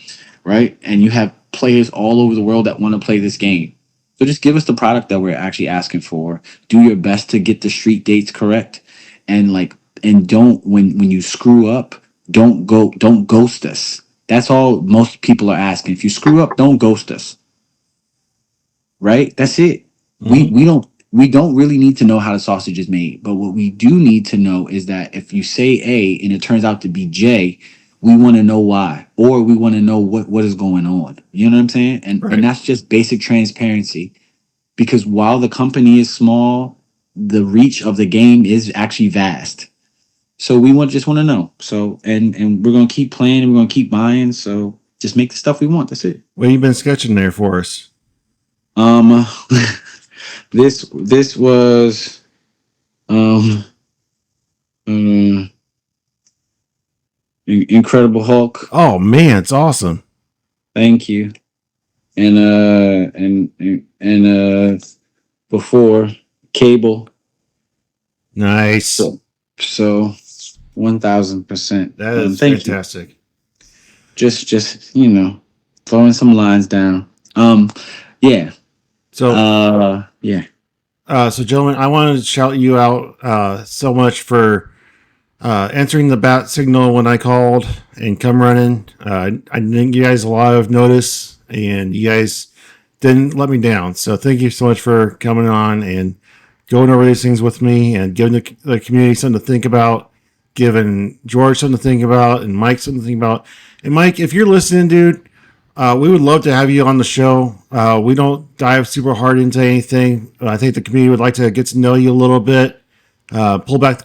Speaker 2: right? And you have players all over the world that want to play this game. So just give us the product that we're actually asking for. Do your best to get the street dates correct, and don't when you screw up, don't ghost us. That's all most people are asking. If you screw up, don't ghost us. Right? That's it.
Speaker 1: Mhm.
Speaker 2: We don't really need to know how the sausage is made, but what we do need to know is that if you say A and it turns out to be J, we want to know why, or we want to know what is going on. You know what I'm saying? And
Speaker 1: Right.
Speaker 2: that's just basic transparency. Because while the company is small, the reach of the game is actually vast. So we just want to know. So and we're gonna keep playing and we're gonna keep buying. So just make the stuff we want. That's it.
Speaker 1: What have you been sketching there for us?
Speaker 2: Um, this was um, Incredible Hulk.
Speaker 1: Oh man, it's awesome.
Speaker 2: Thank you. And before Cable.
Speaker 1: Nice.
Speaker 2: So 1000%.
Speaker 1: That is
Speaker 2: Thank you.
Speaker 1: fantastic.
Speaker 2: Just throwing some lines down. Yeah.
Speaker 1: So
Speaker 2: Yeah.
Speaker 1: So gentlemen, I wanted to shout you out so much for answering the bat signal when I called and come running. I think you guys a lot of notice, and you guys didn't let me down. So thank you so much for coming on and going over these things with me and giving the community something to think about, giving George something to think about, and Mike something to think about. And Mike, if you're listening, dude, we would love to have you on the show. We don't dive super hard into anything. I think the community would like to get to know you a little bit, pull back the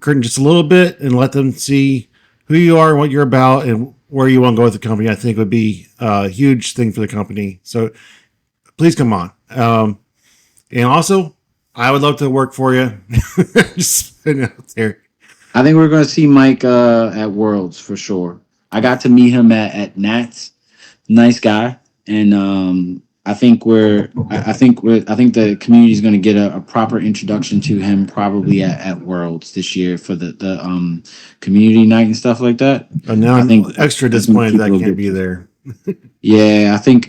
Speaker 1: curtain just a little bit, and let them see who you are and what you're about and where you want to go with the company. I think would be a huge thing for the company. So please come on. And also, I would love to work for you. Just putting it out there.
Speaker 2: I think we're gonna see Mike at Worlds for sure. I got to meet him at Nats. Nice guy, and I think I think the community is going to get a proper introduction to him probably at Worlds this year for the community night and stuff like that.
Speaker 1: And now I'm extra disappointed that I can't be there.
Speaker 2: Yeah, I think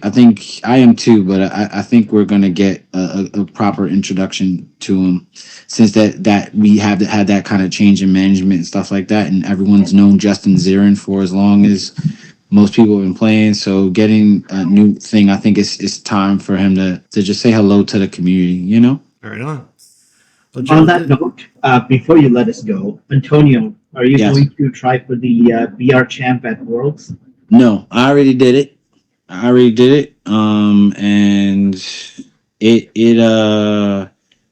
Speaker 2: I am too, but I think we're gonna get a proper introduction to him, since that we have had that kind of change in management and stuff like that, and everyone's known Justin Zirin for as long as most people have been playing. So getting a new thing, I think it's time for him to just say hello to the community. You know.
Speaker 1: Right on. So,
Speaker 4: On that note, before you let us go, Antonio, are you
Speaker 2: Yes.
Speaker 4: going to try for the BR champ at Worlds?
Speaker 2: No, I already did it. And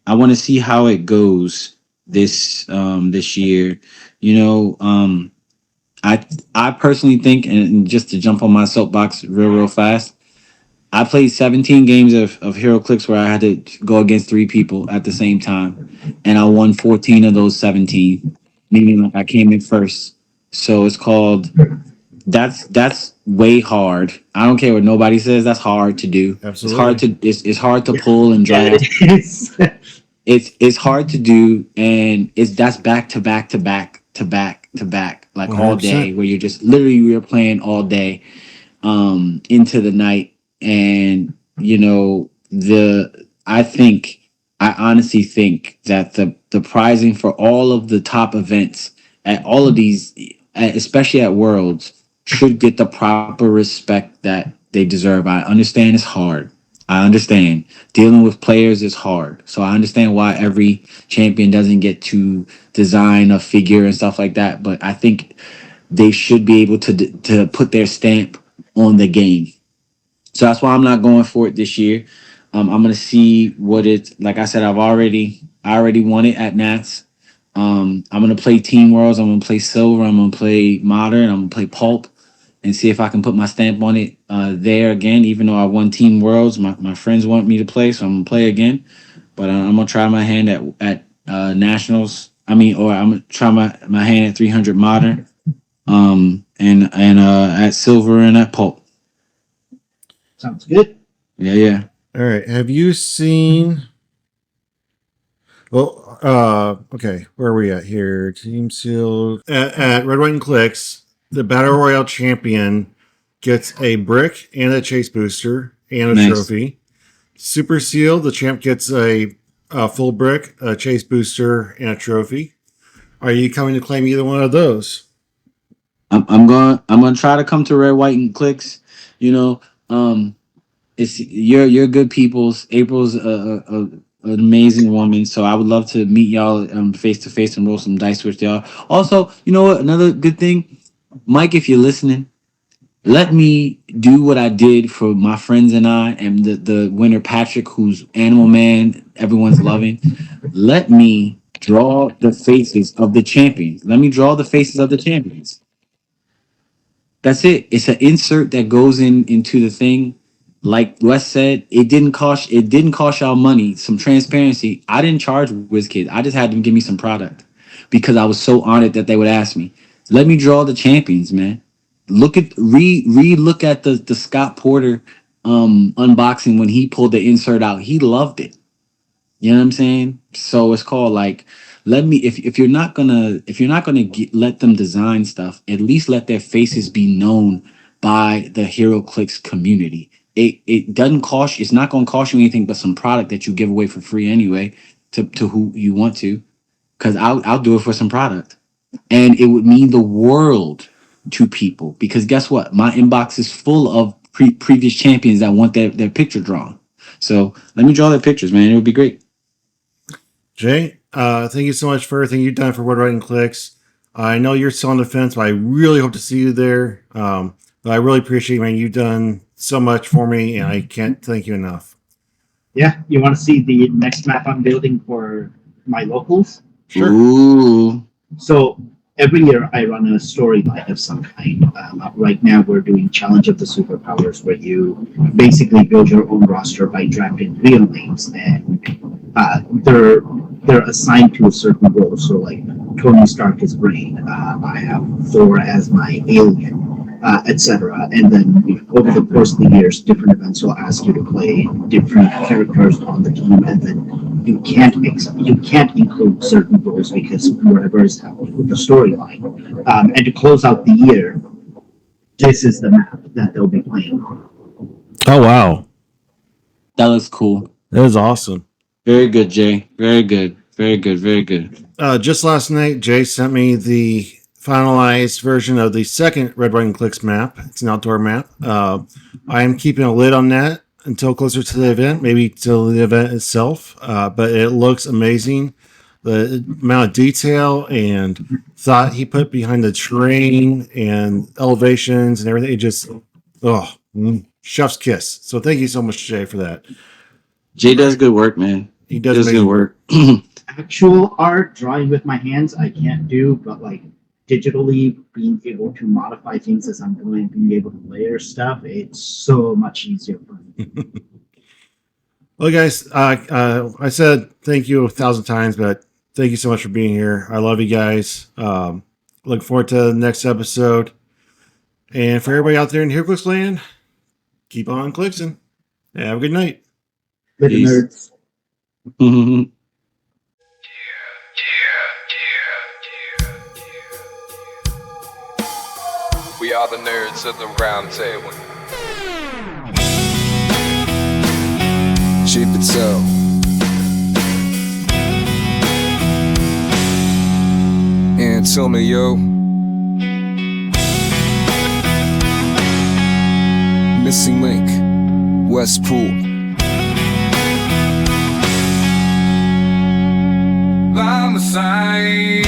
Speaker 2: I want to see how it goes this year. I personally think, and just to jump on my soapbox real fast, I played 17 games of Heroclix where I had to go against 3 people at the same time, and I won 14 of those 17, meaning like I came in first. So it's called that's way hard. I don't care what nobody says. That's hard to do.
Speaker 1: Absolutely.
Speaker 2: It's hard to pull and
Speaker 4: Yeah,
Speaker 2: drag.
Speaker 4: it is.
Speaker 2: It's hard to do, and that's back to back to back to back to back, like all
Speaker 1: 100%.
Speaker 2: day, where you're just literally we're playing all day into the night. And I honestly think that the prizing for all of the top events at all of these, especially at Worlds, should get the proper respect that they deserve. I understand it's hard. I understand dealing with players is hard. So I understand why every champion doesn't get to design a figure and stuff like that. But I think they should be able to put their stamp on the game. So that's why I'm not going for it this year. I'm gonna see what it's like. I said, I already won it at Nats. I'm gonna play Team Worlds. I'm gonna play Silver. I'm gonna play Modern. I'm gonna play Pulp, and see if I can put my stamp on it there again. Even though I won Team Worlds, my friends want me to play, so I'm gonna play again. But I'm gonna try my hand at Nationals. I'm gonna try my hand at 300 Modern. And at Silver and at Pulp.
Speaker 4: Sounds good.
Speaker 2: Yeah.
Speaker 1: All right. Have you seen? Well, okay. Where are we at here? Team Seal at Red, White, and Clix. The Battle Royale champion gets a brick and a chase booster and a
Speaker 2: Nice.
Speaker 1: trophy. Super Seal, the champ gets a full brick, a chase booster, and a trophy. Are you coming to claim either one of those?
Speaker 2: I'm gonna try to come to Red, White, and Clicks. You know, it's you're good peoples. April's an amazing woman, so I would love to meet y'all face to face and roll some dice with y'all. Also, you know what? Another good thing, Mike, if you're listening, let me do what I did for my friends and I, and the winner Patrick, who's Animal Man, everyone's loving. Let me draw the faces of the champions. Let me draw the faces of the champions. That's it. It's an insert that goes into the thing. Like Wes said, it didn't cost y'all money. Some transparency. I didn't charge WizKids. I just had them give me some product because I was so honored that they would ask me. Let me draw the champions, man. Look at the Scott Porter unboxing when he pulled the insert out. He loved it. You know what I'm saying? So it's called like let me if you're not gonna let them design stuff, at least let their faces be known by the Heroclix community. It doesn't cost it's not gonna cost you anything but some product that you give away for free anyway to who you want to. Cause I'll do it for some product. And it would mean the world to people because guess what? My inbox is full of previous champions that want their picture drawn. So let me draw their pictures, man. It would be great.
Speaker 1: Jay, thank you so much for everything you've done for Word Writing Clicks. I know you're still on the fence, but I really hope to see you there. But I really appreciate, man, you've done so much for me, and I can't thank you enough.
Speaker 4: Yeah, you want to see the next map I'm building for my locals?
Speaker 1: Sure.
Speaker 2: Ooh.
Speaker 4: So every year I run a storyline of some kind. Right now we're doing Challenge of the Superpowers, where you basically build your own roster by drafting real names, and they're assigned to a certain role. So like Tony Stark is Brain, I have Thor as my alien, etc. And then over the course of the years, different events will ask you to play different characters on the team, and then you can't include certain roles because whatever is happening with the storyline. And to close out the year, this is the map that they'll be playing on.
Speaker 1: Oh, wow.
Speaker 2: That looks cool.
Speaker 1: That is awesome.
Speaker 2: Very good, Jay. Very good. Very good. Very good.
Speaker 1: Just last night, Jay sent me the finalized version of the second Red, White, and Clicks map. It's an outdoor map. I am keeping a lid on that until closer to the event, maybe till the event itself. But it looks amazing. The amount of detail and thought he put behind the terrain and elevations and everything, it just, chef's kiss. So thank you so much, Jay, for that.
Speaker 2: Jay does good work, man.
Speaker 1: He does
Speaker 2: good
Speaker 1: amazing
Speaker 2: work.
Speaker 4: Actual art, drawing with my hands, I can't do, but like digitally being able to modify things as I'm going, being able to layer stuff, it's so much easier for me.
Speaker 1: Well, guys, I said thank you 1,000 times, but thank you so much for being here. I love you guys. Look forward to the next episode. And for everybody out there in Heroclix land, keep on clixing. Have a good night.
Speaker 4: Later,
Speaker 2: Peace.
Speaker 4: nerds.
Speaker 6: We are the nerds of the round table. Cheap it so. Antonio. Missing link. Wespool. By my side.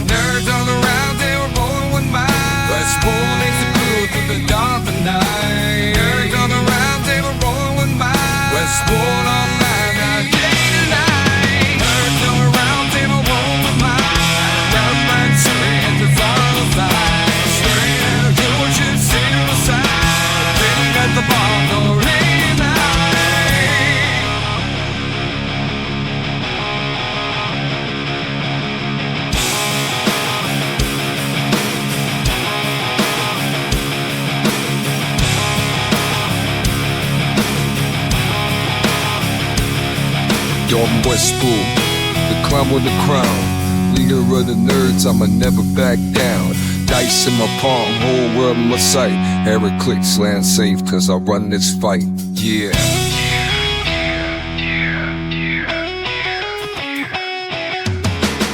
Speaker 6: Nerds on the round table, rolling with mine. Wespool makes the blue through the dark of night. Nerds on the round table, rolling with mine. Wespool online, not day to night. Nerds on the round table, rolling with mine. Round my tree at the far side. Straight out, do what you see to the side. Think at the bar, no late night. Dom Wespool, the crumble the crown. Leader of the nerds, I'ma never back down. Dice in my palm, whole world in my sight. Heroclix, land safe, cause I run this fight. Yeah.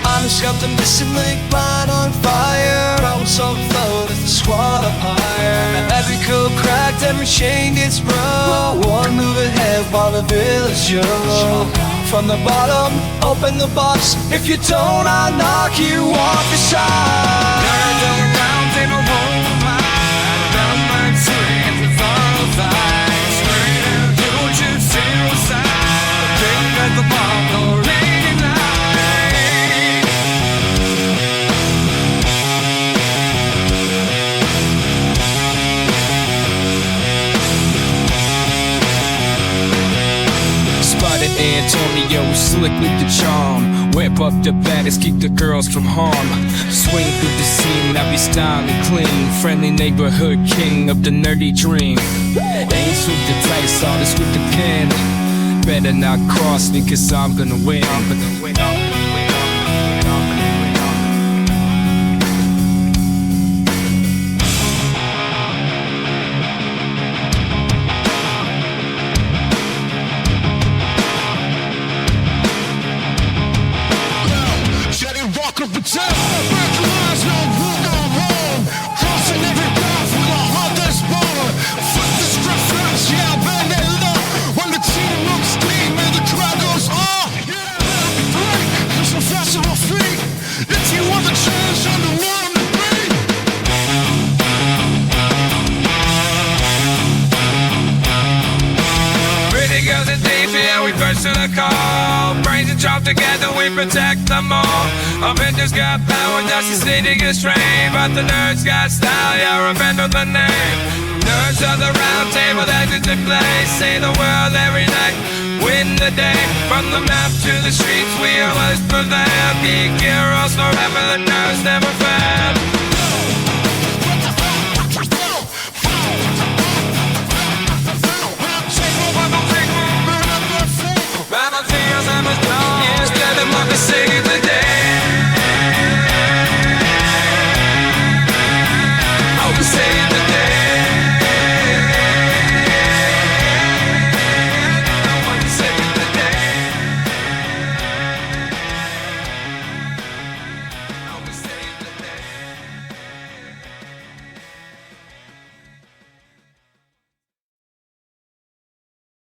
Speaker 7: Honest got the missing link, mine on fire. I was on float with the squad up higher. Every code cracked, every chain gets broke. One move ahead while the village young. From the bottom, open the box. If you don't, I'll knock you off the side.
Speaker 6: Nerds on the round table, roll the pie. Down my tree, with all the fights. Straight out, you should suicide. Think at the bomb, no lady night.
Speaker 8: Spotted Antonio, slick with the charm. Whip up the baddest, keep the girls from harm. Swing through the scene, I be styling clean. Friendly neighborhood king of the nerdy dream. Ain't swoop the dice, all this with the pen. Better not cross me, cause I'm gonna win.
Speaker 6: We burst to the call. Brains and chop together, we protect them all. Avengers got power, Justice League is trained. But the nerds got style, yeah, Avenger the name. Nerds of the round table, legends in place. Save the world every night, win the day. From the map to the streets, we always prevail. Geek heroes forever, the nerds never fail.